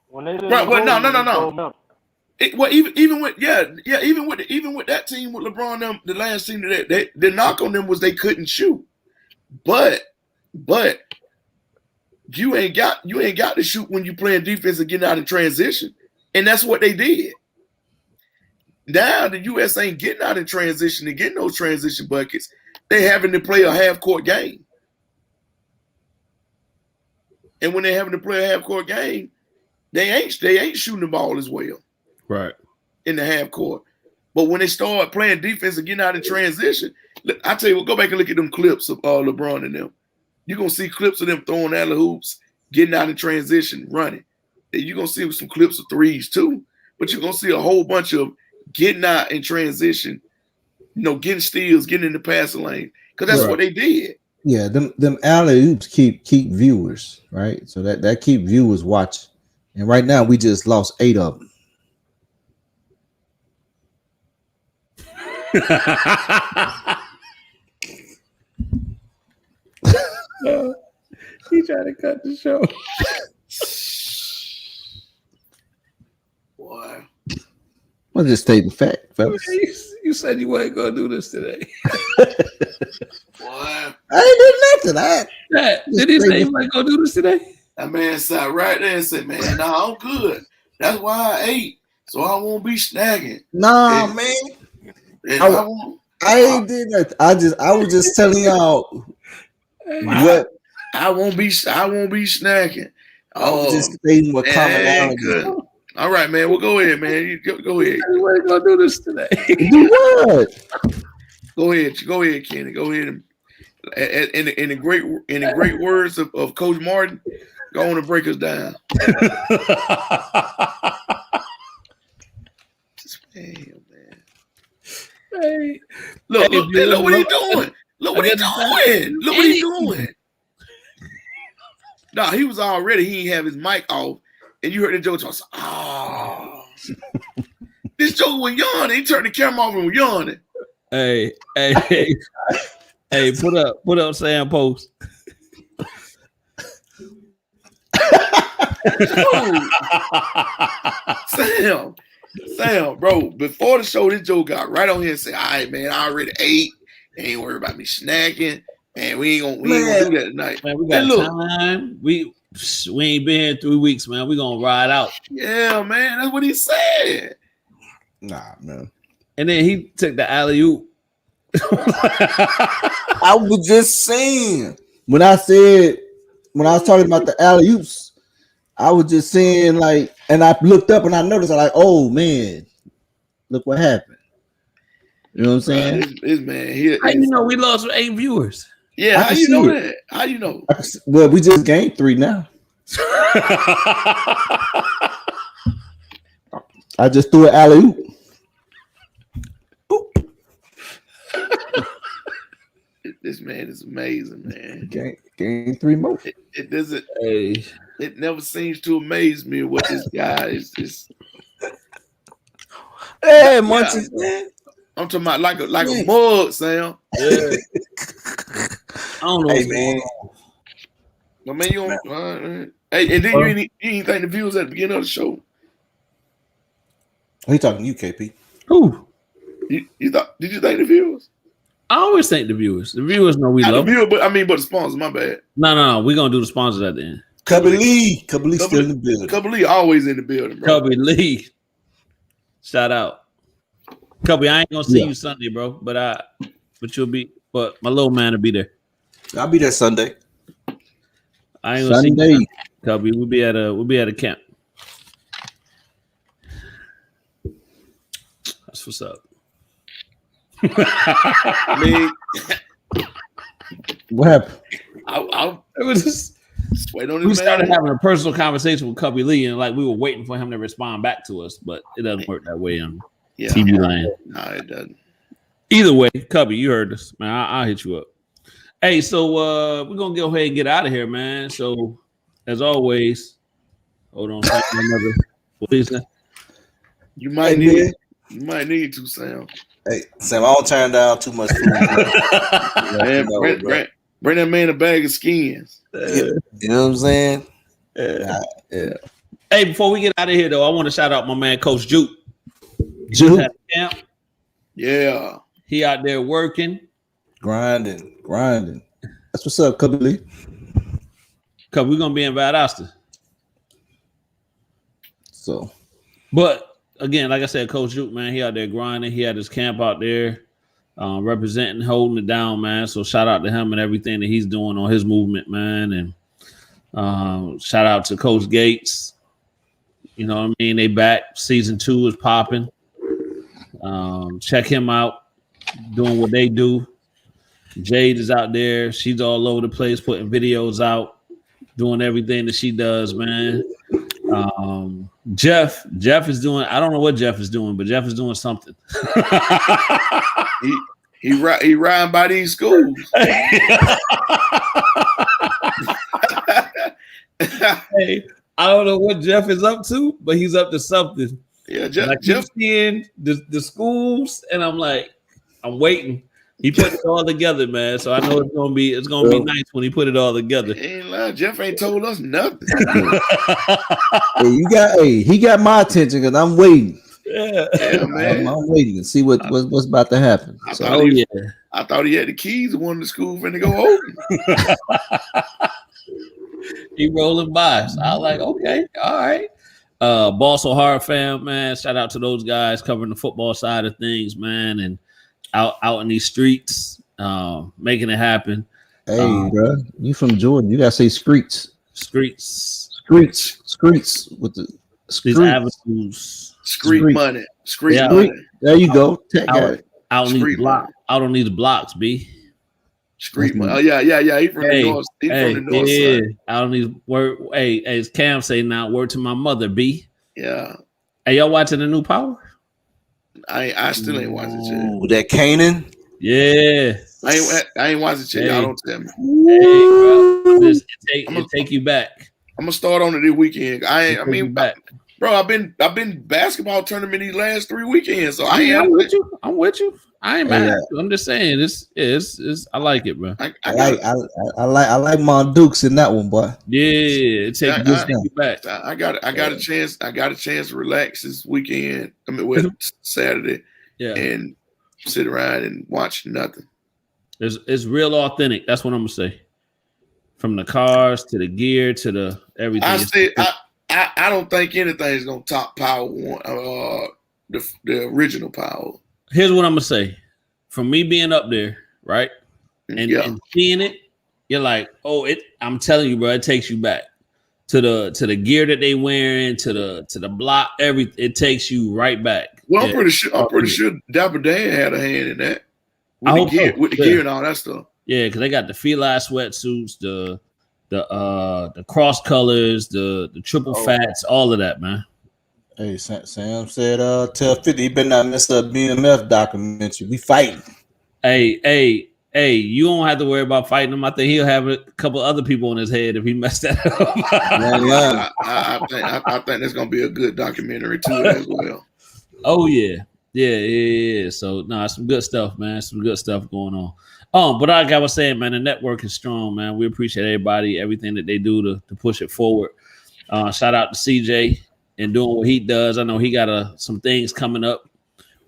When they send
Right. Well,
no.
Even with that team with LeBron, them the last team that the knock on them was they couldn't shoot, but you ain't got to shoot when you playing defense and getting out in transition, and that's what they did. Now the U.S. ain't getting out in transition and getting those transition buckets. They having to play a half court game, and when they having to play a half court game, they ain't shooting the ball as well.
Right.
In the half court. But when they start playing defense and getting out in transition, I tell you what, go back and look at them clips of LeBron and them. You're going to see clips of them throwing alley hoops, getting out in transition, running. And you're going to see some clips of threes too. But you're going to see a whole bunch of getting out in transition, getting steals, getting in the passing lane. Because that's what they did.
Yeah, them alley hoops keep viewers, right? So that keep viewers watching. And right now we just lost 8 of them.
He tried to cut the show.
Boy.
I'm just stating fact, fellas.
You said you weren't gonna do this today.
Boy.
I ain't did nothing.
Did he say you weren't gonna do this today?
That man sat right there and said, man, nah, I'm good. That's why I ate. So I won't be snagging.
Nah, man. I ain't did that. I was just telling y'all what
I won't be snacking.
I was just stating what commonality.
All right, man. Well, go ahead, man. You go ahead.
You ain't gonna do this today.
Do what?
Go ahead, Kenny. Go ahead and in the great words of Coach Martin, go on and break us down. Damn, man.
Hey,
look what he doing. Look what he doing. No, he was already. He didn't have his mic off, and you heard the joke talk. Oh, this joke was yawning. He turned the camera off and was yawning.
Hey, put up Sam post. Sam, bro. Before the show, this joke got right on here and said, "All right, man, I already ate. Ain't worried about me snacking." Man, we ain't gonna do that tonight. Man, we got time. We ain't been here 3 weeks, man. We gonna ride out.
Yeah, man, that's what he said.
Nah, man.
And then he took the alley-oop.
I was just saying when I was talking about the alley-oops, I was just saying like, and I looked up and I noticed, I'm like, oh man, look what happened. You know what I'm saying?
This man,
how you know we lost 8 viewers?
Yeah, how you know that? How you know?
Well, we just gained 3 now. I just threw an alley-oop.
This man is amazing, man.
Gain 3 more.
It doesn't.
Hey.
It never seems to amaze me what this guy is. Just.
Hey, Munchies, man.
I'm talking about like a mug, Sam.
Yeah. I don't know.
Hey, man.
Well, man, you don't. Hey, and then you ain't think the viewers at the beginning of the show.
He talking to you, KP.
Who?
You thought? Did you think the viewers?
I always thank the viewers. The viewers know we love
the viewer, but the sponsors. My bad.
No. We're gonna do the sponsors at the end.
Cubby Lee still in the building.
Cubby Lee always in the building, bro.
Cubby Lee. Shout out. Cubby, I ain't gonna see you Sunday, bro. But my little man will be there.
I'll be there Sunday.
I ain't gonna see you Cubby. We'll be at a camp. That's what's up.
What happened?
It was just
wait on his
we started having a personal conversation with Cubby Lee, and like we were waiting for him to respond back to us, but it doesn't work that way on TV land.
No, it doesn't.
Either way, Cubby, you heard us, man. I'll hit you up. Hey, so we're gonna go ahead and get out of here, man. So as always, hold on, please.
You might need to, Sam.
Hey, Sam, I don't turn down too much food.
Man, bring that man a bag of skins.
You know what I'm saying?
Yeah. Hey, before we get out of here, though, I want to shout out my man, Coach Juke.
Juke
at camp.
Yeah.
He out there working.
Grinding. That's what's up, Cubby Lee.
Because we're going to be in Valdosta.
So.
But, again, like I said, Coach Juke, man, he out there grinding. He had his camp out there representing, holding it down, man. So shout out to him and everything that he's doing on his movement, man. And shout out to Coach Gates. You know what I mean? They back. Season 2 is popping. Check him out, doing what they do. Jade is out there. She's all over the place, putting videos out, doing everything that she does, man. Jeff is doing, I don't know what Jeff is doing, but Jeff is doing something.
he riding by these schools.
Hey, I don't know what Jeff is up to, but he's up to something.
Yeah, Jeff
seeing the schools, and I'm like, I'm waiting. He put it all together, man. So I know it's gonna be nice when he put it all together.
Ain't lying. Jeff ain't told us nothing.
He got my attention because I'm waiting.
Yeah, man.
I'm waiting to see what's about to happen.
I
So,
thought he had the keys to one of the schools finna go open.
He rolling by. So I was like, okay, all right. Boss O'Hara fam, man. Shout out to those guys covering the football side of things, man, and out in these streets, making it happen.
hey, bro, you from Jordan? You gotta say streets with the
these avenues,
Street money. Money.
There you go.
Out on these blocks. Out on these blocks, B.
Street money. Oh, yeah. He from the north. He from the north side.
Out on these as Cam say now, word to my mother, B.
Yeah.
Hey, y'all watching the new Power?
I still ain't watching it.
With that Canaan.
Yeah.
I ain't watching shit. Y'all don't tell me.
Hey, bro. It take you back.
I'm gonna start on it this weekend. Bro, I've been basketball tournament these last 3 weekends, so I'm with
you. I ain't mad. I'm just saying it's I like it, bro.
I like my Dukes in that one, boy.
Yeah, it take you back.
I got a chance to relax this weekend. Saturday, and sit around and watch nothing.
It's real authentic. That's what I'm gonna say. From the cars to the gear to the everything.
I don't think anything's gonna top Power One, the original Power.
Here's what I'm gonna say. From me being up there, right, and seeing it, you're like, I'm telling you, bro, it takes you back to the gear that they wearing, to the block. It takes you right back.
Well, I'm pretty sure Dapper Dan had a hand in that. With the gear and all that stuff. Yeah,
because they got the Feli sweatsuits, the cross colors, the triple fats, all of that, man.
Hey, Sam said, tell 50 he better not mess up BMF documentary. We fighting.
Hey, you don't have to worry about fighting him. I think he'll have a couple other people on his head if he messed that up.
I think that's gonna be a good documentary too as well.
Oh yeah. So some good stuff, man. Some good stuff going on. But like I was saying, man, the network is strong, man. We appreciate everybody, everything that they do to push it forward. Shout out to CJ and doing what he does. I know he got some things coming up.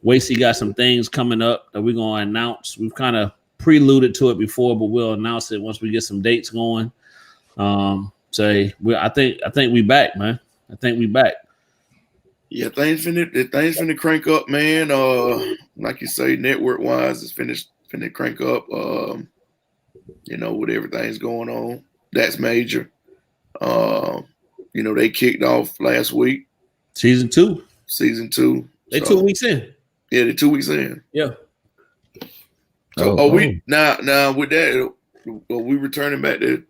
Wasey got some things coming up that we're gonna announce. We've kind of preluded to it before, but we'll announce it once we get some dates going. I think we back, man. I think we back.
Yeah, things finna crank up, man. Like you say, network wise, it's finna crank up. With everything's going on, that's major. They kicked off last week.
Season 2.
They
2 weeks in.
Yeah, they're 2 weeks in.
Yeah.
So we now with that, are we returning back to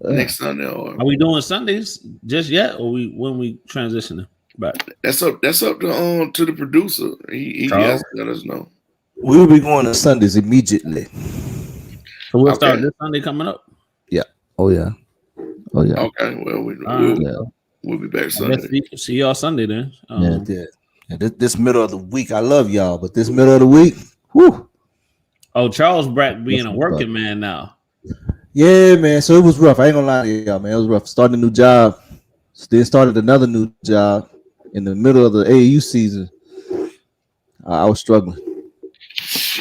next Sunday? Or
are we doing Sundays just yet, or when we transitioning back?
That's up to the producer. He has to let us know.
We'll be going to Sundays immediately.
So we'll start this Sunday coming up.
Yeah. Oh yeah.
Okay. Well, we'll be back Sunday.
See y'all Sunday then.
This middle of the week, I love y'all, but this middle of the week, whew.
Oh, Charles Brack being a working man now.
Yeah, man. So it was rough. I ain't gonna lie to y'all, man. It was rough. Starting a new job, then started another new job in the middle of the AAU season. I was struggling.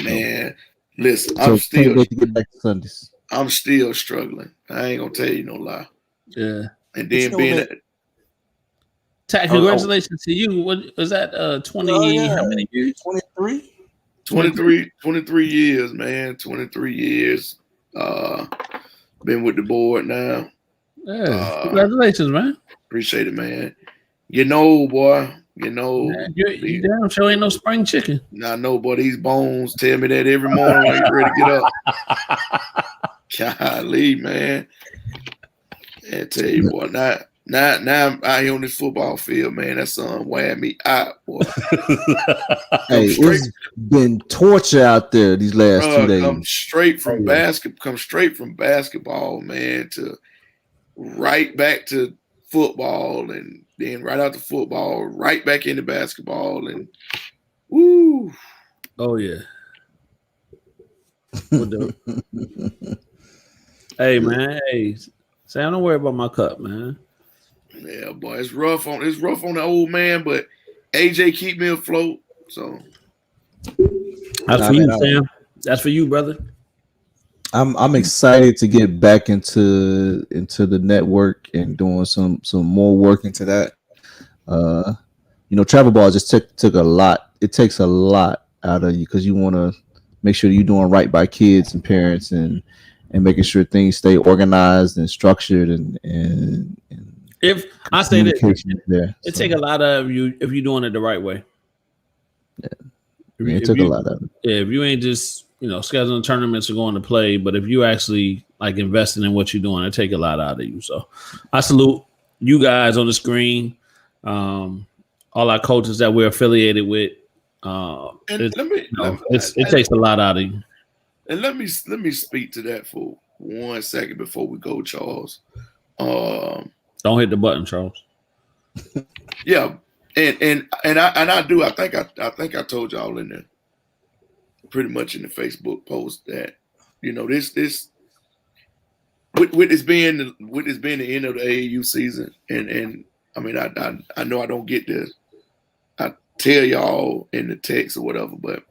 Man, listen,
I'm still to get back to Sundays.
I'm still struggling. I ain't gonna tell you no lie.
Yeah.
And then being
congratulations to you. What is that? 20? How many years?
23.
23 years, man. 23 years. Been with the board now.
Yeah. Congratulations, man.
Appreciate it, man. Boy.
You damn sure ain't no spring chicken.
I know, but these bones tell me that every morning when you ready to get up. Golly, man. I tell you, boy, now I'm out here on this football field, man. That son wearing me out, boy.
Hey, it's been torture out there these last 2 days.
Come straight from basketball, man, to right back to football, and then right after football, right back into basketball, and woo.
Oh yeah. We'll do it. Hey man, hey, Sam, don't worry about my cup, man.
Yeah, boy, it's rough on the old man, but AJ keep me afloat. So
that's for you, Sam. That's for you, brother.
I'm excited to get back into the network and doing some more work into that. Travel ball just took a lot. It takes a lot out of you because you want to make sure you're doing right by kids and parents and making sure things stay organized and structured and
if I say that
there.
It take a lot of you if you're doing it the right way.
Yeah, it took a lot of it.
Yeah, if you ain't just scheduling tournaments or going to play, but if you actually like investing in what you're doing, it take a lot out of you. So I salute you guys on the screen, all our coaches that we're affiliated with. It takes a lot out of you.
And let me speak to that for 1 second before we go, Charles.
Don't hit the button, Charles.
Yeah, and I do. I think I told y'all in there, pretty much in the Facebook post that this with this being the end of the AAU season, and I mean I know I don't get this. I tell y'all in the text or whatever, but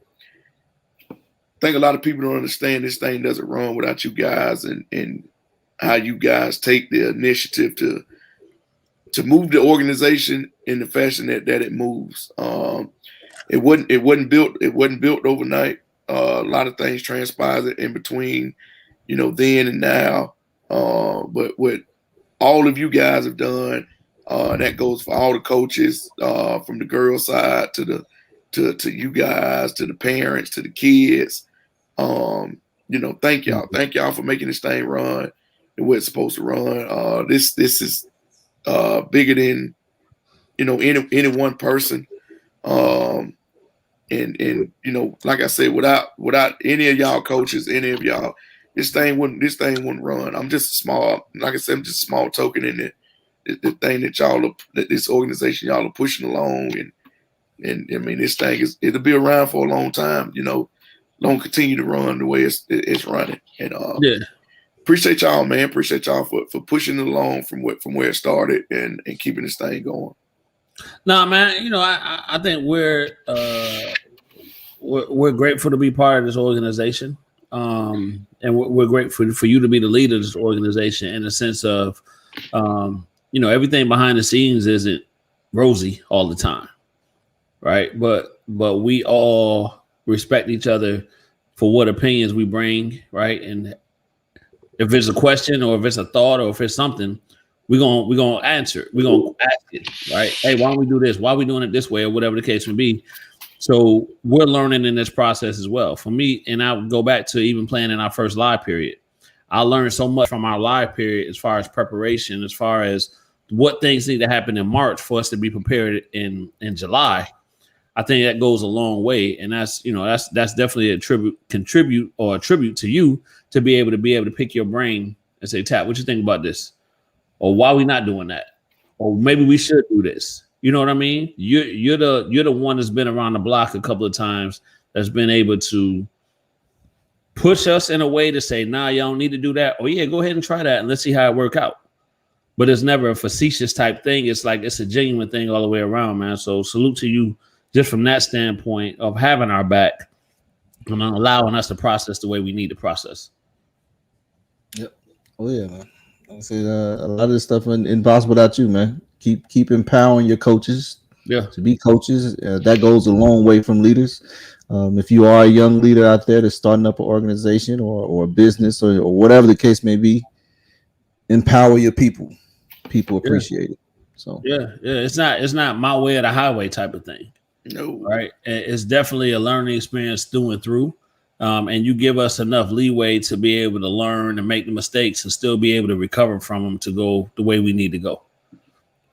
I think a lot of people don't understand this thing doesn't run without you guys and how you guys take the initiative to move the organization in the fashion that it moves. It wasn't built overnight. A lot of things transpired in between, then and now. But what all of you guys have done, that goes for all the coaches, from the girls' side to you guys, to the parents, to the kids. Thank y'all for making this thing run the way it's supposed to run. This is bigger than any one person. And like I said, without any of y'all coaches, any of y'all, this thing wouldn't run. I'm just small, like I said, I'm just a small token in the thing that this organization y'all are pushing along, and I mean this thing it'll be around for a long time, don't continue to run the way it's running. And appreciate y'all, man. Appreciate y'all for pushing it along from where it started and keeping this thing going.
Nah, man, I think we're grateful to be part of this organization. And we're grateful for you to be the leader of this organization in the sense of, everything behind the scenes isn't rosy all the time, right? But we all respect each other for what opinions we bring, right? And if it's a question or if it's a thought or if it's something, we're gonna answer it. We're gonna ask it, right? Hey, why don't we do this? Why are we doing it this way, or whatever the case may be? So we're learning in this process as well. For me, and I would go back to even playing in our first live period. I learned so much from our live period as far as preparation, as far as what things need to happen in March for us to be prepared in July. I think that goes a long way, and that's definitely a tribute to you to be able to pick your brain and say, Tap, what you think about this, or why we not doing that, or maybe we should do this. You know what I mean? You're the one that's been around the block a couple of times that's been able to push us in a way to say, nah, y'all don't need to do that, or yeah, go ahead and try that and let's see how it work out. But it's never a facetious type thing. It's like it's a genuine thing all the way around, man. So salute to you just from that standpoint of having our back and allowing us to process the way we need to process.
Yep. Oh yeah, man. I say a lot of this stuff impossible without you, man. Keep empowering your coaches.
Yeah.
To be coaches, that goes a long way from leaders. If you are a young leader out there that's starting up an organization or a business or whatever the case may be, empower your people. People appreciate it. So
it's not my way or the highway type of thing.
No,
right. It's definitely a learning experience through and through. And you give us enough leeway to be able to learn and make the mistakes and still be able to recover from them to go the way we need to go.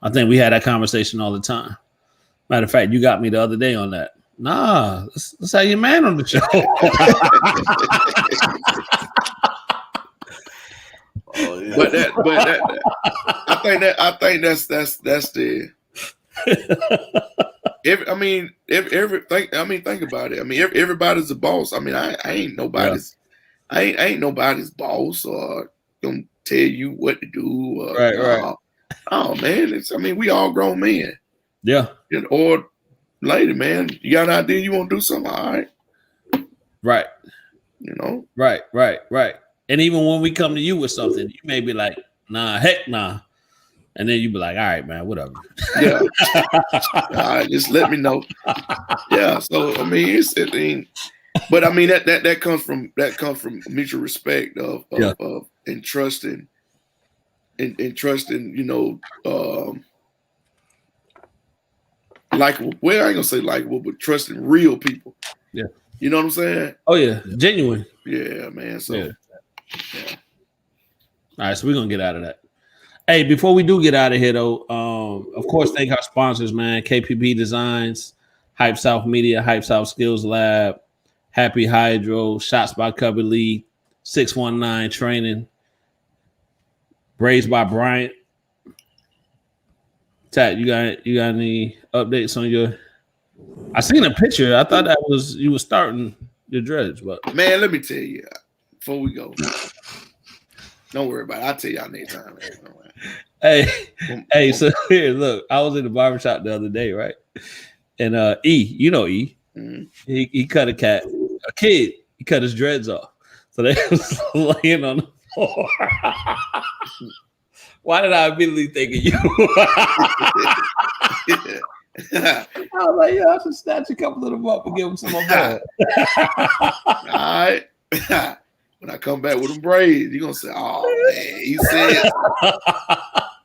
I think we had that conversation all the time. Matter of fact, you got me the other day on that. Nah, let's have your man on the show.
Oh, yeah. But that I think that's the. Think about it. I mean, everybody's a boss. I mean, I ain't nobody's. I ain't nobody's boss or gonna tell you what to do.
Right.
Oh man, we all grown men.
Yeah.
Or lady, man, you got an idea you want to do something? All right.
Right. Right. And even when we come to you with something, you may be like, nah, heck nah. And then you be like, all right, man, whatever.
Yeah. All right, just let me know. Yeah. So but that comes from mutual respect of and trusting and trusting, likable. Well, I ain't gonna say likable, but trusting real people.
Yeah.
You know what I'm saying?
Oh yeah, genuine.
Yeah, man. So
yeah. All right, so we're gonna get out of that. Hey, before we do get out of here, though, of course, thank our sponsors, man. KPB Designs, Hype South Media, Hype South Skills Lab, Happy Hydro, Shots by Cubby Lee, 619 Training, Braids by Bryant. Tat, you got any updates on your? I seen a picture. I thought that was you were starting your dreads, but
man, let me tell you before we go. Don't worry about it. I'll tell y'all next time.
Hey, so here, look, I was in the barbershop the other day, right? And E, mm-hmm. he cut a kid, he cut his dreads off. So they was laying on the floor. Why did I immediately think of you? I was like, yeah, I should snatch a couple of them up and give them some more blood.
All right. When I come back with them braids, you're going to say, oh, man, he said.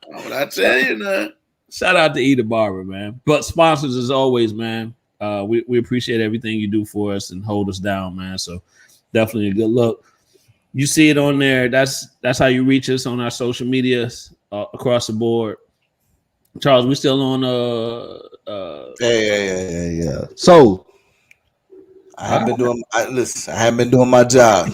What I tell you now.
Shout out to E the Barber, man. But sponsors, as always, man, we appreciate everything you do for us and hold us down, man. So definitely a good look. You see it on there. That's how you reach us on our social medias across the board. Charles, we still on
Yeah. So I haven't been doing my job.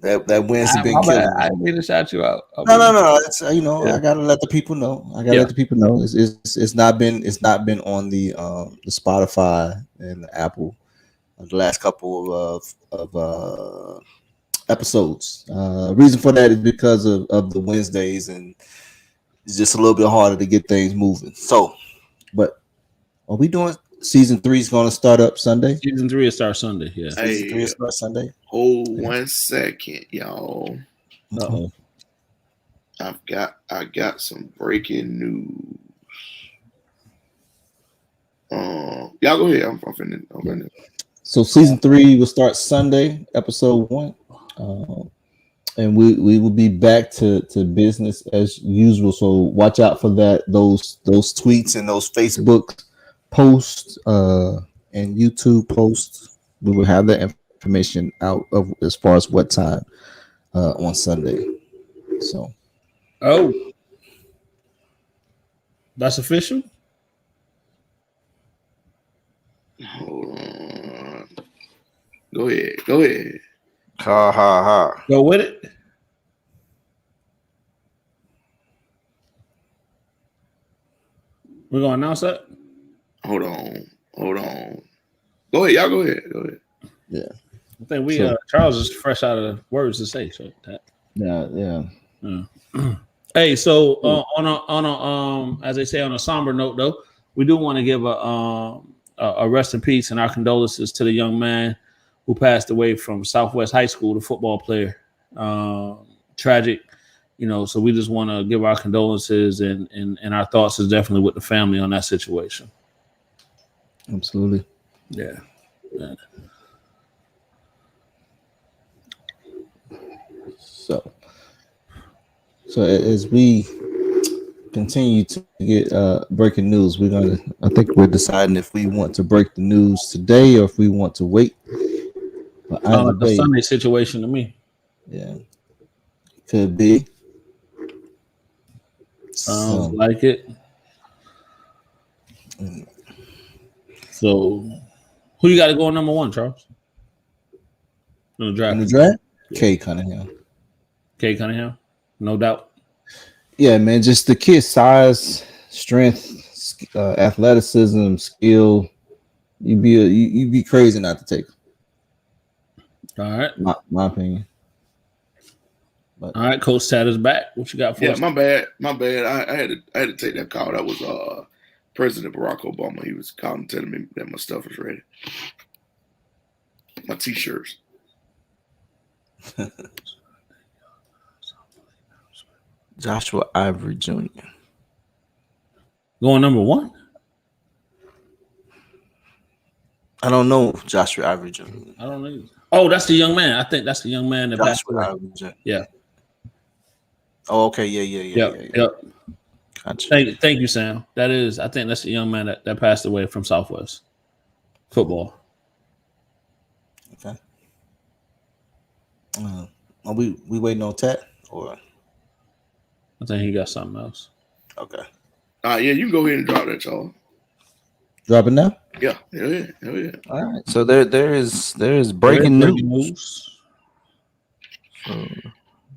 That wins have been killing me.
I didn't mean to shout you out.
No. It's, I gotta let the people know. Let the people know. It's not been on the Spotify and the Apple the last couple of episodes. Reason for that is because of the Wednesdays, and it's just a little bit harder to get things moving. So, but are we doing? Season 3 is going to start up Sunday.
Season 3 will start Sunday. Yeah.
Season 3 will start Sunday.
Hold 1 second, y'all.
Uh-oh.
I got some breaking news. Y'all go ahead. I'm finna.
So season 3 will start Sunday, episode 1, and we will be back to business as usual. So watch out for that. Those tweets and those Facebook posts and YouTube posts. We will have that information out of as far as what time on Sunday. So,
that's official.
Hold on. Go ahead.
Ha.
Go with it. We're gonna announce that.
Hold on. Go ahead, y'all. Go ahead.
Yeah.
I think Charles is fresh out of words to say. So that.
Yeah.
Hey, so on a as they say, on a somber note, though, we do want to give a rest in peace and our condolences to the young man who passed away from Southwest High School, the football player. Tragic, so we just want to give our condolences and our thoughts is definitely with the family on that situation.
Absolutely.
Yeah.
So as we continue to get breaking news, I think we're deciding if we want to break the news today or if we want to wait.
But like the Sunday situation to me.
Yeah. Could be.
Sounds like it. So who you got to go on number 1, Charles? In the draft?
Yeah. Cade Cunningham. No doubt. Yeah, man. Just the kid's size, strength, athleticism, skill. You'd be crazy not to take him.
All right.
My opinion.
But, all right, Coach Tad is back. What you got for us?
My bad. I had to take that call. That was President Barack Obama. He was calling, telling me that my stuff was ready. My T-shirts.
Joshua Ivory Jr.
Going number 1?
I don't know Joshua Ivory Jr.
I don't know. Oh, that's the young man. I think that's the young man that passed away. Yeah.
Oh, okay. Yeah.
Yep.
Gotcha.
Thank you, Sam. I think that's the young man that passed away from Southwest football.
Okay. Are we waiting on Tat or?
I think he got something else.
Okay.
Yeah, you can go ahead and drop that, y'all.
Drop it now?
Yeah.
All right. So there is breaking news. So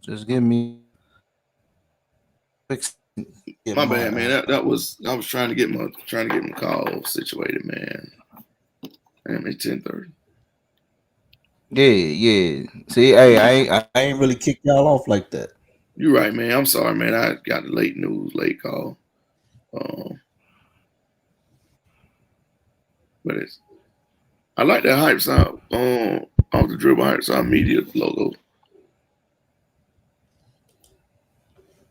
just give me.
My bad, man. I was trying to get my call situated, man. Damn, it's 10:30.
Yeah. See, hey,
I ain't really kicked y'all off like that.
You're right, man. I'm sorry, man. I got the late call. But I like that hype sound off the Dribble Hype Sound Media logo.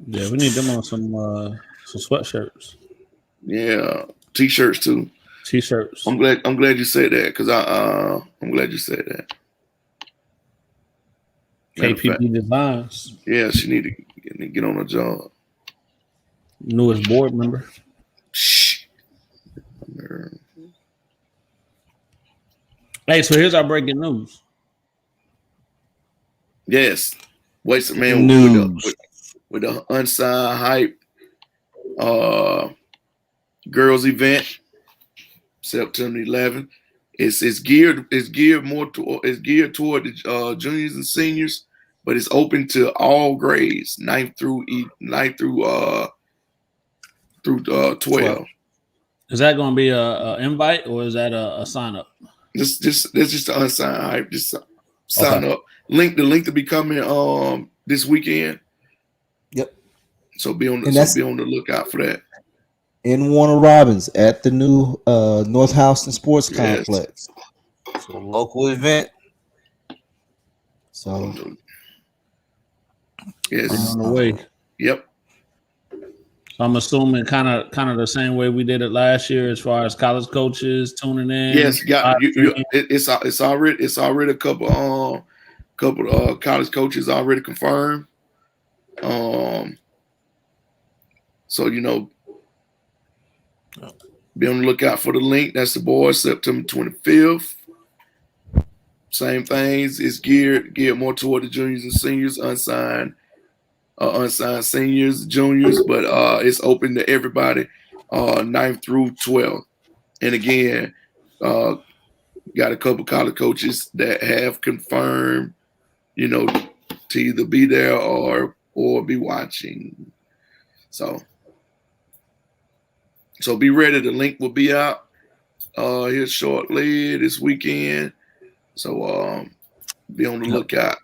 Yeah, we need them on some sweatshirts.
Yeah, T-shirts too.
T-shirts.
I'm glad you said that because I'm glad you said that.
KPP Designs.
Yeah, she need to get on her job.
Newest board member.
Shh.
Hey, so here's our breaking news.
Yes, Wasted Man with the unsigned hype girls event September 11th. It's geared toward the juniors and seniors, but it's open to all grades, 9th through 12.
Is that going to be a invite or is that a sign up?
That's just the unsigned hype. Just sign up. The link to be coming this weekend.
Yep.
So be on the lookout for that.
In Warner Robins at the new North Houston Sports Complex.
So local event.
So
yes,
on the way.
Yep.
So I'm assuming kind of the same way we did it last year, as far as college coaches tuning in.
Yes, it's already a couple college coaches already confirmed. So be on the lookout for the link. That's the boys, September 25th. Same things. It's geared more toward the juniors and seniors, unsigned seniors, juniors, but it's open to everybody, 9th through 12th. And again, got a couple college coaches that have confirmed, to either be there or be watching. So be ready. The link will be out here shortly this weekend. So be on the lookout.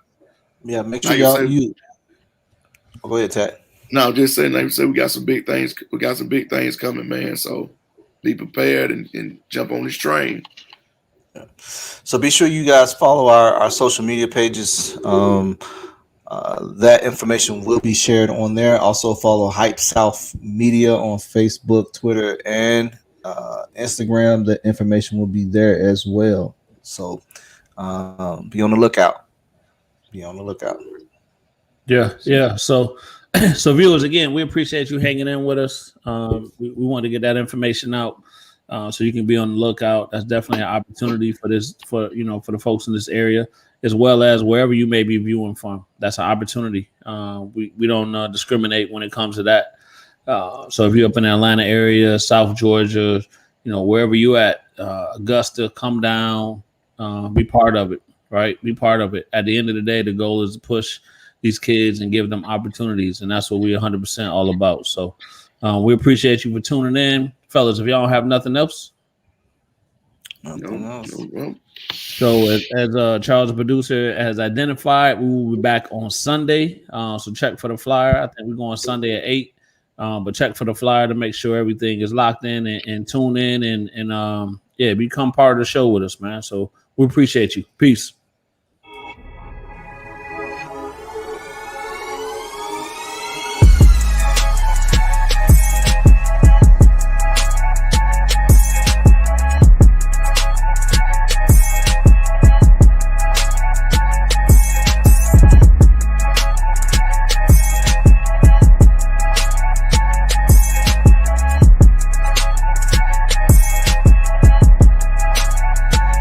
Yeah, make sure you. Go ahead, Tat.
No, just saying. Like we said, we got some big things. We got some big things coming, man. So be prepared and jump on this train.
So be sure you guys follow our social media pages. That information will be shared on there. Also follow Hype South Media on Facebook, Twitter, and Instagram. The information will be there as well. So be on the lookout.
Yeah. So viewers, again, we appreciate you hanging in with us. We want to get that information out so you can be on the lookout. That's definitely an opportunity for the folks in this area, as well as wherever you may be viewing from. That's an opportunity. We don't discriminate when it comes to that. So if you're up in the Atlanta area, South Georgia, wherever you at, Augusta, come down, be part of it, right? Be part of it. At the end of the day, the goal is to push these kids and give them opportunities, and that's what we're 100% all about. So we appreciate you for tuning in. Fellas, if y'all don't have nothing else.
Nothing else.
Well,
So as Charles, the producer, has identified, we will be back on Sunday. So check for the flyer. I think we're going Sunday at 8. But check for the flyer to make sure everything is locked in and tune in and become part of the show with us, man. So we appreciate you. Peace.